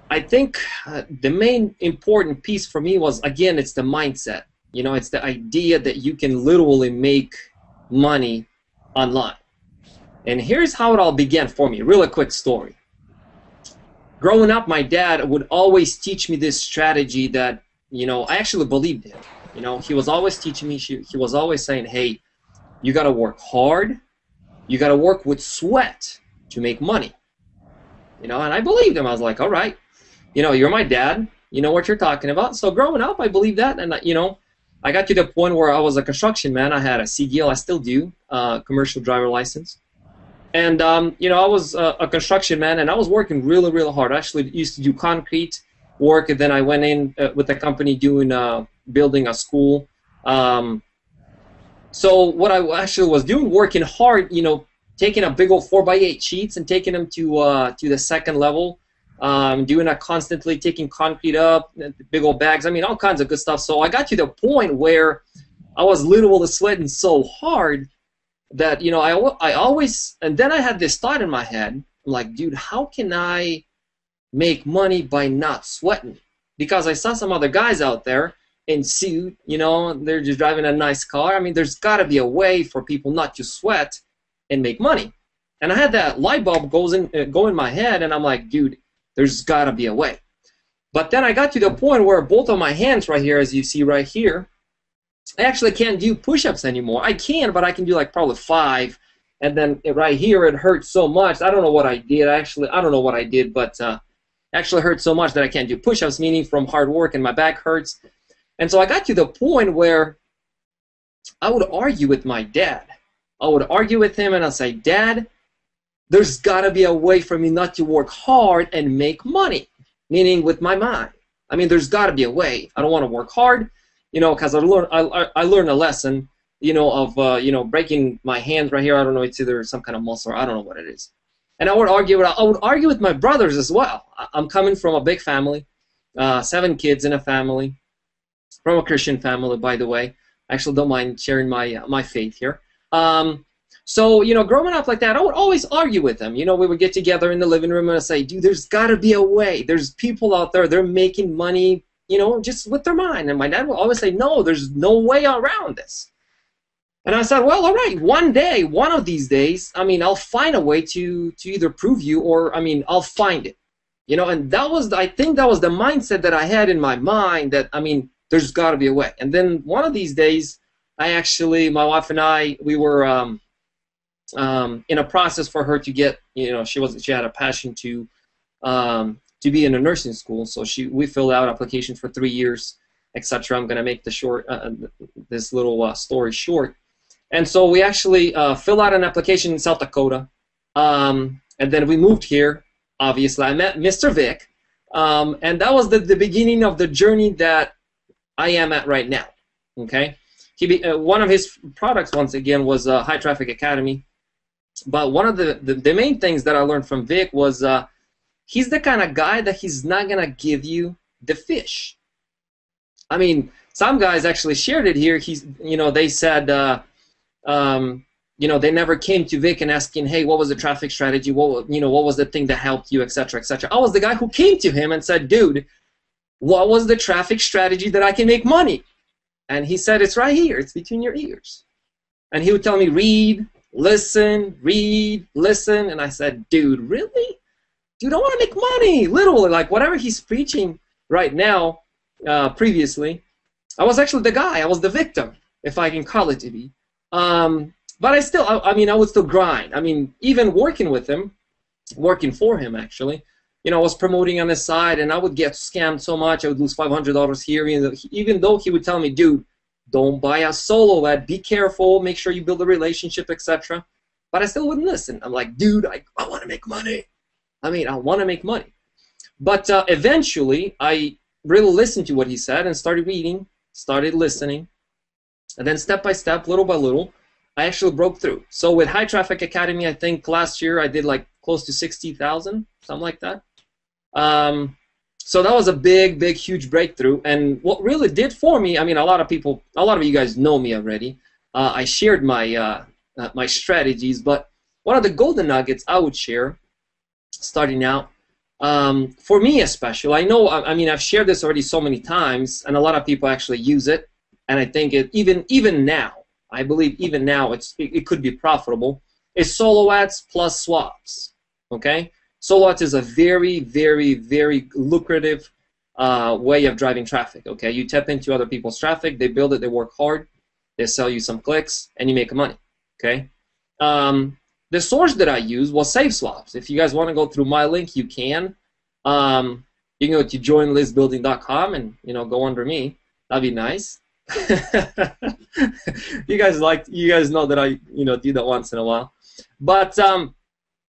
[SPEAKER 4] I think the main important piece for me was, again, it's the mindset. It's the idea that you can literally make money online. And here's how it all began for me. Really quick story. Growing up, my dad would always teach me this strategy that, I actually believed in. He was always teaching me, he was always saying, hey, you got to work hard. You got to work with sweat to make money. And I believed him. I was like, all right. You're my dad. You know what you're talking about. So growing up, I believed that. And, I got to the point where I was a construction man. I had a CDL. I still do, commercial driver license. And, I was a construction man, and I was working really, really hard. I actually used to do concrete work, and then I went in with a company doing building a school. So what I actually was doing, working hard, taking a big old 4x8 sheets and taking them to the second level. Doing that constantly, taking concrete up, big old bags, all kinds of good stuff. So I got to the point where I was literally sweating so hard that, I always, and then I had this thought in my head, I'm like, dude, how can I make money by not sweating? Because I saw some other guys out there in suit, they're just driving a nice car. There's got to be a way for people not to sweat and make money. And I had that light bulb go in my head, and I'm like, dude, there's got to be a way. But then I got to the point where both of my hands right here, as you see right here, I actually can't do push-ups anymore. I can, but I can do like probably 5, and then right here it hurt so much. I don't know what I did. I don't know what I did, but actually hurt so much that I can't do push-ups, meaning from hard work, and my back hurts. And so I got to the point where I would argue with my dad. I would argue with him, and I'd say, Dad, there's got to be a way for me not to work hard and make money, meaning with my mind. I mean, there's got to be a way. I don't want to work hard, because I learned a lesson, of breaking my hand right here. I don't know, it's either some kind of muscle, or I don't know what it is. And I would argue with my brothers as well. I'm coming from a big family, 7 kids in a family, from a Christian family, by the way. I actually don't mind sharing my faith here. So, growing up like that, I would always argue with them. We would get together in the living room and I'd say, dude, there's got to be a way. There's people out there, they're making money, just with their mind. And my dad would always say, no, there's no way around this. And I said, well, all right, one of these days, I'll find a way to either prove you or, I'll find it. And I think that was the mindset that I had in my mind that, there's got to be a way. And then one of these days, my wife and I, we were in a process for her to get, she had a passion to be in a nursing school. So we filled out applications for 3 years, etc. I'm going to make this little story short. And so we actually filled out an application in South Dakota, and then we moved here. Obviously, I met Mr. Vic, and that was the beginning of the journey that I am at right now. Okay, one of his products, once again, was High Traffic Academy. But one of the main things that I learned from Vic was he's the kind of guy that he's not gonna give you the fish. Some guys actually shared it here. They said. They never came to Vic and asking, hey, what was the traffic strategy? What was the thing that helped you, etc., etc. I was the guy who came to him and said, dude, what was the traffic strategy that I can make money? And he said, it's right here. It's between your ears. And he would tell me, read, listen. And I said, dude, really? Dude, I want to make money. Literally, like whatever he's preaching right now, previously, I was actually the guy. I was the victim, if I can call it to be. But I would still grind. Even working with him, working for him actually, I was promoting on his side, and I would get scammed so much. I would lose $500 here, even though he would tell me, dude, don't buy a solo ad, be careful, make sure you build a relationship, etc. But I still wouldn't listen. I'm like, dude, I want to make money. I want to make money. But eventually, I really listened to what he said and started reading, started listening. And then step by step, little by little, I actually broke through. So with High Traffic Academy, I think last year I did like close to 60,000, something like that. So that was a big, huge breakthrough. And what really did for me, a lot of you guys know me already. I shared my my strategies, but one of the golden nuggets I would share, starting out, for me especially, I know, I've shared this already so many times, and a lot of people actually use it. And I think even now, I believe even now it could be profitable, is solo ads plus swaps. Okay? Solo ads is a very, very lucrative way of driving traffic. Okay? You tap into other people's traffic, they build it, they work hard, they sell you some clicks, and you make money. Okay? The source that I use was Save Swaps. If you guys want to go through my link, you can. You can go to joinlistbuilding.com and go under me. That'd be nice. you guys know that I do that once in a while, but that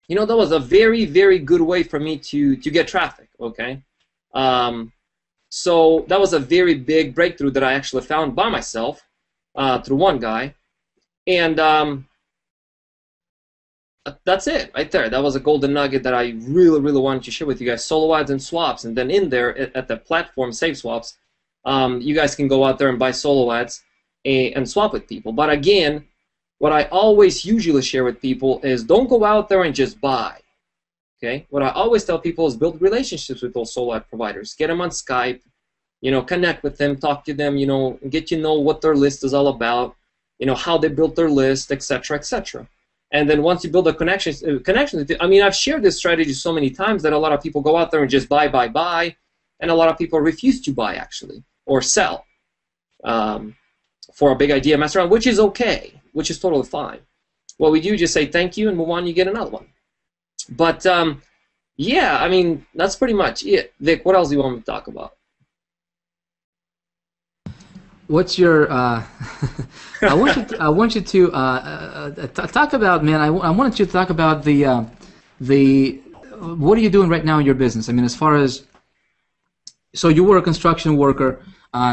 [SPEAKER 4] was a very, very good way for me to get traffic. Okay, so that was a very big breakthrough that I actually found by myself through one guy, and that's it right there. That was a golden nugget that I really, really wanted to share with you guys. Solo ads and swaps, and then in there at the platform Save Swaps. You guys can go out there and buy solo ads and swap with people. But again, what I always usually share with people is don't go out there and just buy. Okay? What I always tell people is build relationships with those solo ad providers. Get them on Skype, connect with them, talk to them, get to know what their list is all about, how they built their list, etc., etc. And then once you build a connection, I've shared this strategy so many times that a lot of people go out there and just buy, and a lot of people refuse to buy actually. Or sell for a Big Idea Mastermind, which is okay, which is totally fine. what we do, just say thank you and move on. You get another one. But yeah, I mean, that's pretty much it. Vic, what else do you want me to talk about?
[SPEAKER 1] What's your? I want you to talk about, man. I wanted you to talk about the. What are you doing right now in your business? I mean, as far as, so you were a construction worker.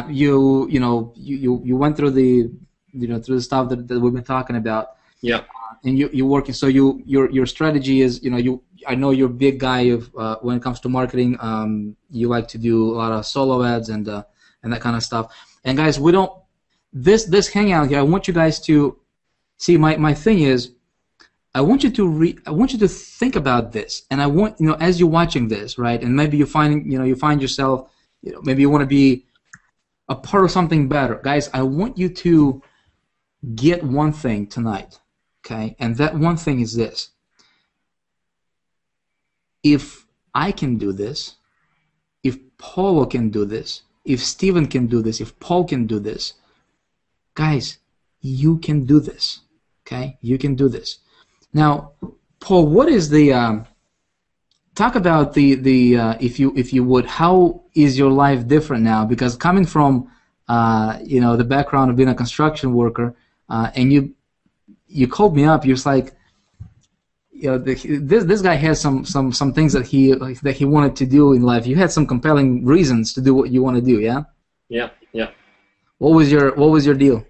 [SPEAKER 1] You went through the through the stuff that we've been talking about.
[SPEAKER 4] Yeah.
[SPEAKER 1] And you're working. So your strategy is, I know you're a big guy of when it comes to marketing. You like to do a lot of solo ads and that kind of stuff. And guys, we don't this hangout here. I want you guys to see. My thing is, I want you to think about this, and I want, as you're watching this, right? And maybe you find yourself, maybe you want to be a part of something better, guys. I want you to get one thing tonight, okay? And that one thing is this: if I can do this, if Paulo can do this, if Steven can do this, if Paul can do this, guys, you can do this, okay? You can do this. Now, Paul, what is the talk about the if you would, how is your life different now? Because coming from the background of being a construction worker, and you called me up, you're just like, this guy has some things that he wanted to do in life. You had some compelling reasons to do what you want to do, yeah?
[SPEAKER 4] Yeah.
[SPEAKER 1] What was your deal?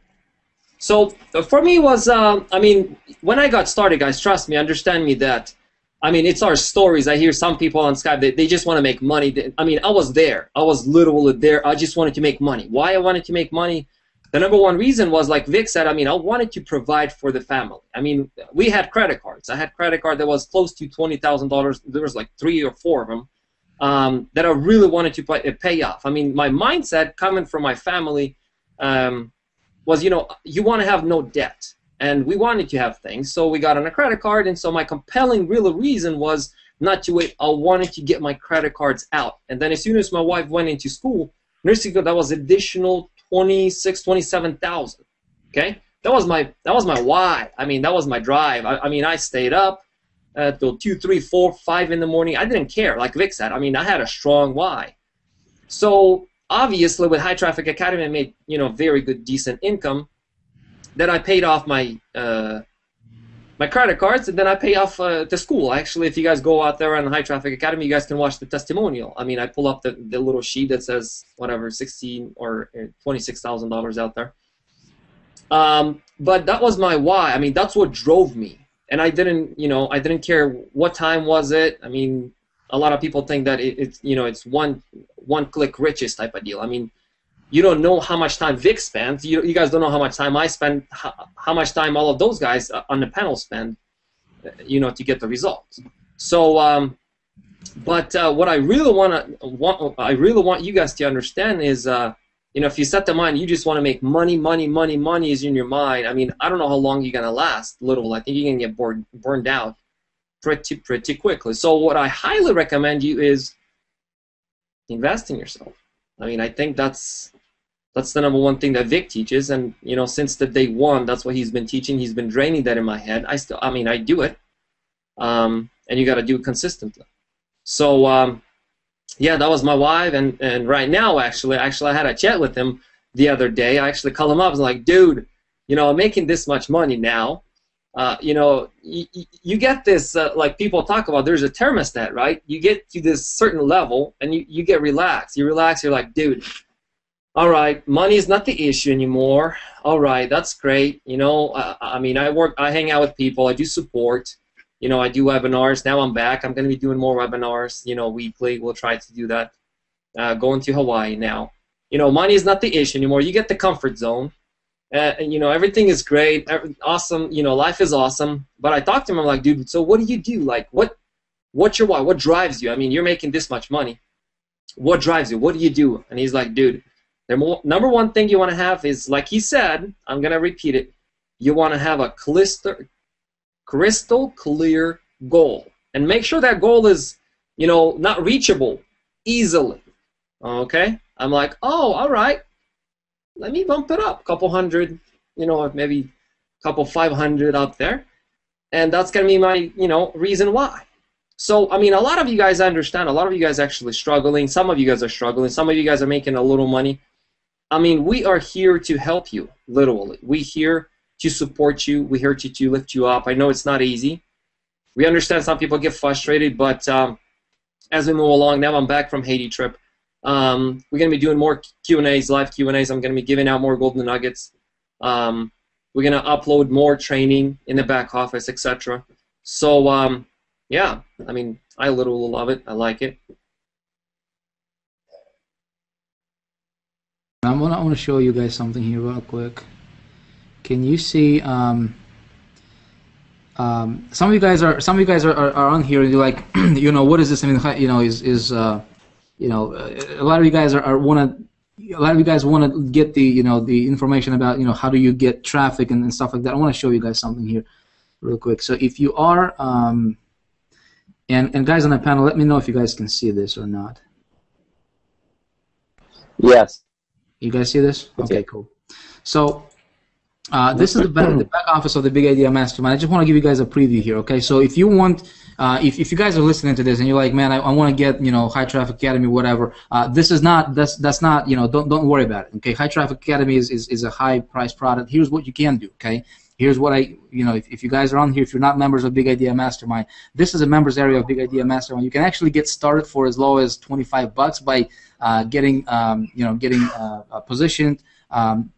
[SPEAKER 4] So for me was, I mean, when I got started, guys, trust me, understand me that, I mean, it's our stories. I hear some people on Skype, they just want to make money. I mean, I was there. I was literally there. I just wanted to make money. Why I wanted to make money? The number one reason was, like Vic said, I mean, I wanted to provide for the family. I mean, we had credit cards. I had credit card that was close to $20,000. There was like 3 or 4 of them that I really wanted to pay off. I mean, my mindset coming from my family was, you want to have no debt. And we wanted to have things, so we got on a credit card. And so my compelling real reason was not to wait. I wanted to get my credit cards out. And then as soon as my wife went into school, nursing school, that was additional $27,000. Okay, that was my why. I mean, that was my drive. I mean, I stayed up till 2, 3, 4, 5 in the morning. I didn't care. Like Vic said, I mean, I had a strong why. So obviously, with High Traffic Academy, I made very good, decent income. Then I paid off my my credit cards, and then I pay off the school. Actually, if you guys go out there on High Traffic Academy, you guys can watch the testimonial. I mean, I pull up the little sheet that says whatever, $16,000 or $26,000 out there. But that was my why. I mean, that's what drove me, and I didn't care what time was it. I mean, a lot of people think that it's one click riches type of deal. I mean, you don't know how much time Vic spent. You guys don't know how much time I spend, how much time all of those guys on the panel spend, to get the results. So, but what I really want you guys to understand is, if you set the mind, you just want to make money is in your mind. I mean, I don't know how long you're gonna last. Literally, I think you're gonna get burned out pretty quickly. So, what I highly recommend you is invest in yourself. I mean, I think that's the number one thing that Vic teaches, and since the day one, that's what he's been teaching. He's been draining that in my head. I do it, and you got to do it consistently. So yeah, that was my wife, and right now actually I had a chat with him the other day. I actually called him up. I was like, dude, I'm making this much money now. You get this, like people talk about, there's a thermostat, right? You get to this certain level and you get relaxed. You relax, you're like, dude, all right, money is not the issue anymore. All right, that's great. I mean, I hang out with people, I do support, I do webinars. Now I'm back. I'm going to be doing more webinars, weekly. We'll try to do that. Going to Hawaii now. Money is not the issue anymore. You get the comfort zone. Everything is great, awesome. Life is awesome. But I talked to him. I'm like, dude, so what do you do? Like, what's your why? What drives you? I mean, you're making this much money. What drives you? What do you do? And he's like, dude, the number one thing you want to have is, like he said, I'm gonna repeat it. You want to have a crystal clear goal, and make sure that goal is, not reachable easily. Okay? I'm like, oh, all right. Let me bump it up, a couple hundred, maybe a couple 500 up there. and that's going to be my, reason why. So, I mean, a lot of you guys understand. A lot of you guys are actually struggling. Some of you guys are struggling. Some of you guys are making a little money. I mean, we are here to help you, literally. We're here to support you. We're here to lift you up. I know it's not easy. We understand some people get frustrated, but as we move along, now I'm back from Haiti trip. We're going to be doing more Q&As, live Q&As. I'm going to be giving out more golden nuggets. We're going to upload more training in the back office, etc. So, yeah, I mean, I literally love it. I like it.
[SPEAKER 1] I want to show you guys something here real quick. Can you see? Some of you guys are on here and you're like, what is this? I mean, a lot of you guys want to get the the information about how do you get traffic and stuff like that. I want to show you guys something here real quick. So if you are and guys on the panel, let me know if you guys can see this or not.
[SPEAKER 3] Yes.
[SPEAKER 1] You guys see this? Okay, cool. So this is the back office of the Big Idea Mastermind. I just want to give you guys a preview here, okay? So if you want, if you guys are listening to this and you're like, man, I want to get High Traffic Academy, whatever. This is not that's not don't worry about it, okay? High Traffic Academy is a high price product. Here's what you can do, okay? Here's what if you guys are on here, if you're not members of Big Idea Mastermind, this is a members area of Big Idea Mastermind. You can actually get started for as low as $25 by getting positioned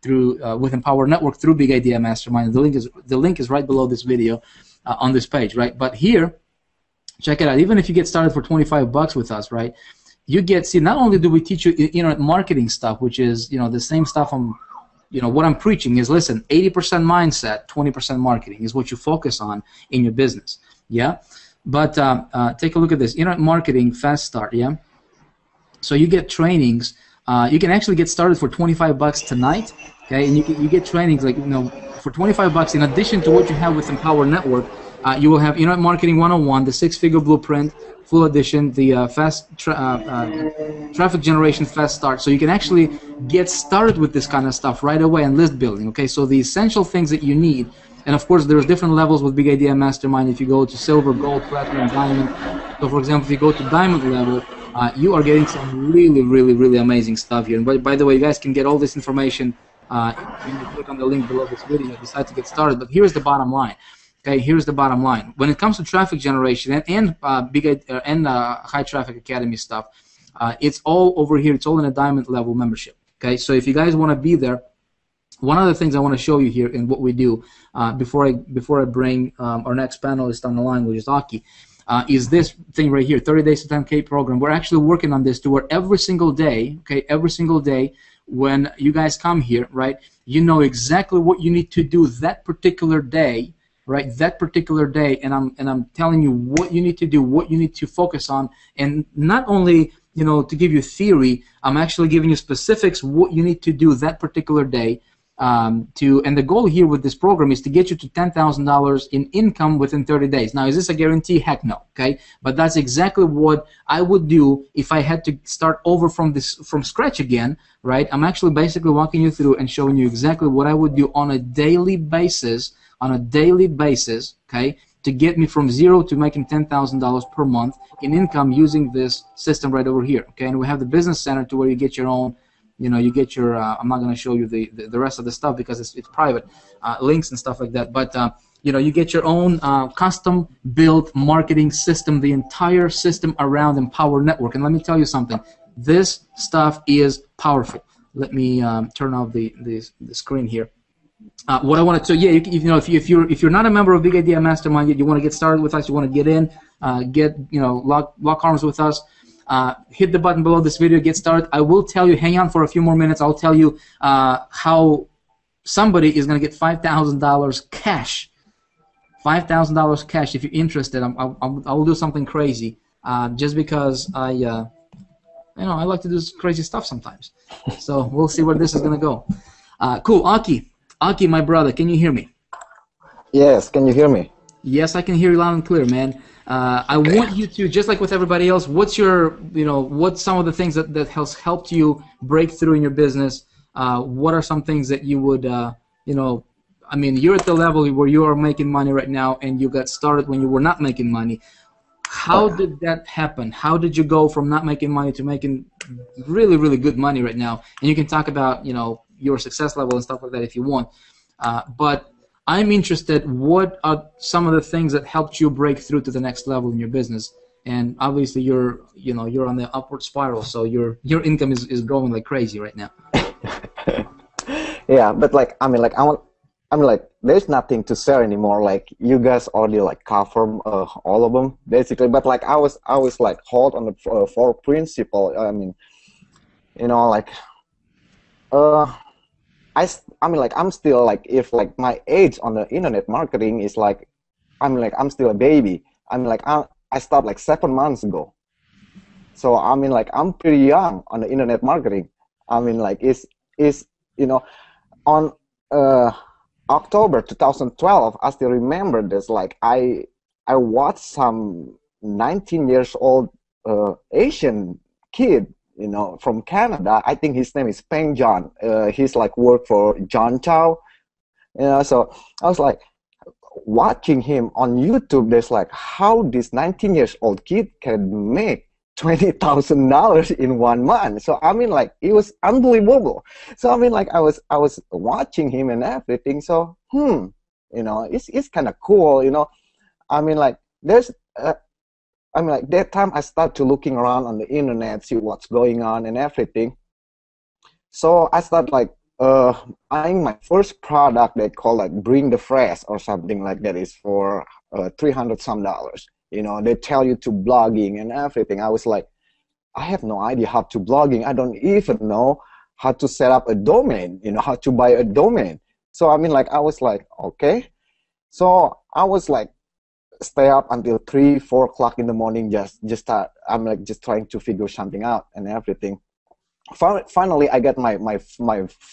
[SPEAKER 1] through with Empower Network through Big Idea Mastermind. The link is right below this video on this page, right? But here, check it out. Even if you get started for $25 with us, right? You get not only do we teach you internet marketing stuff, which is the same stuff what I'm preaching is, listen, 80% mindset, 20% marketing is what you focus on in your business, yeah? But take a look at this, internet marketing fast start, yeah? So you get trainings. You can actually get started for $25 tonight, okay? And you get trainings like for $25 in addition to what you have with Empower Network. You will have Internet Marketing 101, the 6-figure blueprint, full edition, the traffic generation fast start. So you can actually get started with this kind of stuff right away and list building. Okay, so the essential things that you need, and of course there's different levels with Big Idea Mastermind. If you go to silver, gold, platinum, diamond. So for example, if you go to diamond level, you are getting some really, really, really amazing stuff here. And by the way, you guys can get all this information. You click on the link below this video, decide to get started. But here's the bottom line. Okay, here's the bottom line. When it comes to traffic generation and High Traffic Academy stuff, it's all over here. It's all in a diamond level membership. Okay, so if you guys want to be there, one of the things I want to show you here in what we do before I bring our next panelist on the line, which is Aki, is this thing right here, 30 Days to 10K program. We're actually working on this to where every single day, okay, every single day when you guys come here, right, you know exactly what you need to do that particular day, right, that particular day, and I'm telling you what you need to do, what you need to focus on, and not only to give you theory, I'm actually giving you specifics what you need to do that particular day. And the goal here with this program is to get you to $10,000 in income within 30 days. Now, is this a guarantee? Heck no. Okay, but that's exactly what I would do if I had to start over from scratch again. Right? I'm actually basically walking you through and showing you exactly what I would do on a daily basis. Okay, to get me from zero to making $10,000 per month in income using this system right over here. Okay, and we have the business center to where you get your own. You get your. I'm not going to show you the rest of the stuff because it's private links and stuff like that. But you get your own custom built marketing system, the entire system around Empower Network. And let me tell you something. This stuff is powerful. Let me turn off the screen here. What I want to if you're not a member of Big Idea Mastermind yet, you want to get started with us, you want to get in, lock arms with us. Hit the button below this video, get started. I will tell you, hang on for a few more minutes, I'll tell you how somebody is going to get $5,000 cash. $5,000 cash if you're interested. I will do something crazy just because I like to do crazy stuff sometimes. So we'll see where this is going to go. Cool. Aki, my brother, can you hear me?
[SPEAKER 5] Yes, can you hear me?
[SPEAKER 1] Yes, I can hear you loud and clear, man. I want you to, just like with everybody else, what's some of the things that has helped you break through in your business? What are some things that you would, I mean, you're at the level where you are making money right now, and you got started when you were not making money. How did that happen? How did you go from not making money to making really, really good money right now? And you can talk about, you know, your success level and stuff like that if you want. But I'm interested, what are some of the things that helped you break through to the next level in your business? And obviously you're on the upward spiral, so your income is growing like crazy right now.
[SPEAKER 5] Yeah, but like I mean like there's nothing to share anymore. Like you guys already like covered all of them basically. But like I was like hold on the four principle. I mean, you know, like I mean like I'm still like, if like my age on the internet marketing is like, I mean like I'm still a baby. I mean like I started like 7 months ago. So I mean like I'm pretty young on the internet marketing. I mean like it's you know, on October 2012, I still remember this. Like I watched some 19 years old Asian kid, you know, from Canada. I think his name is Peng John. He's like worked for John Chow, you know. So I was like watching him on YouTube. There's like how this 19 years old kid can make $20,000 in 1 month. So I mean like it was unbelievable. So I mean like I was watching him and everything. So you know, it's kind of cool, you know. I mean like there's I mean like that time I start to looking around on the internet, see what's going on and everything. So I start like buying my first product they call like Bring the Fresh or something like that. Is for $300 some. You know, they tell you to blogging and everything. I was like, I have no idea how to blogging. I don't even know how to set up a domain, you know, how to buy a domain. So I mean like I was like, okay. So I was like stay up until 3-4 o'clock in the morning, just start, I'm like just trying to figure something out and everything. Finally, I got my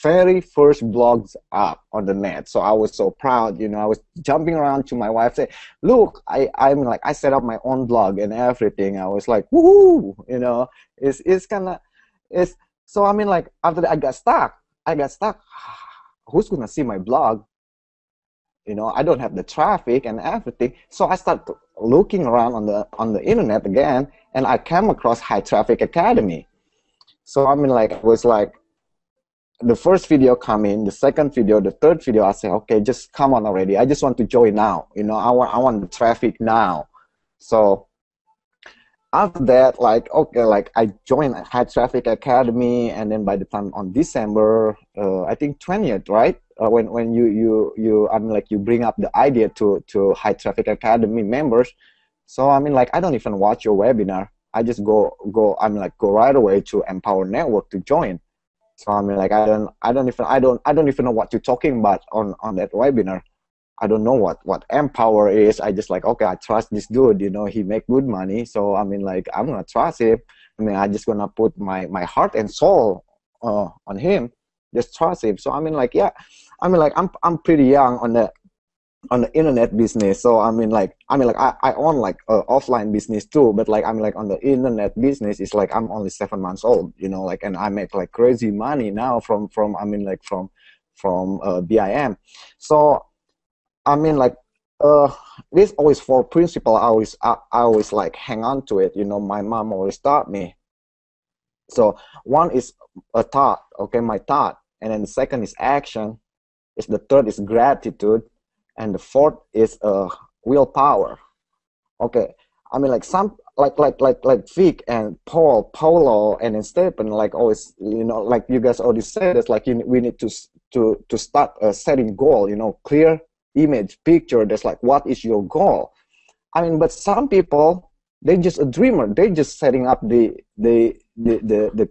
[SPEAKER 5] very first blogs up on the net. So I was so proud, you know. I was jumping around to my wife, saying, "Look, I'm like I set up my own blog and everything." I was like, "Woohoo!" You know, it's kind of it's. So I mean, like after that, I got stuck. Who's gonna see my blog? You know, I don't have the traffic and everything. So I started looking around on the internet again, and I came across High Traffic Academy. So I mean like it was like the first video come in, the second video, the third video, I say, okay, just come on already. I just want to join now. You know, I want the traffic now. So after that, like, okay, like I joined High Traffic Academy, and then by the time on December, I think 20th, right? When you I mean like you bring up the idea to High Traffic Academy members. So I mean like I don't even watch your webinar. I just go right away to Empower Network to join. So I mean like I don't even know what you're talking about on that webinar. I don't know what Empower is. I just like, okay, I trust this dude, you know, he make good money. So I mean like I'm gonna trust him. I mean I just gonna put my heart and soul on him. Just trust him. So I mean like, yeah, I mean like I'm pretty young on the internet business. So I mean like I own like offline business too, but like I mean like on the internet business, it's like I'm only 7 months old, you know, like, and I make like crazy money now from I mean like from BIM. So I mean like this always for principle. I always like hang on to it, you know. My mom always taught me. So one is a thought, okay, my thought, and then the second is action. The third is gratitude. And the fourth is willpower. Okay, I mean like some like Vic and Paul, Polo, and then Stephen, like always, you know, like you guys already said, it's like we need to start setting goal, you know, clear image, picture. That's like what is your goal? I mean, but some people, they're just a dreamer. They're just setting up the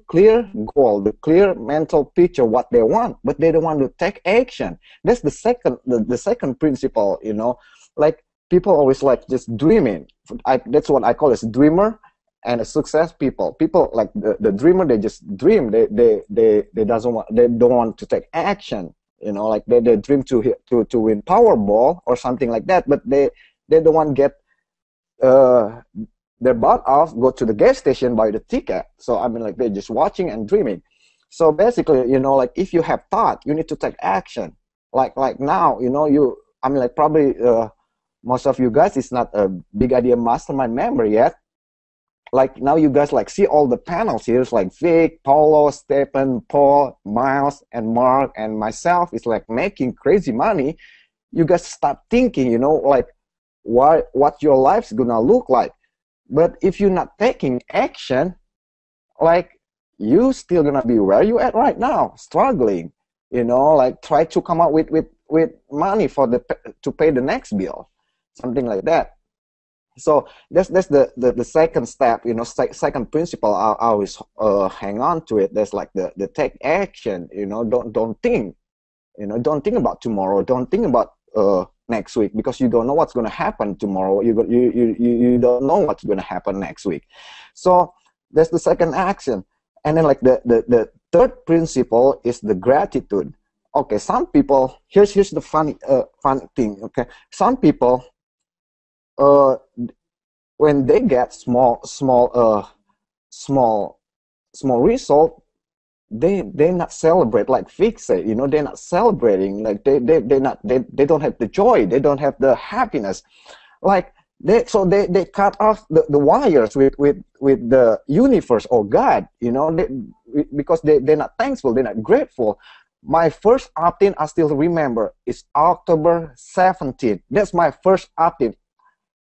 [SPEAKER 5] clear goal, the clear mental picture, what they want, but they don't want to take action. That's the second principle, you know. Like people always like just dreaming. That's what I call as a dreamer and a success people. People like the dreamer, they just dream. They don't want to take action. You know, like they dream to win Powerball or something like that, but they don't want to get their butt off, go to the gas station, buy the ticket. So I mean like they're just watching and dreaming. So basically, you know, like if you have thought, you need to take action. like now, you know, I mean, like probably most of you guys is not a Big Idea Mastermind member yet. Like now you guys like see all the panels here. It's like Vic, Paulo, Stephen, Paul, Miles, and Mark, and myself is like making crazy money. You guys start thinking, you know, like what your life's gonna look like. But if you're not taking action, like you still gonna be where you at right now, struggling, you know, like try to come up with money for to pay the next bill, something like that. So that's the second step, you know, second principle. I always hang on to it. There's like the take action, you know. Don't think, you know, don't think about tomorrow. Don't think about next week, because you don't know what's going to happen tomorrow. You don't know what's going to happen next week. So that's the second action. And then like the third principle is the gratitude. Okay, some people, here's the funny thing. Okay, some people, when they get small result, they not celebrate like Vic said, you know. They're not celebrating, like they don't have the joy, they don't have the happiness, like they cut off the wires with the universe or God, you know, because they're not thankful, they're not grateful. My first opt-in, I still remember, is October 17th. That's my first opt-in.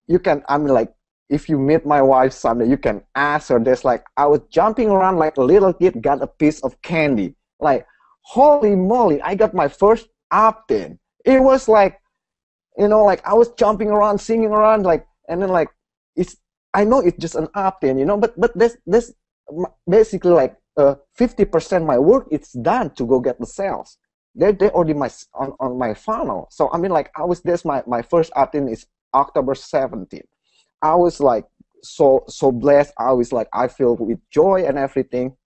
[SPEAKER 5] You can, I mean, like, if you meet my wife someday, you can ask her. There's like, I was jumping around like a little kid got a piece of candy. Like, holy moly, I got my first opt-in. It was like, you know, like I was jumping around, singing around, like, and then like, I know it's just an opt-in, you know, but this basically like 50% my work, it's done to go get the sales. They're already on my funnel. So I mean, like, my first opt-in is October 17th. I was like so blessed. I was like, I feel with joy and everything.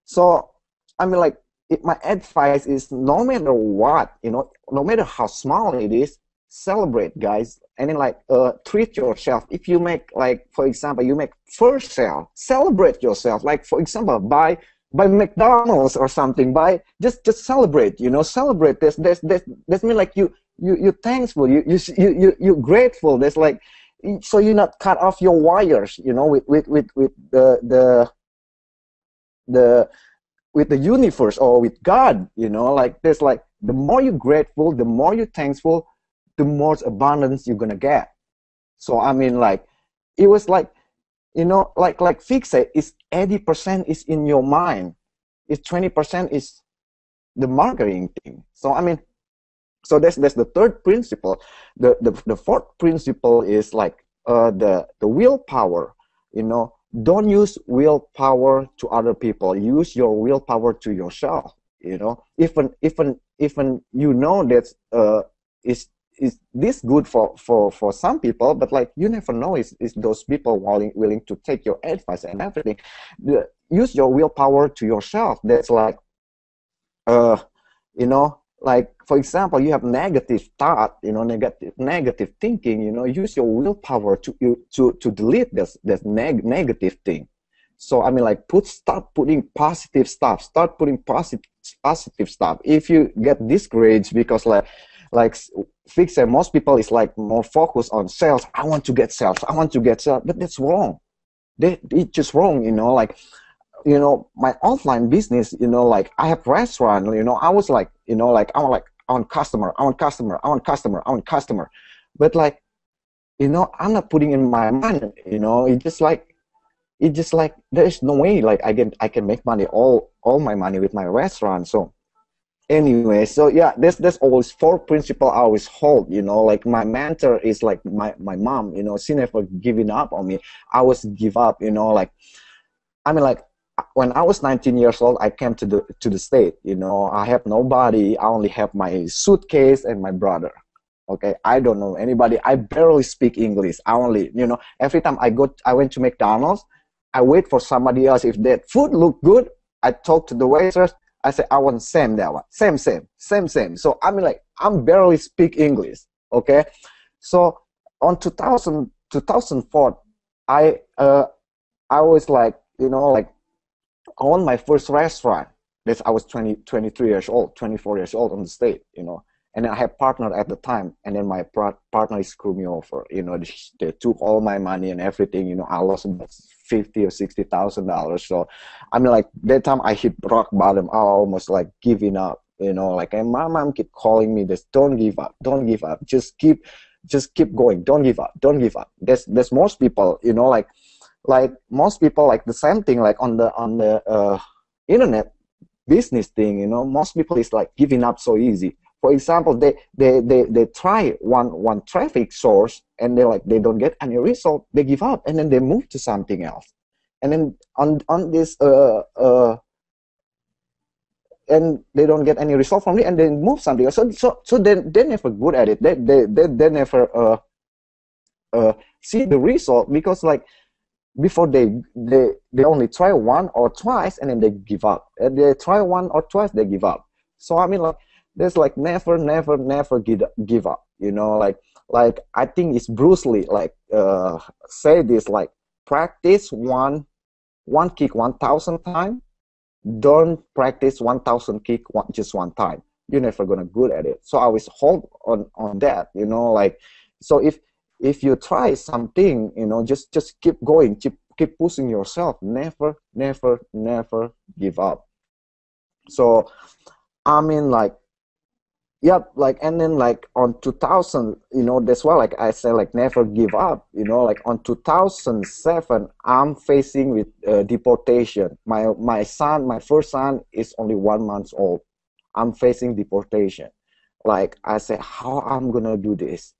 [SPEAKER 5] So I mean, like, my advice is, no matter what, you know, no matter how small it is, celebrate, guys. And then like treat yourself. If you make, like, for example, you make first sale, celebrate yourself. Like, for example, buy McDonald's or something. Just celebrate, you know, celebrate. That's mean like you're thankful, you're grateful. There's like, so you're not cut off your wires, you know, with the universe or with God, you know. Like, there's like, the more you're grateful, the more you're thankful, the more abundance you're gonna get. So I mean, like, it was like, you know, like Vic said, it's 80% is in your mind, it's 20% is the marketing thing. So I mean, so that's the third principle. The fourth principle is like the willpower. You know, don't use willpower to other people. Use your willpower to yourself. You know, even you know that is this good for some people, but like, you never know is those people willing to take your advice and everything. Use your willpower to yourself. That's like, you know, like, for example, you have negative thought, you know, negative thinking, you know, use your willpower to delete this negative thing. So I mean, like, start putting positive stuff. Start putting positive stuff. If you get discouraged because like Fix said, most people is like more focused on sales. I want to get sales. I want to get sales, but that's wrong. It's just wrong, you know. Like, you know, my offline business, you know, like, I have restaurant, you know, I was like, you know, like, I want customer. But like, you know, I'm not putting in my mind, you know. It's just like there's no way like I can make money, all my money with my restaurant. So anyway, so yeah, there's always four principles I always hold, you know. Like, my mentor is like my mom, you know. She never giving up on me. I always give up, you know. Like, I mean, like, when I was 19 years old, I came to the state, you know. I have nobody. I only have my suitcase and my brother. Okay, I don't know anybody. I barely speak English. I only, you know, every time I went to McDonald's, I wait for somebody else. If that food look good, I talk to the waitress. I say, I want same that one. Same. So I mean, like, I'm barely speak English. Okay, so on 2004, I was like, you know, like, I own my first restaurant. I was 23 years old, 24 years old on the state, you know. And then I had partner at the time, and then my partner screwed me over. You know, they took all my money and everything. You know, I lost about $50,000 or $60,000. So, I mean, like that time I hit rock bottom. I almost like giving up. You know, like, and my mom keep calling me this: "Don't give up, don't give up. Just keep going. Don't give up, don't give up." There's most people, you know, like most people like the same thing, like on the internet business thing. You know, most people is like giving up so easy. For example, they try one traffic source and they don't get any result. They give up and then they move to something else. And then on this and they don't get any result from it and they move something else. So they're never good at it. They never see the result, because like before they only try one or twice and then they give up. And they try one or twice, they give up. So I mean, like, there's like never give up, you know. Like I think it's Bruce Lee like say this, like, practice one kick 1,000 times, don't practice 1,000 kick just one time. You're never gonna good at it. So I always hold on that, you know. Like, so if you try something, you know, just keep going, keep pushing yourself, never give up. So I mean, like, yep, like, and then like on 2000, you know, that's why like I say, like, never give up, you know. Like on 2007, I'm facing with deportation. My first son is only 1 month old. I'm facing deportation. Like I said, how I'm gonna do this,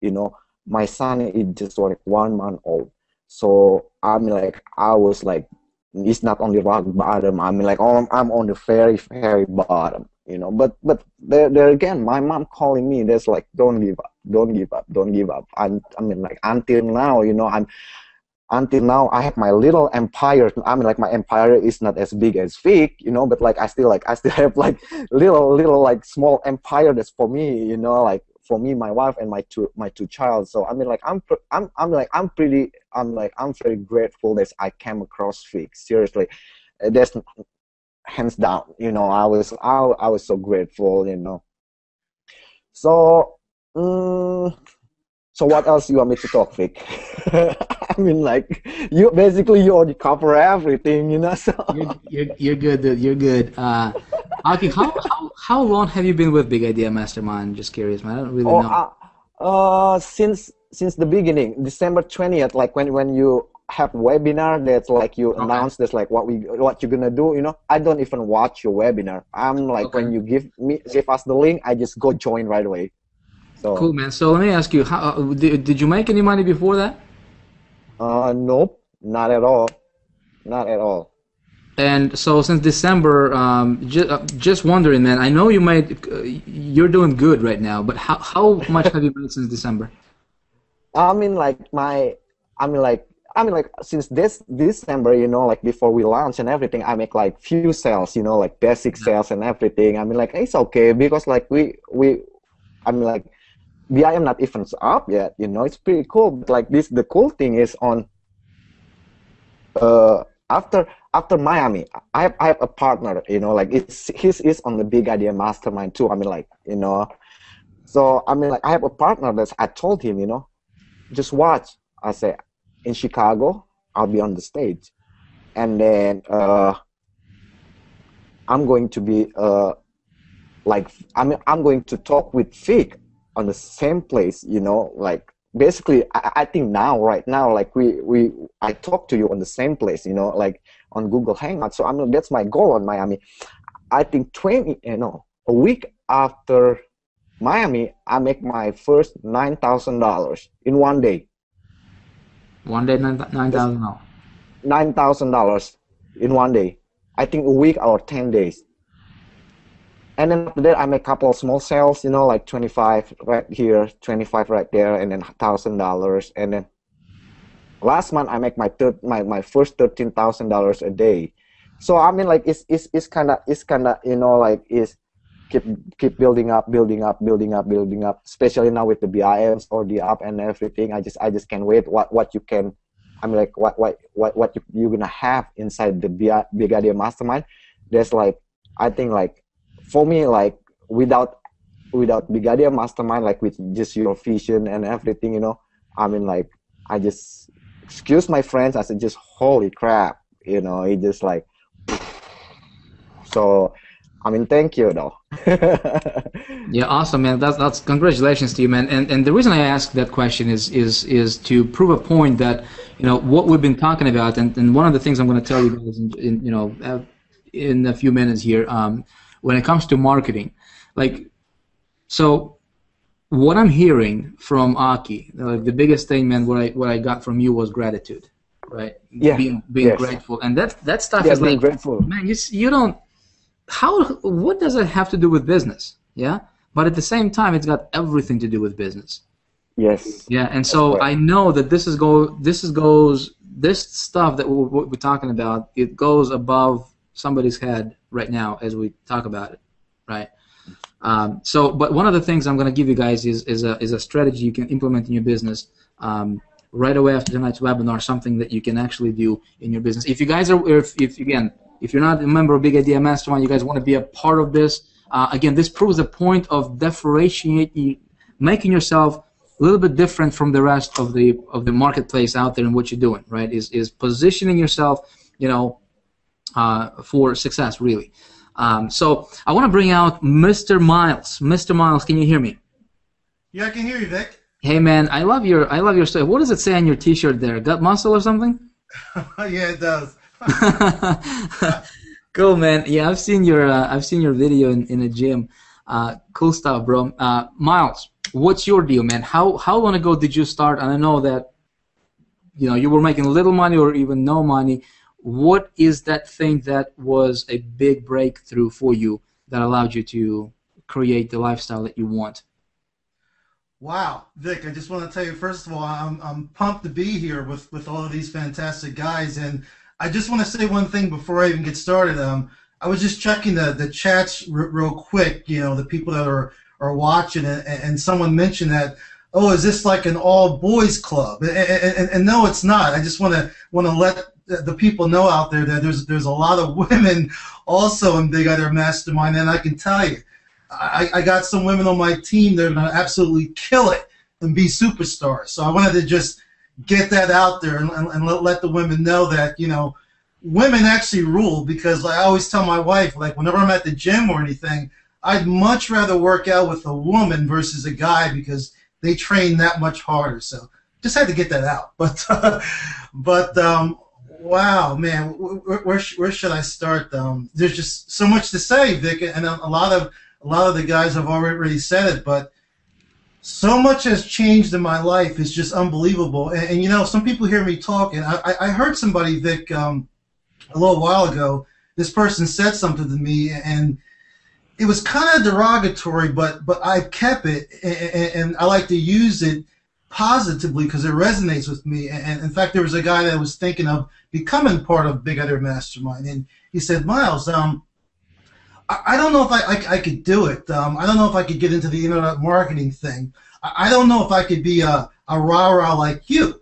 [SPEAKER 5] you know? My son is just like 1 month old. So I'm like, I was like, it's not only rock bottom. I mean, like, oh, I'm on the very bottom, you know. But there again, my mom calling me. There's like, don't give up, don't give up, don't give up. I mean, like, until now, you know, until now I have my little empire. I mean, like, my empire is not as big as Vic, you know, but like I still have like little like small empire that's for me, you know, like for me, my wife, and my two child. So I mean, like, I'm very grateful that I came across Vic. Seriously, that's hands down. You know, I was so grateful. You know. So so what else you want me to talk, Vic? I mean, like, you already cover everything, you know. So
[SPEAKER 1] you're good, dude. You're good. Okay, how long have you been with Big Idea Mastermind? Just curious, man. I don't really know.
[SPEAKER 5] Since the beginning, December 20th, like when you have webinar, that's like you announce this, like what you're gonna do, you know. I don't even watch your webinar. I'm like, when you give us the link, I just go join right away. So
[SPEAKER 1] cool, man. So let me ask you, how did you make any money before that?
[SPEAKER 5] Nope, not at all, not at all.
[SPEAKER 1] And so since December, just wondering, man. I know you're doing good right now, but how much have you made since December?
[SPEAKER 5] I mean, like since this December, you know, like before we launch and everything, I make like few sales, you know, like basic sales and everything. I mean, like, it's okay, because like I mean, like, BIM not even up yet, you know. It's pretty cool. But like the cool thing is on after Miami, I have a partner, you know, like he's on the Big Idea Mastermind too. I mean, like, you know, so I mean, like, I have a partner that I told him, you know, just watch. I say, in Chicago, I'll be on the stage, and then I'm going to be like, I'm going to talk with Vic on the same place, you know, like. Basically, I think right now, like I talk to you on the same place, you know, like on Google Hangouts. So I mean, that's my goal on Miami. I think a week after Miami, I make my first $9,000 in one day.
[SPEAKER 1] One day, $9,000.
[SPEAKER 5] $9,000 in one day. I think a week or 10 days. And then after that, I make a couple of small sales, you know, like 25 right here, 25 right there, and then $1,000. And then last month, I make my first $13,000 a day. So I mean, like, it's kind of you know, like, is keep building up, especially now with the BIMs or the app and everything. I just can't wait what you can. I mean, like, what you're gonna have inside the Big Idea Mastermind. There's like I think like for me, like without Big Idea Mastermind, like with just your vision and everything, you know, I mean, like I just excuse my friends. I said, just holy crap, you know, it just like so. I mean, thank you though.
[SPEAKER 1] Yeah, awesome, man. That's congratulations to you, man. And the reason I ask that question is to prove a point that, you know, what we've been talking about, and one of the things I'm going to tell you guys in a few minutes here, when it comes to marketing, like, so what I'm hearing from Aki, like the biggest thing, man, what I got from you was gratitude, right?
[SPEAKER 5] Yeah.
[SPEAKER 1] Being
[SPEAKER 5] Yes.
[SPEAKER 1] grateful, and that stuff
[SPEAKER 5] Yeah,
[SPEAKER 1] is
[SPEAKER 5] being
[SPEAKER 1] like,
[SPEAKER 5] grateful.
[SPEAKER 1] man, you don't. What does it have to do with business? Yeah, but at the same time, it's got everything to do with business.
[SPEAKER 5] Yes.
[SPEAKER 1] Yeah, and so I know that this stuff that we're talking about, it goes above somebody's head right now as we talk about it, right? But one of the things I'm going to give you guys is a strategy you can implement in your business right away after tonight's webinar. Something that you can actually do in your business. If you guys are, if you're not a member of Big Idea Mastermind, you guys want to be a part of this. Again, this proves the point of differentiating, making yourself a little bit different from the rest of the marketplace out there and what you're doing, right? Is positioning yourself, you know, for success, really. So I want to bring out Mr. Miles. Mr. Miles, can you hear me?
[SPEAKER 6] Yeah, I can hear you, Vic.
[SPEAKER 1] Hey, man, I love your stuff. What does it say on your T-shirt there? Gut muscle or something?
[SPEAKER 6] Yeah, it does.
[SPEAKER 1] Cool, man. Yeah, I've seen your video in the gym. Cool stuff, bro. Miles, what's your deal, man? How long ago did you start? And I know that, you know, you were making little money or even no money. What is that thing that was a big breakthrough for you that allowed you to create the lifestyle that you want?
[SPEAKER 6] Wow, Vic, I just want to tell you, first of all, I'm pumped to be here with all of these fantastic guys. And I just want to say one thing before I even get started. I was just checking the chats real quick, you know, the people that are watching, and someone mentioned that, oh, is this like an all-boys club? And no, it's not. I just want to let the people know out there that there's a lot of women also in Big Idea Mastermind, and I can tell you, I got some women on my team that are going to absolutely kill it and be superstars. So I wanted to just get that out there and let the women know that, you know, women actually rule, because I always tell my wife, like, whenever I'm at the gym or anything, I'd much rather work out with a woman versus a guy because they train that much harder. So just had to get that out. But wow, man, where should I start? There's just so much to say, Vic, and a lot of the guys have already said it, but so much has changed in my life. It's just unbelievable. And you know, some people hear me talk, and I heard somebody, Vic, a little while ago. This person said something to me, and it was kind of derogatory, but I kept it, and I like to use it positively because it resonates with me. And in fact, there was a guy that was thinking of becoming part of Big Idea Mastermind, and he said, Miles, I don't know if I could do it. I don't know if I could get into the internet marketing thing. I don't know if I could be a rah-rah like you.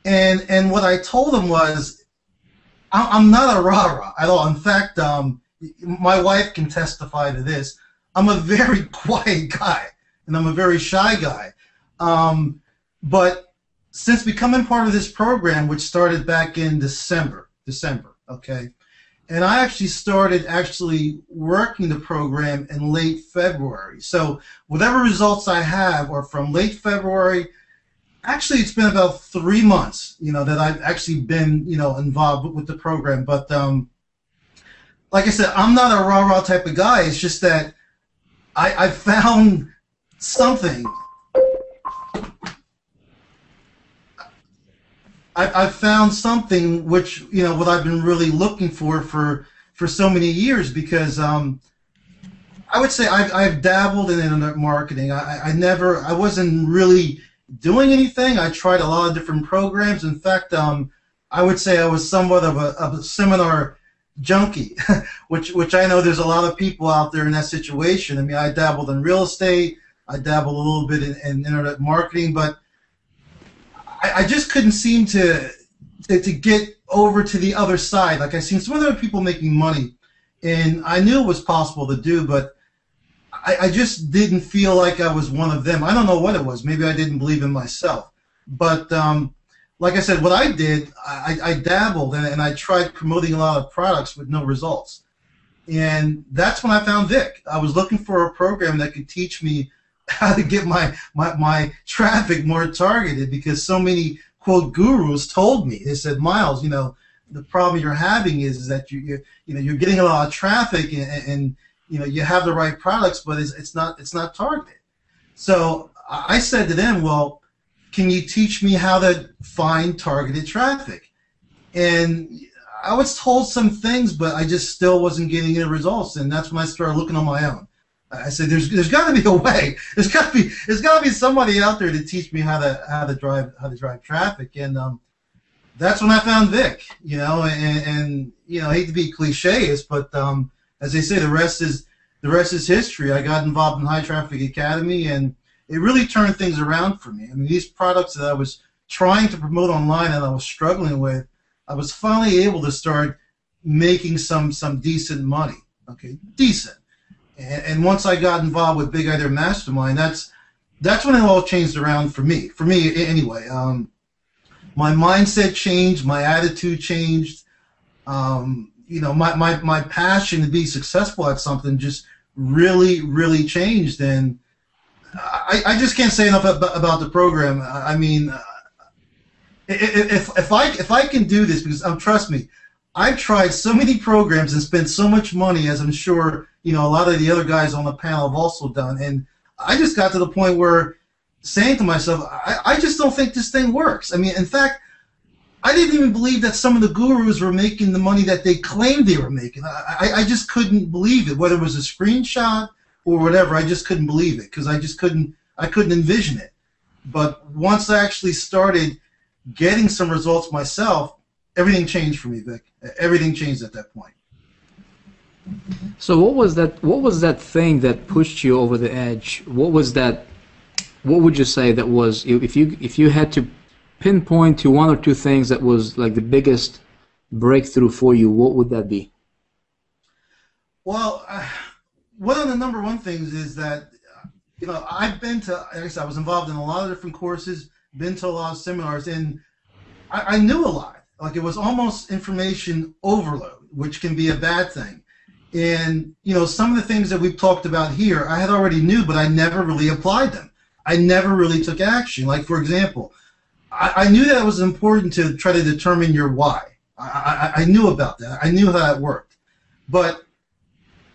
[SPEAKER 6] And what I told him was, I'm not a rah-rah at all. In fact, my wife can testify to this. I'm a very quiet guy, and I'm a very shy guy. But since becoming part of this program, which started back in December, okay, and I actually started working the program in late February. So whatever results I have are from late February. Actually, it's been about 3 months, you know, that I've actually been, you know, involved with the program. But like I said, I'm not a rah-rah type of guy. It's just that I found something. I found something which, you know, what I've been really looking for so many years, because I would say I've dabbled in internet marketing. I wasn't really doing anything. I tried a lot of different programs. In fact, I would say I was somewhat of a seminar junkie, which I know there's a lot of people out there in that situation. I mean, I dabbled in real estate. I dabbled a little bit in internet marketing, but I just couldn't seem to get over to the other side. Like, I seen some other people making money, and I knew it was possible to do, but I just didn't feel like I was one of them. I don't know what it was. Maybe I didn't believe in myself. But like I said, what I did, I dabbled and I tried promoting a lot of products with no results. And that's when I found Vic. I was looking for a program that could teach me how to get my traffic more targeted, because so many, quote, gurus told me. They said, Miles, you know, the problem you're having is that you're getting a lot of traffic and you know, you have the right products, but it's not targeted. So I said to them, well, can you teach me how to find targeted traffic? And I was told some things, but I just still wasn't getting any results. And that's when I started looking on my own. I said, there's got to be a way. There's got to be somebody out there to teach me how to drive traffic. And that's when I found Vic. You know, and you know, I hate to be cliches, but as they say, the rest is history. I got involved in High Traffic Academy, and it really turned things around for me. I mean, these products that I was trying to promote online and I was struggling with, I was finally able to start making some decent money. Okay, decent. And once I got involved with Big Idea Mastermind, that's when it all changed around for me. For me, anyway. My mindset changed. My attitude changed. You know, my passion to be successful at something just really changed, and I just can't say enough about the program. I mean, if I can do this, because trust me, I've tried so many programs and spent so much money, as I'm sure you know a lot of the other guys on the panel have also done, and I just got to the point where saying to myself, I just don't think this thing works. I mean, in fact, I didn't even believe that some of the gurus were making the money that they claimed they were making. I just couldn't believe it, whether it was a screenshot or whatever. I just couldn't believe it because I couldn't envision it. But once I actually started getting some results myself, everything changed for me, Vic. Everything changed at that point.
[SPEAKER 1] So what was that thing that pushed you over the edge? What was that? What would you say that was, if you had to pinpoint to one or two things that was like the biggest breakthrough for you, what would that be?
[SPEAKER 6] Well, one of the number one things is that, you know, I've been to, like I said, I was involved in a lot of different courses, been to a lot of seminars, and I knew a lot. Like, it was almost information overload, which can be a bad thing. And, you know, some of the things that we've talked about here, I had already knew, but I never really applied them. I never really took action. Like, for example, I knew that it was important to try to determine your why. I knew about that. I knew how that worked. But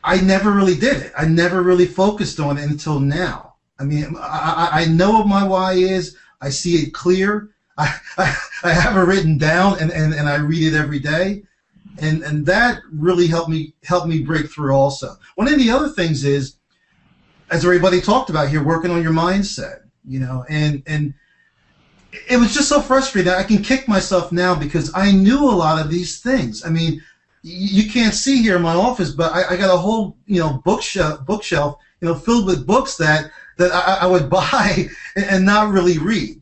[SPEAKER 6] I never really did it. I never really focused on it until now. I mean, I know what my why is. I see it clear. I have it written down, and I read it every day. And that really helped me break through also. One of the other things is, as everybody talked about here, working on your mindset, you know, and it was just so frustrating. I can kick myself now because I knew a lot of these things. I mean, you can't see here in my office, but I got a whole, you know, bookshelf, you know, filled with books that I would buy and not really read.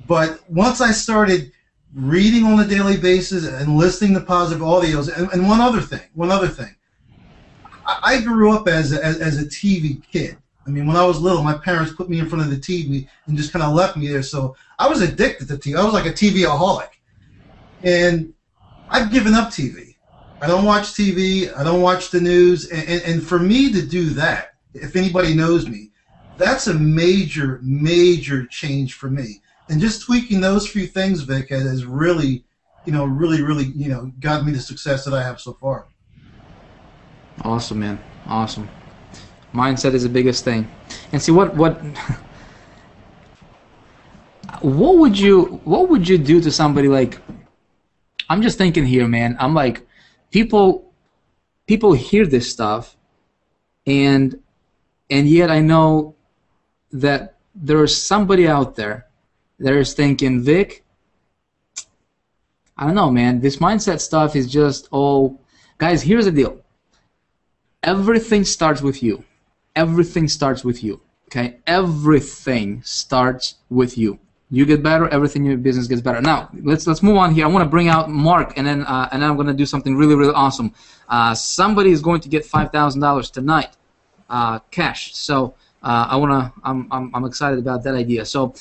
[SPEAKER 6] But once I started reading on a daily basis and listening to positive audios, and one other thing, I grew up as a TV kid. I mean, when I was little, my parents put me in front of the TV and just kind of left me there. So I was addicted to TV. I was like a TV-aholic. And I've given up TV. I don't watch TV. I don't watch the news. And for me to do that, if anybody knows me, that's a major, major change for me. And just tweaking those few things, Vic, has really, really, gotten me the success that I have so far.
[SPEAKER 1] Awesome, man. Awesome. Mindset is the biggest thing. And see, what would you do to somebody like, I'm just thinking here, man. I'm like, people hear this stuff, and yet I know that there is somebody out there that is thinking, Vic, I don't know, man. This mindset stuff is just all, guys. Here's the deal. Everything starts with you. Everything starts with you. Okay? Everything starts with you. you get better, everything in your business gets better. Now, let's move on here. I want to bring out Mark, and then I'm going to do something really, really awesome. Somebody is going to get $5,000 tonight, cash. So I'm excited about that idea. So,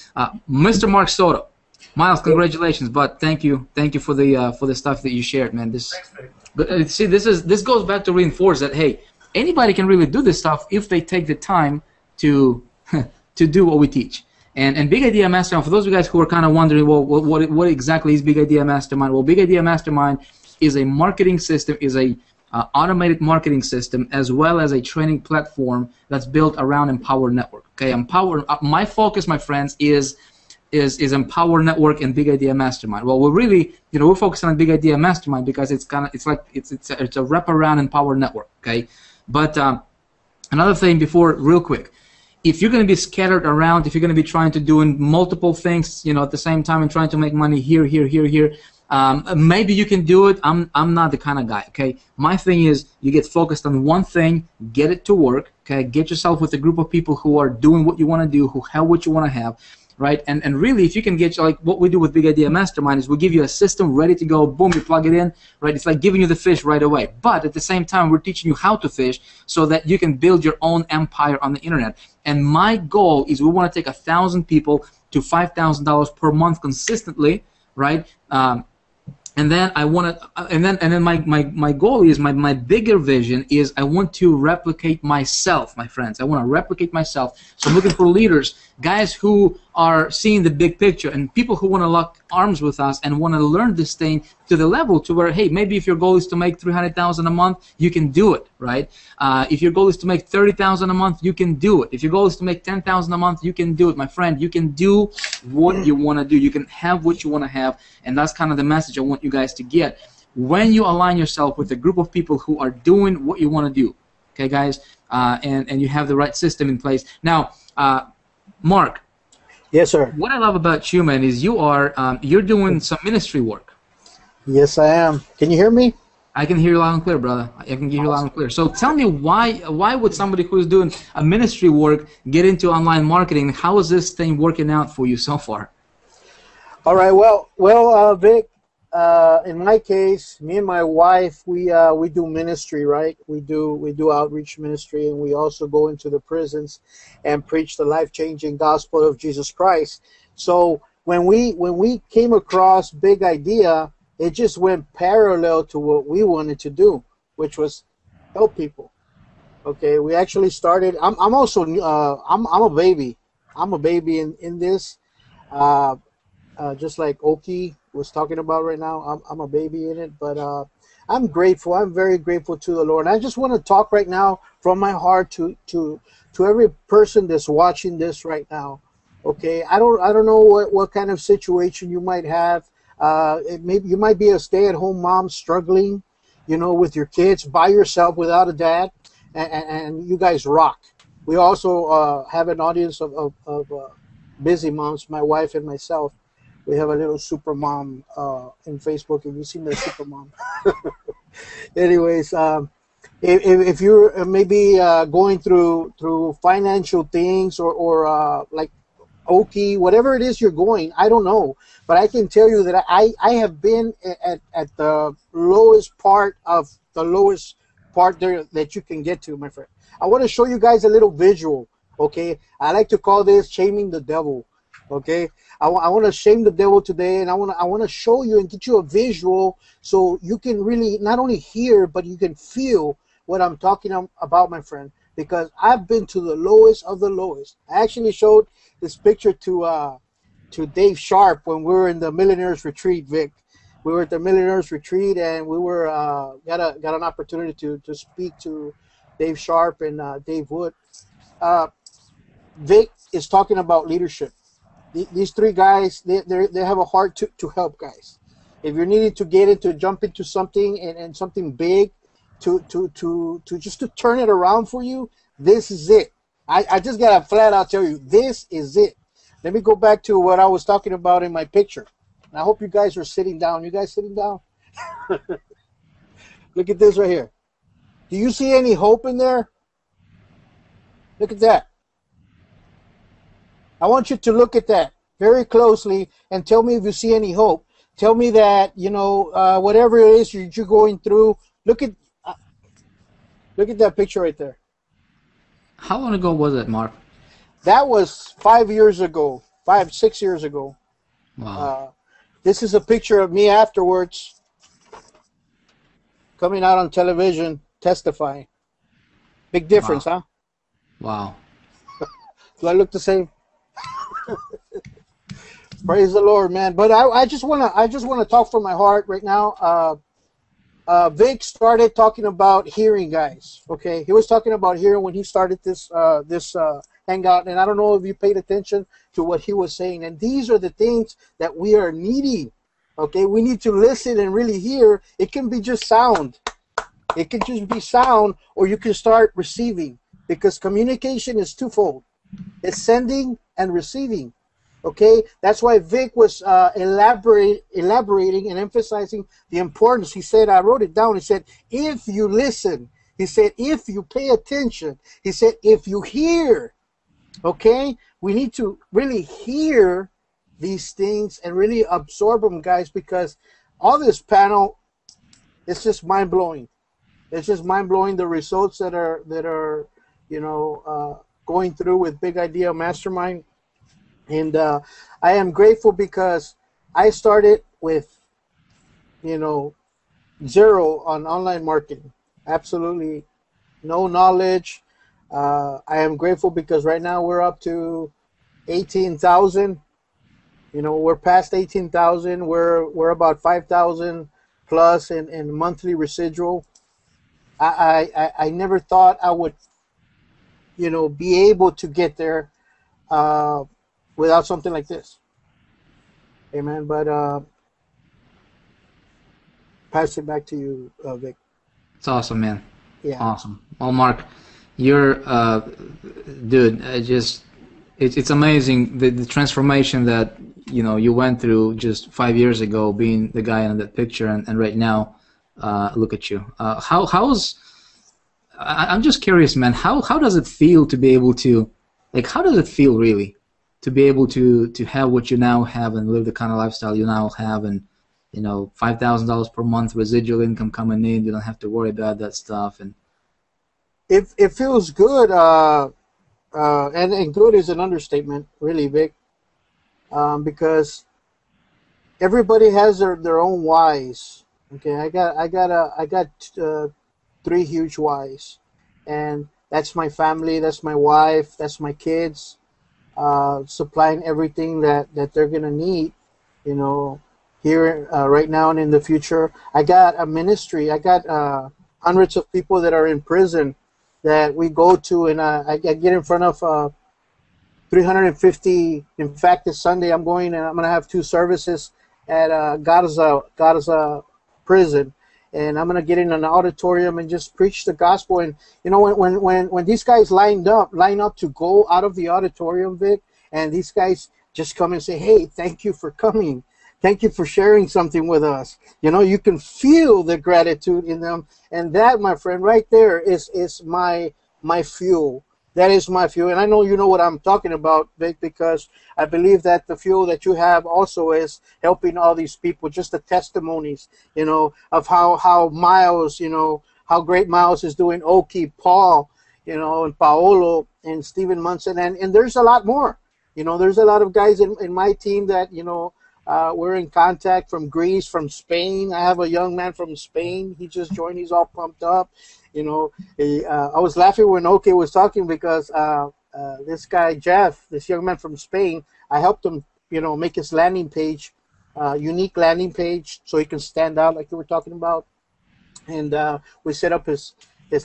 [SPEAKER 1] Mr. Mark Soto, Miles, congratulations, but thank you for the stuff that you shared, man. See, this goes back to reinforce that, hey, anybody can really do this stuff if they take the time to to do what we teach. And Big Idea Mastermind, for those of you guys who are kind of wondering, well, what exactly is Big Idea Mastermind? Well, Big Idea Mastermind is a marketing system, is a automated marketing system, as well as a training platform that's built around Empower Network. Okay, my focus, my friends, is Empower Network and Big Idea Mastermind. Well, we're really, we're focusing on Big Idea Mastermind because it's a wraparound Empower Network. Okay, but another thing before, real quick. If you're going to be scattered around, if you're going to be trying to doing multiple things, at the same time and trying to make money here, maybe you can do it. I'm not the kind of guy. Okay, my thing is you get focused on one thing, get it to work. Okay, get yourself with a group of people who are doing what you want to do, who have what you want to have. Right, and really, if you can get, like what we do with Big Idea Mastermind is we give you a system ready to go, boom, you plug it in, right? It's like giving you the fish right away. But at the same time, we're teaching you how to fish so that you can build your own empire on the internet. And my goal is we want to take 1,000 people to $5,000 per month consistently, right? And then I want to, and then my goal is my bigger vision is I want to replicate myself, my friends. I want to replicate myself. So I'm looking for leaders, guys who are seeing the big picture, and people who want to lock arms with us and want to learn this thing to the level to where, hey, maybe if your goal is to make $300,000 a month, you can do it, right? If your goal is to make $30,000 a month, you can do it. If your goal is to make $10,000 a month, you can do it, my friend. You can do what you want to do. You can have what you want to have, and that's kind of the message I want you guys to get. When you align yourself with a group of people who are doing what you want to do, okay, guys, and you have the right system in place. Now, Mark.
[SPEAKER 7] Yes, sir.
[SPEAKER 1] What I love about you, man, is you're doing some ministry work.
[SPEAKER 7] Yes, I am. Can you hear me?
[SPEAKER 1] I can hear you loud and clear, brother. I can hear you loud and clear. So tell me why would somebody who is doing a ministry work get into online marketing? How is this thing working out for you so far?
[SPEAKER 7] All right. Well, Vic. In my case, me and my wife, we do ministry, right? We do outreach ministry, and we also go into the prisons and preach the life-changing gospel of Jesus Christ. So when we came across Big Idea, it just went parallel to what we wanted to do, which was help people. Okay, we actually started. I'm also I'm a baby. I'm a baby in this. Just like Oki was talking about right now, I'm a baby in it, but I'm grateful. I'm very grateful to the Lord. And I just want to talk right now from my heart to every person that's watching this right now. Okay, I don't know what kind of situation you might have. Maybe you might be a stay-at-home mom struggling, with your kids by yourself without a dad, and you guys rock. We also have an audience of busy moms, my wife and myself. We have a little super mom in Facebook. Have you seen the super mom? Anyways, if you're maybe going through financial things or like Oki, whatever it is you're going, I don't know. But I can tell you that I have been at the lowest part of the lowest part there that you can get to, my friend. I want to show you guys a little visual, okay? I like to call this shaming the devil, okay? I want to shame the devil today, and I want to show you and get you a visual so you can really not only hear, but you can feel what I'm talking about, my friend, because I've been to the lowest of the lowest. I actually showed this picture to Dave Sharp when we were in the Millionaires Retreat, Vic. We were at the Millionaires Retreat, and we were got an opportunity to speak to Dave Sharp and Dave Wood. Vic is talking about leadership. These three guys, they have a heart to help guys. If you're needing to jump into something and something big, to just to turn it around for you, this is it. I just gotta flat out tell you, this is it. Let me go back to what I was talking about in my picture. And I hope you guys are sitting down. You guys sitting down? Look at this right here. Do you see any hope in there? Look at that. I want you to look at that. very closely and tell me if you see any hope. Tell me that, you know, whatever it is you're going through, look at that picture right there.
[SPEAKER 1] How long ago was it, Mark?
[SPEAKER 7] That was 5 years ago, 6 years ago.
[SPEAKER 1] Wow.
[SPEAKER 7] This is a picture of me afterwards, coming out on television, testifying. Big difference,
[SPEAKER 1] Wow.
[SPEAKER 7] huh?
[SPEAKER 1] Wow.
[SPEAKER 7] Do I look the same? Praise the Lord, man. But I just wanna talk from my heart right now. Vic started talking about hearing, guys. Okay, he was talking about hearing when he started this hangout, and I don't know if you paid attention to what he was saying. And these are the things that we are needing. Okay, we need to listen and really hear. It can be just sound. It can just be sound, or you can start receiving, because communication is twofold. It's sending and receiving. Okay, that's why Vic was elaborating and emphasizing the importance. He said, I wrote it down. He said, if you listen, he said, if you pay attention, he said, if you hear, okay, we need to really hear these things and really absorb them, guys, because all this panel, it's just mind blowing. It's just mind blowing, the results that are you know, going through with Big Idea Mastermind. And I am grateful because I started with, you know, zero on online marketing. Absolutely no knowledge. I am grateful because right now we're up to 18,000. You know, we're past 18,000. We're about 5,000 plus in monthly residual. I never thought I would, you know, be able to get there without something like this. Amen. But pass it back to you, Vic.
[SPEAKER 1] It's awesome, man.
[SPEAKER 7] Yeah.
[SPEAKER 1] Awesome. Well, Mark, you're, dude, it's amazing the transformation that, you know, you went through just 5 years ago, being the guy in that picture, and right now, look at you. I'm just curious, man, how does it feel to be able to, like, how does it feel really to be able to have what you now have and live the kind of lifestyle you now have, and, you know, $5,000 per month residual income coming in, you don't have to worry about that stuff, and
[SPEAKER 7] it feels good, and good is an understatement, really, Vic, because everybody has their own whys. Okay, I got 3 huge whys, and that's my family, that's my wife, that's my kids, supplying everything that they're gonna need, you know, here right now and in the future. I got a ministry. I got hundreds of people that are in prison that we go to, and I get in front of 350. In fact, this Sunday I'm going, and I'm gonna have 2 services at Garza prison, and I'm gonna get in an auditorium and just preach the gospel. And you know, when these guys line up to go out of the auditorium, Vic, and these guys just come and say, "Hey, thank you for coming. Thank you for sharing something with us." You know, you can feel the gratitude in them, and that, my friend, right there is my fuel. That is my fuel, and I know you know what I'm talking about, Vic, because I believe that the fuel that you have also is helping all these people. Just the testimonies, you know, of how Miles, you know, how great Miles is doing. Oki, Paul, you know, and Paolo and Stephen Munson, and there's a lot more. You know, there's a lot of guys in my team that, you know, we're in contact, from Greece, from Spain. I have a young man from Spain. He just joined. He's all pumped up. You know, I was laughing when Oki was talking because this guy, Jeff, this young man from Spain, I helped him, you know, make his landing page, unique landing page, so he can stand out like you were talking about. And we set up his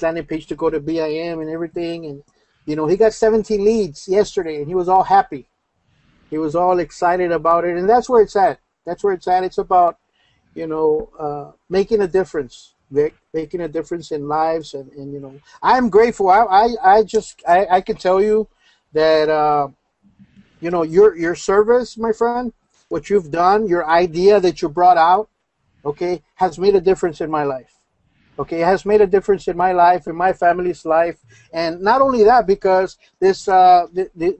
[SPEAKER 7] landing page to go to BIM and everything. And, you know, he got 17 leads yesterday, and he was all happy. He was all excited about it, and that's where it's at. That's where it's at. It's about, you know, making a difference, Vic, making a difference in lives, and you know, I'm grateful. I can tell you that, you know, your service, my friend, what you've done, your idea that you brought out, okay, has made a difference in my life. Okay, it has made a difference in my life, in my family's life, and not only that, because this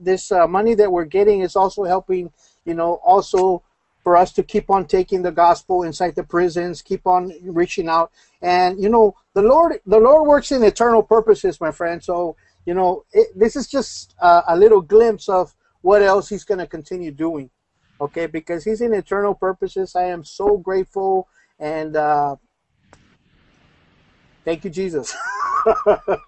[SPEAKER 7] this money that we're getting is also helping, you know, also for us to keep on taking the gospel inside the prisons, keep on reaching out, and you know, the Lord works in eternal purposes, my friend. So you know, this is just a little glimpse of what else He's going to continue doing. Okay, because He's in eternal purposes. I am so grateful, and thank you, Jesus.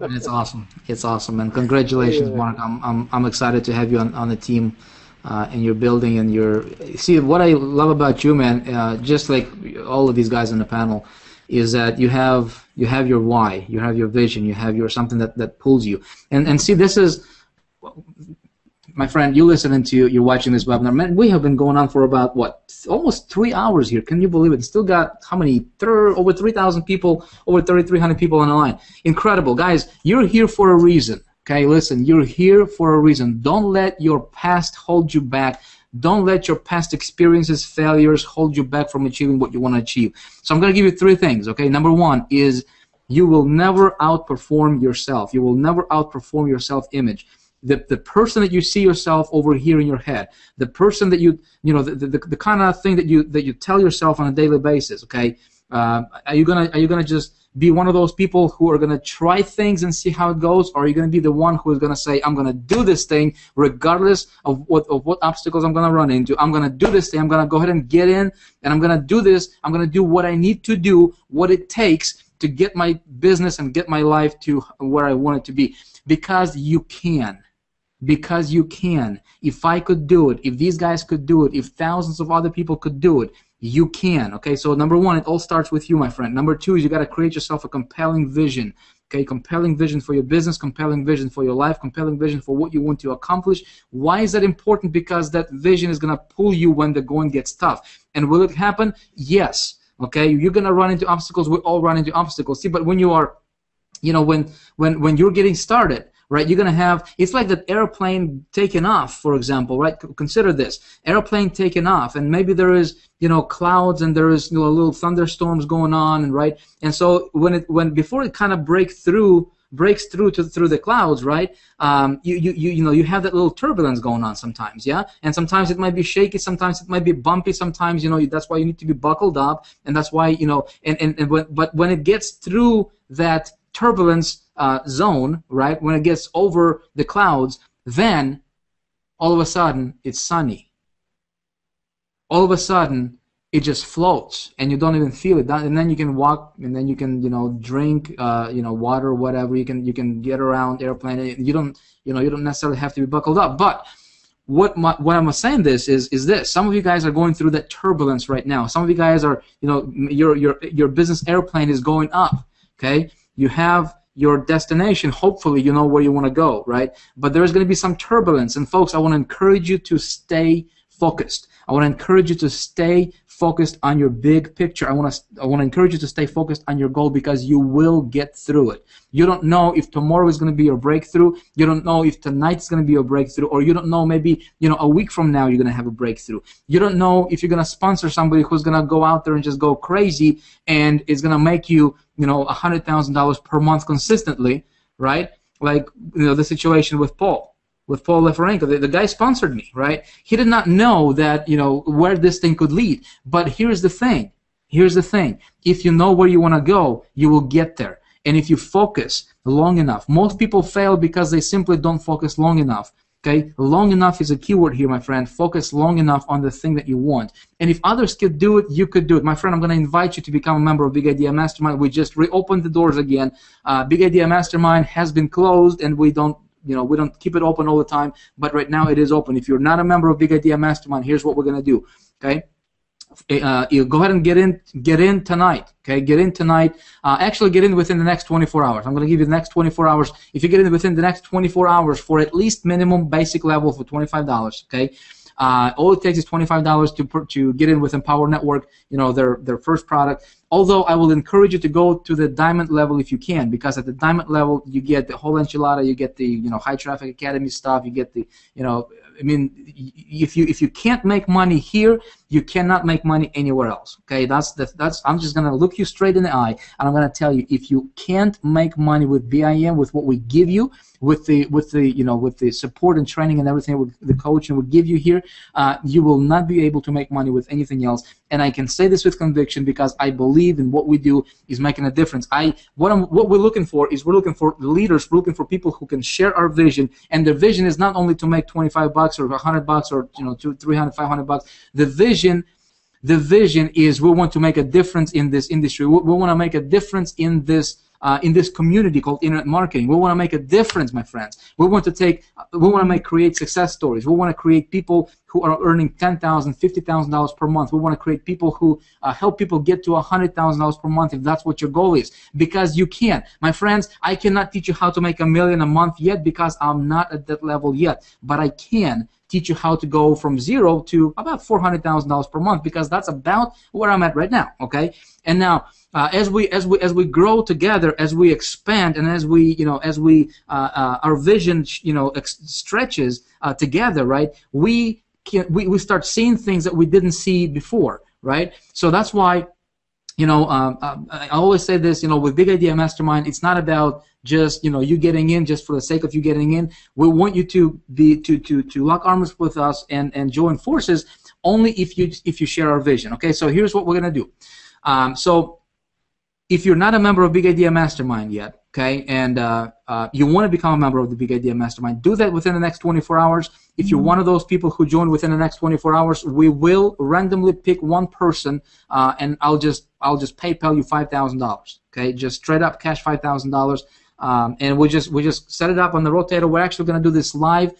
[SPEAKER 1] It's awesome. It's awesome, and congratulations, Mark. I'm excited to have you on the team, and your building, and your see what I love about you, man. Just like all of these guys on the panel, is that you have your why, you have your vision, you have your something that pulls you, and see, this is. My friend, you're watching this webinar. Man, we have been going on for about, what, almost 3 hours here. Can you believe it? Still got how many? Over 3,000 people, over 3,300 people on the line. Incredible. Guys, you're here for a reason. Okay, listen, you're here for a reason. Don't let your past hold you back. Don't let your past experiences, failures hold you back from achieving what you want to achieve. So I'm going to give you 3 things, okay? Number 1 is you will never outperform yourself. You will never outperform your self-image. The person that you see yourself over here in your head, the person that you know, the kind of thing that you tell yourself on a daily basis. Okay, are you gonna just be one of those people who are gonna try things and see how it goes, or are you gonna be the one who is gonna say, I'm gonna do this thing regardless of what obstacles I'm gonna run into. I'm gonna do this thing. I'm gonna go ahead and get in, and I'm gonna do this. I'm gonna do what I need to do, what it takes to get my business and get my life to where I want it to be, because you can. Because you can. If I could do it, if these guys could do it, if thousands of other people could do it, you can. Okay, so number 1, it all starts with you, my friend. Number 2 is you got to create yourself a compelling vision. Okay, compelling vision for your business, compelling vision for your life, compelling vision for what you want to accomplish. Why is that important? Because that vision is going to pull you when the going gets tough. And will it happen? Yes. Okay, you're going to run into obstacles. We all run into obstacles. See, but when you are, you know, when you're getting started, right, you're going to have, it's like that airplane taking off, for example, right? Consider this, airplane taking off, and maybe there is, you know, clouds, and there is, you know, little thunderstorms going on, and right, and so before it kind of breaks through the clouds, right, you know, you have that little turbulence going on sometimes, yeah, and sometimes it might be shaky, sometimes it might be bumpy, sometimes, you know, that's why you need to be buckled up, and that's why, you know, but when it gets through that turbulence zone, right, when it gets over the clouds, then all of a sudden it's sunny. All of a sudden it just floats, and you don't even feel it. And then you can walk, and then you can, you know, drink, you know, water or whatever. You can get around airplane. You don't necessarily have to be buckled up. But what I'm saying is this: some of you guys are going through that turbulence right now. Some of you guys are, you know, your business airplane is going up. Okay, you have your destination. Hopefully you know where you want to go, right? But there's going to be some turbulence, and folks, I want to encourage you to stay focused. I want to encourage you to stay focused on your big picture. I want to encourage you to stay focused on your goal, because you will get through it. You don't know if tomorrow is going to be your breakthrough. You don't know if tonight is going to be your breakthrough, or you don't know, maybe, you know, a week from now you're going to have a breakthrough. You don't know if you're going to sponsor somebody who's going to go out there and just go crazy, and it's going to make you, you know, $100,000 per month consistently, right? Like, you know, the situation with Paul Leferenko. The guy sponsored me, right? He did not know that, you know, where this thing could lead. But here's the thing. If you know where you want to go, you will get there. And if you focus long enough, most people fail because they simply don't focus long enough. Okay, long enough is a key word here, my friend. Focus long enough on the thing that you want. And if others could do it, you could do it. My friend, I'm going to invite you to become a member of Big Idea Mastermind. We just reopened the doors again. Big Idea Mastermind has been closed, and we don't keep it open all the time, but right now it is open. If you're not a member of Big Idea Mastermind, here's what we're going to do, okay? You go ahead and get in tonight, okay? Get in tonight. Actually, get in within the next 24 hours. I'm going to give you the next 24 hours. If you get in within the next 24 hours for at least minimum basic level for $25, okay? All it takes is $25 to get in with Empower Network, you know, their first product. Although I will encourage you to go to the diamond level if you can, because at the diamond level you get the whole enchilada, you get the, you know, High Traffic Academy stuff, you get the, you know, I mean, if you can't make money here, You cannot make money anywhere else. Okay, that's I'm just gonna look you straight in the eye, and I'm gonna tell you, if you can't make money with BIM, with what we give you, with the support and training and everything, with the coaching we give you here, you will not be able to make money with anything else. And I can say this with conviction because I believe in what we do is making a difference. What we're looking for is, we're looking for leaders, we're looking for people who can share our vision, and their vision is not only to make $25 or $100 or $200, $300, $500. The vision is, we want to make a difference in this industry. We want to make a difference in this community called internet marketing. We want to make a difference, my friends. We want to create success stories. We want to create people who are earning $10,000, $50,000 per month. We want to create people who help people get to $100,000 per month, if that's what your goal is. Because you can. My friends, I cannot teach you how to make $1 million a month yet, because I'm not at that level yet. But I can teach you how to go from zero to about $400,000 per month, because that's about where I'm at right now. Okay, and now as we grow together, as we expand, and as our vision stretches together, right? We start seeing things that we didn't see before, right? So that's why, I always say this, with Big Idea Mastermind, it's not about just you getting in just for the sake of you getting in. We want you to lock arms with us and join forces only if you share our vision. Okay, so here's what we're gonna do. So if you're not a member of Big Idea Mastermind yet, okay, and you want to become a member of the Big Idea Mastermind, do that within the next 24 hours. If you're one of those people who join within the next 24 hours, we will randomly pick one person, and I'll just PayPal you $5,000. Okay, just straight up cash $5,000, and we just set it up on the rotator. We're actually going to do this live.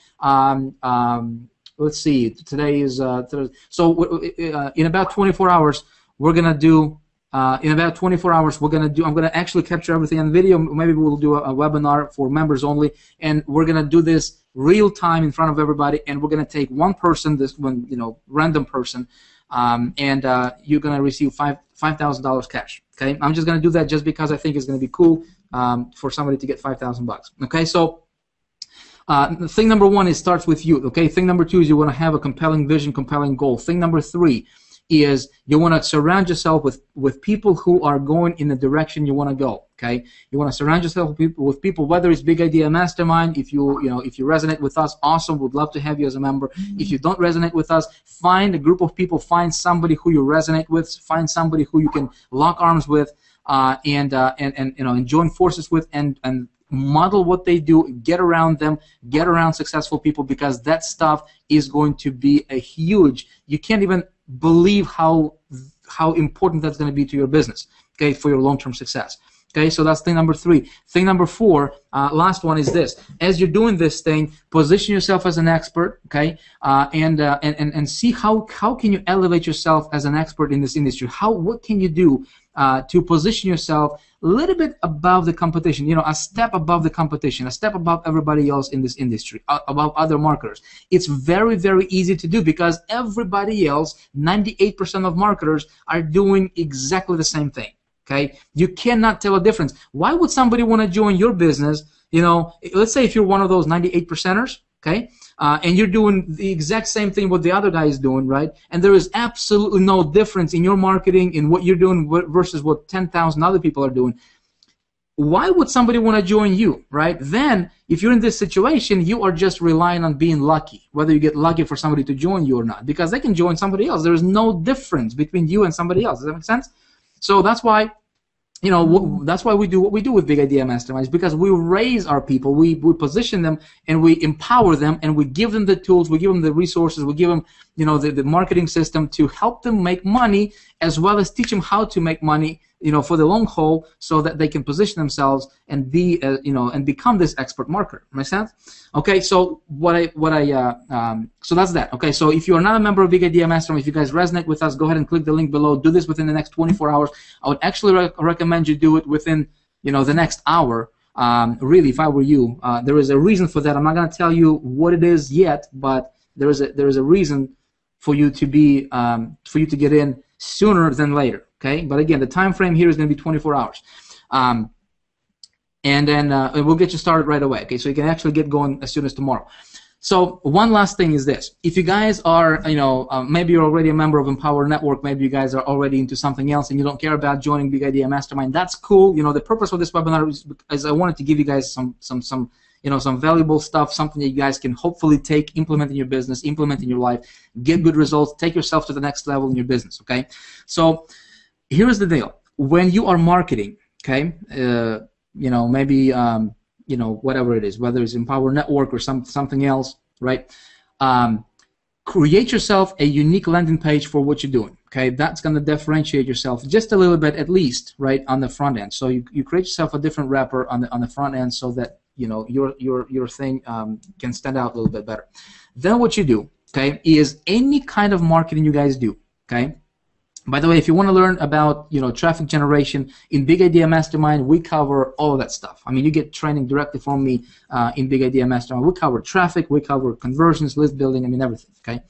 [SPEAKER 1] Let's see, today is Thursday. So in about 24 hours, we're gonna do. In about 24 hours, I'm going to actually capture everything on video. Maybe we'll do a webinar for members only, and we're going to do this real time in front of everybody, and we're going to take one person, this one, random person, and you're going to receive $5,000 cash. Okay, I'm just going to do that just because I think it's going to be cool for somebody to get $5,000. Okay, so thing number one is starts with you. Okay, thing number two is you want to have a compelling vision, compelling goal. Thing number three is you want to surround yourself with people who are going in the direction you want to go. Okay, you want to surround yourself with people, whether it's Big Idea Mastermind. If you resonate with us, awesome. We'd love to have you as a member. If you don't resonate with us, find a group of people. Find somebody who you resonate with. Find somebody who you can lock arms with, and join forces with, and model what they do. Get around them. Get around successful people, because that stuff is going to be a huge. You can't even believe how important that's going to be to your business, okay, for your long-term success. Okay, so that's thing number three. Thing number four, last one, is this: as you're doing this thing, position yourself as an expert, okay, and see how can you elevate yourself as an expert in this industry. What can you do to position yourself a little bit above the competition, a step above the competition, a step above everybody else in this industry, above other marketers. It's very, very easy to do, because everybody else, 98% of marketers, are doing exactly the same thing. Okay, you cannot tell a difference. Why would somebody want to join your business? Let's say if you're one of those 98%ers, okay, and you're doing the exact same thing what the other guy is doing, right? And there is absolutely no difference in your marketing, in what you're doing versus what 10,000 other people are doing. Why would somebody want to join you, right? Then, if you're in this situation, you are just relying on being lucky, whether you get lucky for somebody to join you or not, because they can join somebody else. There is no difference between you and somebody else. Does that make sense? So that's why. That's why we do what we do with Big Idea Masterminds, because we raise our people, we position them, and we empower them, and we give them the tools, we give them the resources, we give them, the marketing system to help them make money, as well as teach them how to make money, for the long haul, so that they can position themselves and be, and become this expert marketer. Make sense? Okay, so so that's that. Okay, so if you are not a member of Big Idea Mastermind, if you guys resonate with us, go ahead and click the link below. Do this within the next 24 hours. I would actually recommend you do it within, the next hour. Really, if I were you, there is a reason for that. I'm not going to tell you what it is yet, but there is a reason for you to be, for you to get in sooner than later. Okay, but again, the time frame here is going to be 24 hours, and then we'll get you started right away. Okay, so you can actually get going as soon as tomorrow. So one last thing is this: if you guys are, maybe you're already a member of Empower Network, maybe you guys are already into something else, and you don't care about joining Big Idea Mastermind. That's cool. The purpose of this webinar is I wanted to give you guys some valuable stuff, something that you guys can hopefully take, implement in your business, implement in your life, get good results, take yourself to the next level in your business. Okay. So here's the deal: when you are marketing, okay, maybe. Whatever it is, whether it's Empower Network or something else, right? Create yourself a unique landing page for what you're doing, okay? That's going to differentiate yourself just a little bit, at least, right, on the front end. So you create yourself a different wrapper on the front end so that, your thing can stand out a little bit better. Then what you do, okay, is any kind of marketing you guys do, okay? By the way, if you want to learn about traffic generation in Big Idea Mastermind, we cover all of that stuff. I mean, you get training directly from me in Big Idea Mastermind. We cover traffic, we cover conversions, list building, I mean everything. Okay,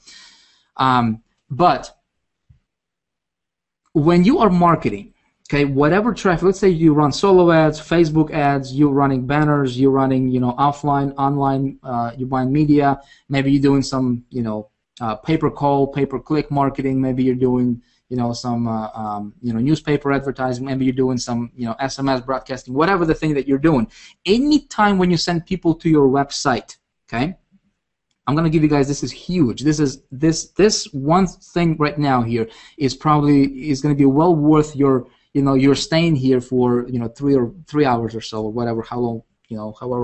[SPEAKER 1] but when you are marketing, okay, whatever traffic, let's say you run solo ads, Facebook ads, you're running banners, you're running offline, online, you're buying media. Maybe you're doing some pay-per-call, pay-per-click marketing. Maybe you're doing some newspaper advertising. Maybe you're doing some SMS broadcasting. Whatever the thing that you're doing, anytime when you send people to your website, okay, I'm gonna give you guys, this is huge. This one thing right now here is gonna be well worth your you're staying here for 3 hours or so, or whatever, however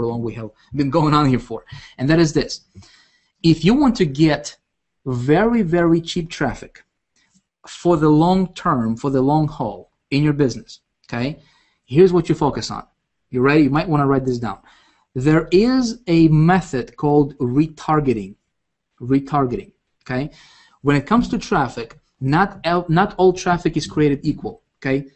[SPEAKER 1] long we have been going on here for, and that is this: if you want to get very, very cheap traffic for the long term, for the long haul in your business, okay, here's what you focus on. You ready? You might want to write this down. There is a method called retargeting. Retargeting, okay? When it comes to traffic, not all traffic is created equal, okay?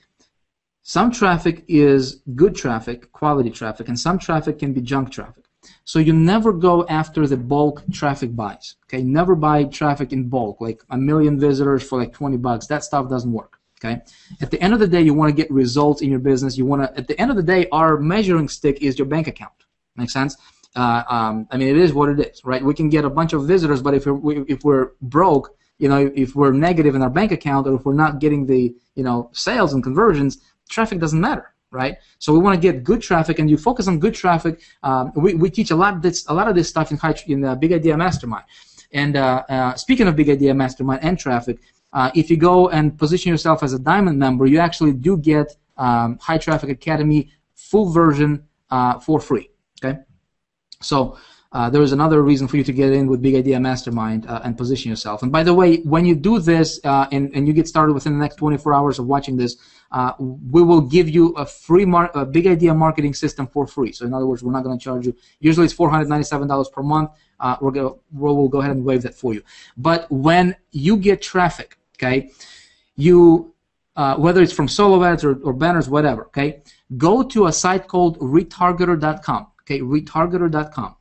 [SPEAKER 1] Some traffic is good traffic, quality traffic, and some traffic can be junk traffic. So you never go after the bulk traffic buys, okay? Never buy traffic in bulk, like 1 million visitors for like $20. That stuff doesn't work, okay? At the end of the day, you want to get results in your business. At the end of the day, our measuring stick is your bank account. Make sense? I mean, it is what it is, right? We can get a bunch of visitors, but if we're broke, if we're negative in our bank account, or if we're not getting the sales and conversions, traffic doesn't matter. Right, so we want to get good traffic, and you focus on good traffic. We teach a lot of this stuff in the Big Idea Mastermind. And speaking of Big Idea Mastermind and traffic, if you go and position yourself as a diamond member, you actually do get High Traffic Academy full version for free. Okay, so there is another reason for you to get in with Big Idea Mastermind and position yourself. And by the way, when you do this and you get started within the next 24 hours of watching this, we will give you a free Big Idea marketing system for free. So in other words, we're not going to charge you. Usually it's $497 per month. We'll go ahead and waive that for you. But when you get traffic, okay, whether it's from solo ads or banners, whatever, okay, go to a site called retargeter.com. Okay, retargeter.com.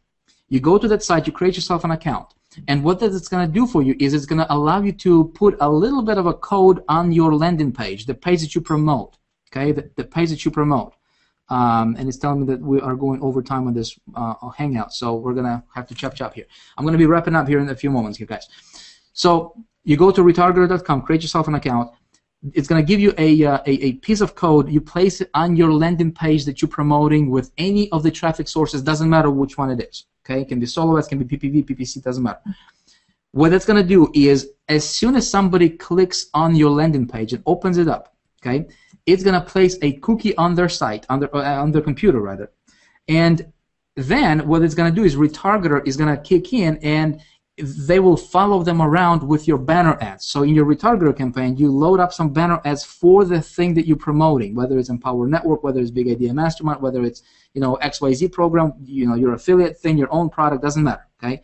[SPEAKER 1] You go to that site, you create yourself an account, and what that is going to do for you is it's going to allow you to put a little bit of a code on your landing page, the page that you promote, okay, the page that you promote. And it's telling me that we are going over time on this hangout, so we're going to have to chop here. I'm going to be wrapping up here in a few moments, you guys. So you go to retargeter.com, create yourself an account. It's going to give you a piece of code. You place it on your landing page that you're promoting with any of the traffic sources. Doesn't matter which one it is. Okay, it can be solo ads, can be PPV, PPC, doesn't matter. What that's going to do is, as soon as somebody clicks on your landing page and opens it up, okay, it's going to place a cookie on their site, on their computer rather, and then what it's going to do is retargeter is going to kick in, and they will follow them around with your banner ads. So in your retargeter campaign, you load up some banner ads for the thing that you're promoting, whether it's Empower Network, whether it's Big Idea Mastermind, whether it's XYZ program, your affiliate thing, your own product, doesn't matter. Okay,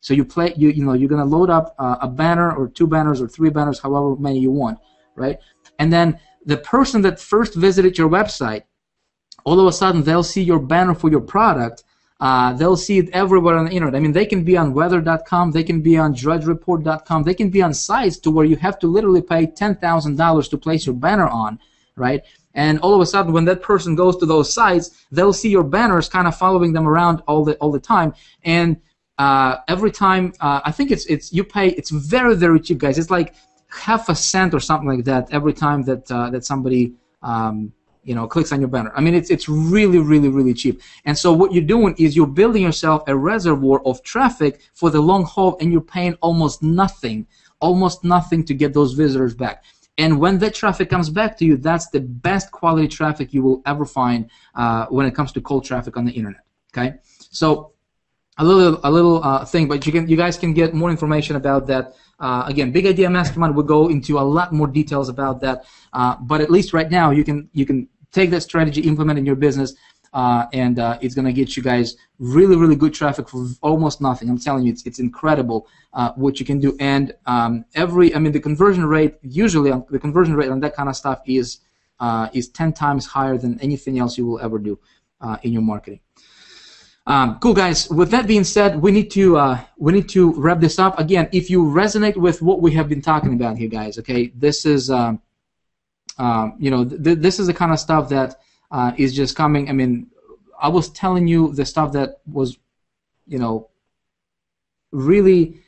[SPEAKER 1] so you're going to load up a banner or 2 banners or 3 banners, however many you want, right? And then the person that first visited your website, all of a sudden they'll see your banner for your product. They'll see it everywhere on the internet. I mean, they can be on weather.com, they can be on drudgereport.com, they can be on sites to where you have to literally pay $10,000 to place your banner on, right? And all of a sudden, when that person goes to those sites, they'll see your banners kind of following them around all the time. And every time, I think you pay. It's very, very cheap, guys. It's like half a cent or something like that every time that somebody clicks on your banner. I mean, it's really, really, really cheap. And so what you're doing is you're building yourself a reservoir of traffic for the long haul, and you're paying almost nothing to get those visitors back. And when that traffic comes back to you, that's the best quality traffic you will ever find when it comes to cold traffic on the internet. Okay, so a little thing, but you guys can get more information about that. Again, Big Idea Mastermind will go into a lot more details about that. But at least right now, you can take that strategy, implement it in your business, and it's going to get you guys really, really good traffic for almost nothing. I'm telling you, it's incredible what you can do. And the conversion rate, usually the conversion rate on that kind of stuff is 10 times higher than anything else you will ever do in your marketing. Cool, guys. With that being said, we need to wrap this up. Again, if you resonate with what we have been talking about here, guys, okay, this is this is the kind of stuff that is just coming. I mean, I was telling you the stuff that was, really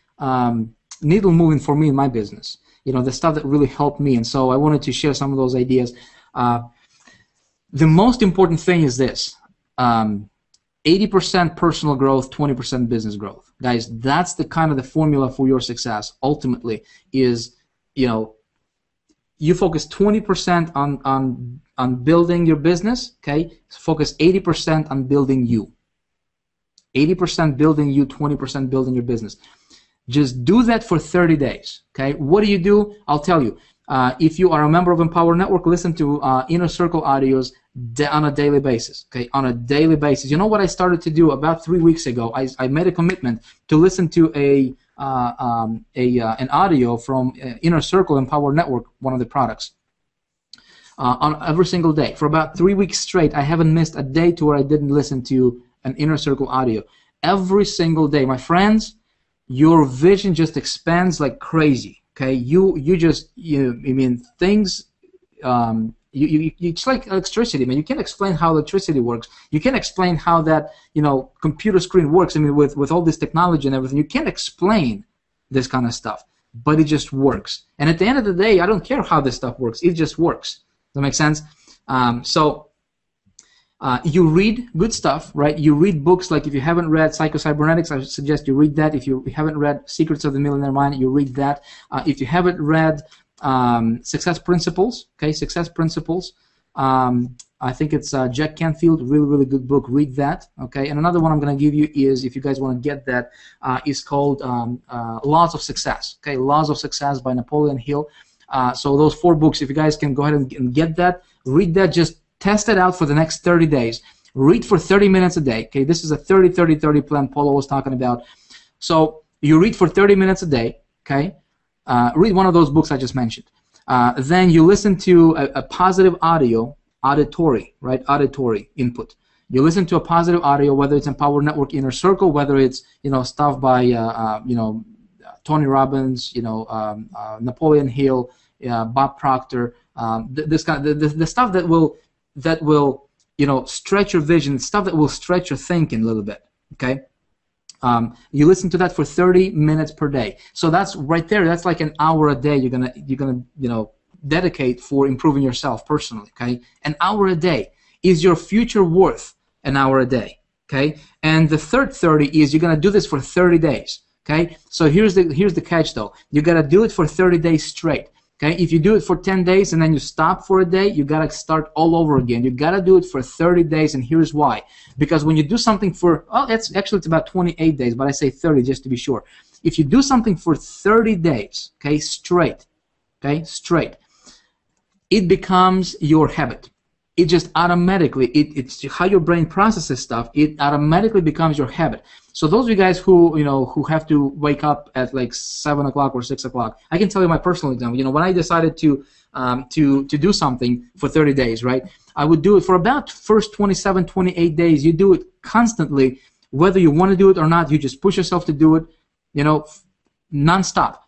[SPEAKER 1] needle moving for me in my business. The stuff that really helped me, and so I wanted to share some of those ideas. The most important thing is this. 80% personal growth, 20% business growth. Guys, that's the kind of the formula for your success. Ultimately, is you focus 20% on building your business. Okay, focus 80% on building you. 80% building you, 20% building your business. Just do that for 30 days. Okay, what do? I'll tell you. If you are a member of Empower Network, listen to Inner Circle audios on a daily basis. Okay, on a daily basis. You know what I started to do about 3 weeks ago? I made a commitment to listen to an audio from Inner Circle Empower Network, one of the products, on every single day for about 3 weeks straight. I haven't missed a day to where I didn't listen to an Inner Circle audio every single day. My friends, your vision just expands like crazy. Okay, things. It's like electricity, man. You can't explain how electricity works. You can't explain how that computer screen works. I mean, with all this technology and everything, you can't explain this kind of stuff, but it just works. And at the end of the day, I don't care how this stuff works. It just works. Does that make sense? You read good stuff, right? You read books. Like if you haven't read Psycho-Cybernetics, I suggest you read that. If you haven't read Secrets of the Millionaire Mind, you read that. If you haven't read Success Principles, okay, Success Principles, I think it's Jack Canfield, really, really good book. Read that, okay? And another one I'm going to give you is, if you guys want to get that, is called Laws of Success, okay? Laws of Success by Napoleon Hill. So those 4 books, if you guys can go ahead and get that, read that, just test it out for the next 30 days. Read for 30 minutes a day, okay? This is a 30-30-30 plan Paulo was talking about. So you read for 30 minutes a day, okay? Read one of those books I just mentioned. Then you listen to a positive auditory, right? Auditory input. You listen to a positive audio, whether it's Empower Network Inner Circle, whether it's stuff by Tony Robbins, Napoleon Hill, Bob Proctor, the stuff that will stretch your vision, stuff that will stretch your thinking a little bit. Okay. You listen to that for 30 minutes per day. So that's right there. That's like an hour a day you're gonna dedicate for improving yourself personally. Okay, an hour a day. Is your future worth an hour a day? Okay, and the third 30 is you're gonna do this for 30 days. Okay, so here's the catch though. You gotta do it for 30 days straight. Okay, if you do it for 10 days and then you stop for a day, you gotta start all over again. You gotta do it for 30 days, and here's why. Because when you do something for, it's about 28 days, but I say 30 just to be sure. If you do something for 30 days, okay, straight, it becomes your habit. It just automatically, it's how your brain processes stuff. It automatically becomes your habit. So those of you guys who have to wake up at like 7 o'clock or 6 o'clock, I can tell you my personal example. When I decided to do something for 30 days, right? I would do it for about first 27, 28 days. You do it constantly, whether you want to do it or not. You just push yourself to do it, nonstop.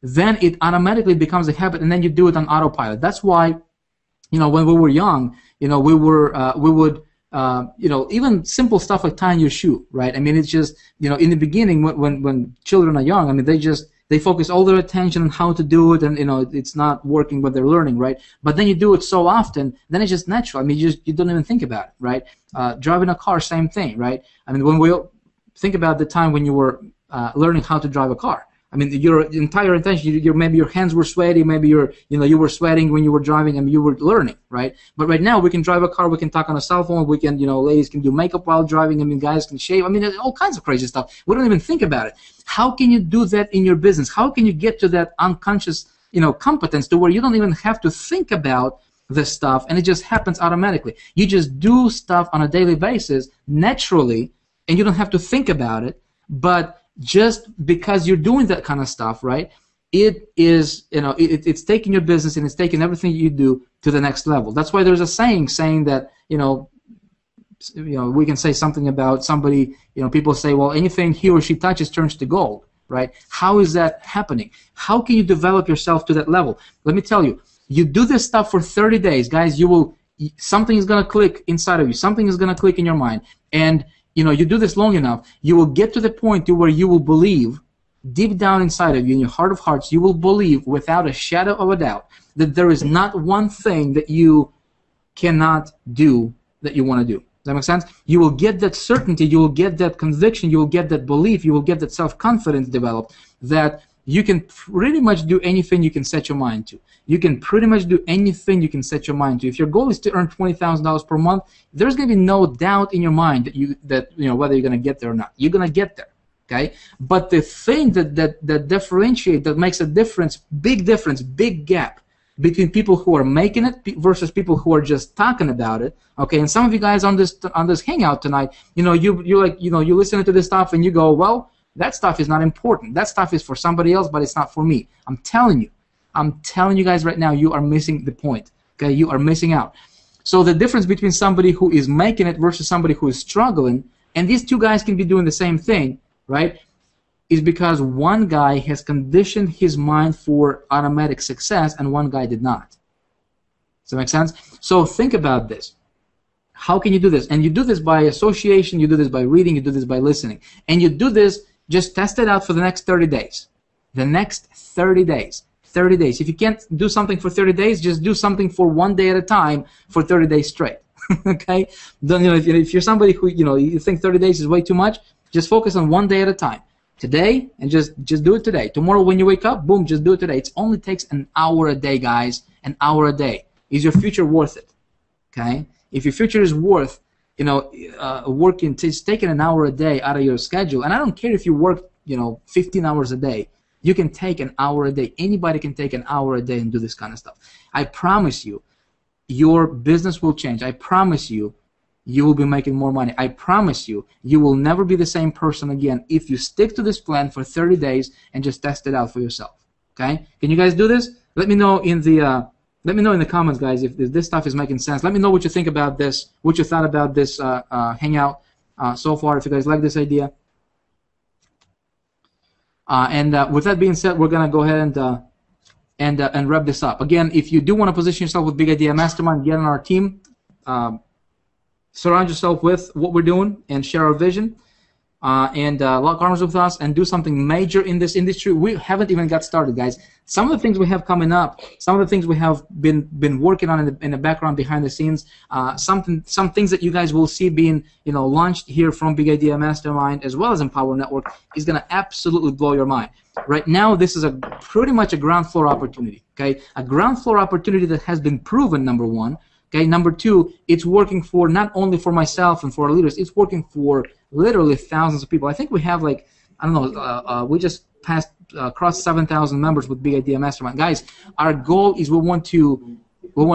[SPEAKER 1] Then it automatically becomes a habit, and then you do it on autopilot. That's why, when we were young, we would even simple stuff like tying your shoe, right? I mean, it's just, in the beginning when children are young, I mean, they focus all their attention on how to do it, and it's not working, but they're learning, right? But then you do it so often, then it's just natural. I mean, you don't even think about it, right? Driving a car, same thing, right? I mean, when we think about the time when you were learning how to drive a car, I mean, your entire intention, maybe your hands were sweaty, maybe you were sweating when you were driving, and you were learning, right? But right now, we can drive a car, we can talk on a cell phone, we can, ladies can do makeup while driving, I mean, guys can shave, I mean, there's all kinds of crazy stuff. We don't even think about it. How can you do that in your business? How can you get to that unconscious, competence to where you don't even have to think about this stuff, and it just happens automatically? You just do stuff on a daily basis, naturally, and you don't have to think about it, but just because you're doing that kind of stuff, right, it is, it's taking your business and it's taking everything you do to the next level. That's why there's a saying that, we can say something about somebody, people say, well, anything he or she touches turns to gold, right? How is that happening? How can you develop yourself to that level? Let me tell you, you do this stuff for 30 days, guys, something is going to click inside of you. Something is going to click in your mind. And you do this long enough, you will get to the point to where you will believe, deep down inside of you, in your heart of hearts, you will believe without a shadow of a doubt that there is not one thing that you cannot do that you want to do. Does that make sense? You will get that certainty, you will get that conviction, you will get that belief, you will get that self-confidence developed that you can pretty much do anything you can set your mind to. You can pretty much do anything you can set your mind to. If your goal is to earn $20,000 per month, there's going to be no doubt in your mind that whether you're going to get there or not. You're going to get there, okay? But the thing that differentiates, that makes a difference, big gap between people who are making it versus people who are just talking about it, okay? And some of you guys on this hangout tonight, you listen to this stuff and you go, well, that stuff is not important. That stuff is for somebody else, but it's not for me. I'm telling you guys right now, you are missing the point. Okay, you are missing out. So the difference between somebody who is making it versus somebody who is struggling, and these two guys can be doing the same thing, right, is because one guy has conditioned his mind for automatic success and one guy did not. Does that make sense? So think about this. How can you do this? And you do this by association, you do this by reading, you do this by listening. And you do this, just test it out for the next 30 days. The next 30 days. 30 days. If you can't do something for 30 days, just do something for one day at a time for 30 days straight. Okay? Then, if you're somebody who, you think 30 days is way too much, just focus on one day at a time. Today, and just do it today. Tomorrow when you wake up, boom, just do it today. It only takes an hour a day, guys. An hour a day. Is your future worth it? Okay? If your future is worth, working, it's taking an hour a day out of your schedule, and I don't care if you work, 15 hours a day. You can take an hour a day. Anybody can take an hour a day and do this kind of stuff. I promise you, your business will change. I promise you, you will be making more money. I promise you, you will never be the same person again if you stick to this plan for 30 days and just test it out for yourself. Okay? Can you guys do this? Let me know in the comments, guys, if this stuff is making sense. Let me know what you think about this, what you thought about this hangout so far, if you guys like this idea. And with that being said, we're going to go ahead and wrap this up. Again, if you do want to position yourself with Big Idea Mastermind, get on our team, surround yourself with what we're doing, and share our vision, and lock arms with us and do something major in this industry. We haven't even got started, guys. Some of the things we have coming up, some of the things we have been working on in the background behind the scenes, some things that you guys will see being launched here from Big Idea Mastermind as well as Empower Network is going to absolutely blow your mind. Right now, this is pretty much a ground floor opportunity. Okay, a ground floor opportunity that has been proven, number one. Okay, number two, it's working for not only for myself and for our leaders, it's working for literally thousands of people. I think we have we just crossed 7,000 members with Big Idea Mastermind. Guys, our goal is we want to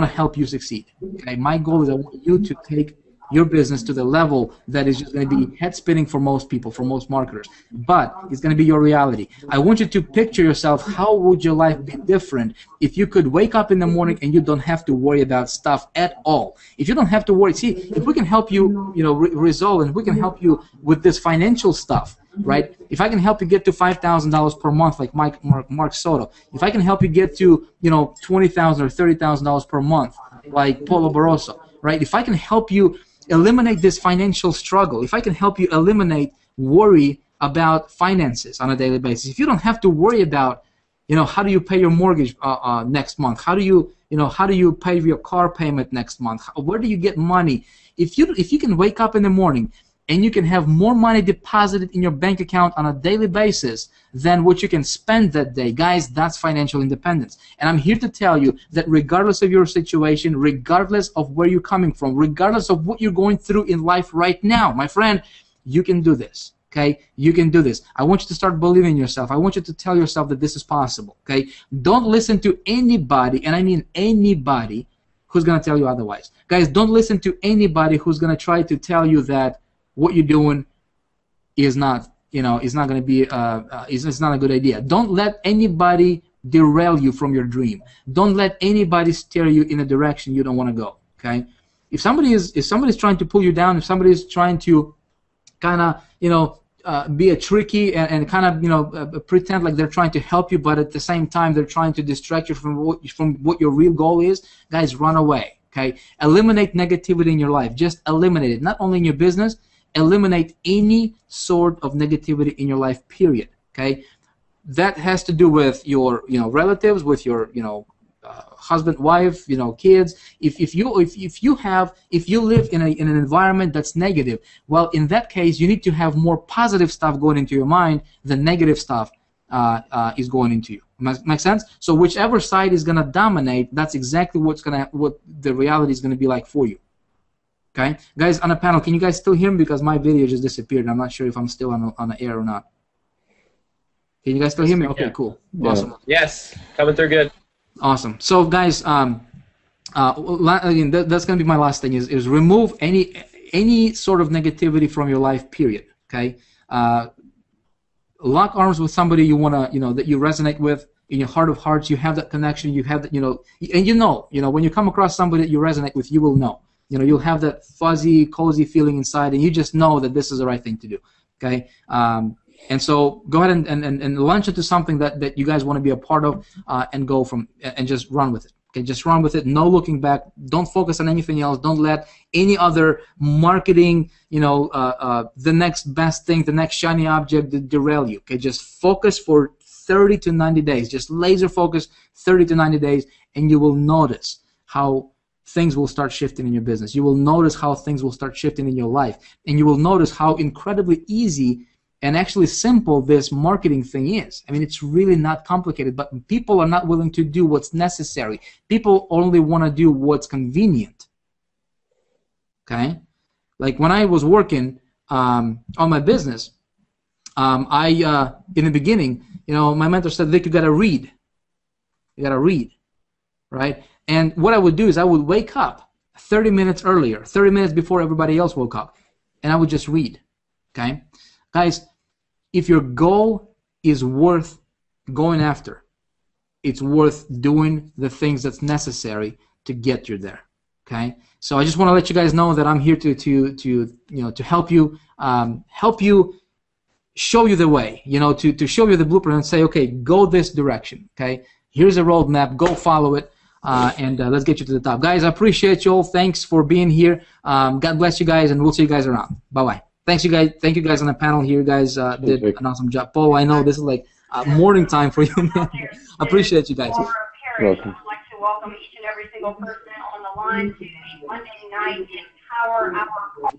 [SPEAKER 1] help you succeed. Okay, my goal is I want you to take your business to the level that is just going to be head spinning for most people, for most marketers. But it's going to be your reality. I want you to picture yourself, how would your life be different if you could wake up in the morning and you don't have to worry about stuff at all? If you don't have to worry, see, if we can help you, resolve, and we can help you with this financial stuff, right? If I can help you get to $5,000 per month, like Mark Soto, if I can help you get to $20,000 or $30,000 per month, like Paulo Barroso, right? If I can help you eliminate this financial struggle, if I can help you eliminate worry about finances on a daily basis, if you don't have to worry about, how do you pay your mortgage next month? How do you pay your car payment next month? Where do you get money? If you can wake up in the morning and you can have more money deposited in your bank account on a daily basis than what you can spend that day, guys, that's financial independence. And I'm here to tell you that regardless of your situation, regardless of where you're coming from, regardless of what you're going through in life right now, my friend, you can do this. Okay, you can do this. I want you to start believing in yourself. I want you to tell yourself that this is possible. Okay, don't listen to anybody, and I mean anybody, who's going to tell you otherwise. Guys, don't listen to anybody who's going to try to tell you that what you're doing is not, is not going to be, it's not a good idea. Don't let anybody derail you from your dream. Don't let anybody steer you in a direction you don't want to go. Okay, if somebody's trying to pull you down, if somebody's trying to kind of, be a tricky and kind of, pretend like they're trying to help you, but at the same time they're trying to distract you from what your real goal is, guys, run away. Okay, eliminate negativity in your life. Just eliminate it. Not only in your business, eliminate any sort of negativity in your life. Period. Okay, that has to do with your relatives, with your husband, wife, kids. If you live in an environment that's negative, well, in that case, you need to have more positive stuff going into your mind than negative stuff is going into you. Make sense? So whichever side is gonna dominate, that's exactly what the reality is gonna be like for you. Okay, guys on the panel, can you guys still hear me? Because my video just disappeared. I'm not sure if I'm still on the air or not. Can you guys still hear me? Okay, cool, awesome.
[SPEAKER 4] Yes, coming through good.
[SPEAKER 1] Awesome. So, guys, again, that's going to be my last thing: is remove any sort of negativity from your life. Period. Okay. Lock arms with somebody you wanna, that you resonate with in your heart of hearts. You have that connection. You have that, and when you come across somebody that you resonate with, you will know. You'll have that fuzzy, cozy feeling inside, and you just know that this is the right thing to do. Okay. And so go ahead and launch into something that you guys want to be a part of, and go from and just run with it. Okay, just run with it. No looking back. Don't focus on anything else. Don't let any other marketing, the next best thing, the next shiny object derail you. Okay, just focus for 30 to 90 days. Just laser focus 30 to 90 days, and you will notice how things will start shifting in your business. You will notice how things will start shifting in your life, and you will notice how incredibly easy and actually simple this marketing thing is. I mean, it's really not complicated, but people are not willing to do what's necessary. People only want to do what's convenient. Okay? Like when I was working on my business, in the beginning, my mentor said, Vic, you got to read. You got to read, right? And what I would do is I would wake up 30 minutes earlier, 30 minutes before everybody else woke up, and I would just read. Okay? Guys, if your goal is worth going after, it's worth doing the things that's necessary to get you there. Okay, so I just want to let you guys know that I'm here to help you, show you the way, to show you the blueprint and say, okay, go this direction. Okay, here's a roadmap, go follow it, and let's get you to the top, guys. I appreciate you all. Thanks for being here. God bless you guys, and we'll see you guys around. Bye bye. Thanks, you guys. Thank you guys on the panel here. You guys did an awesome job. Paul, I know this is like morning time for you, man. I appreciate you guys.
[SPEAKER 8] Welcome. I would like to welcome each and every single person on the line to the Monday night Power Hour.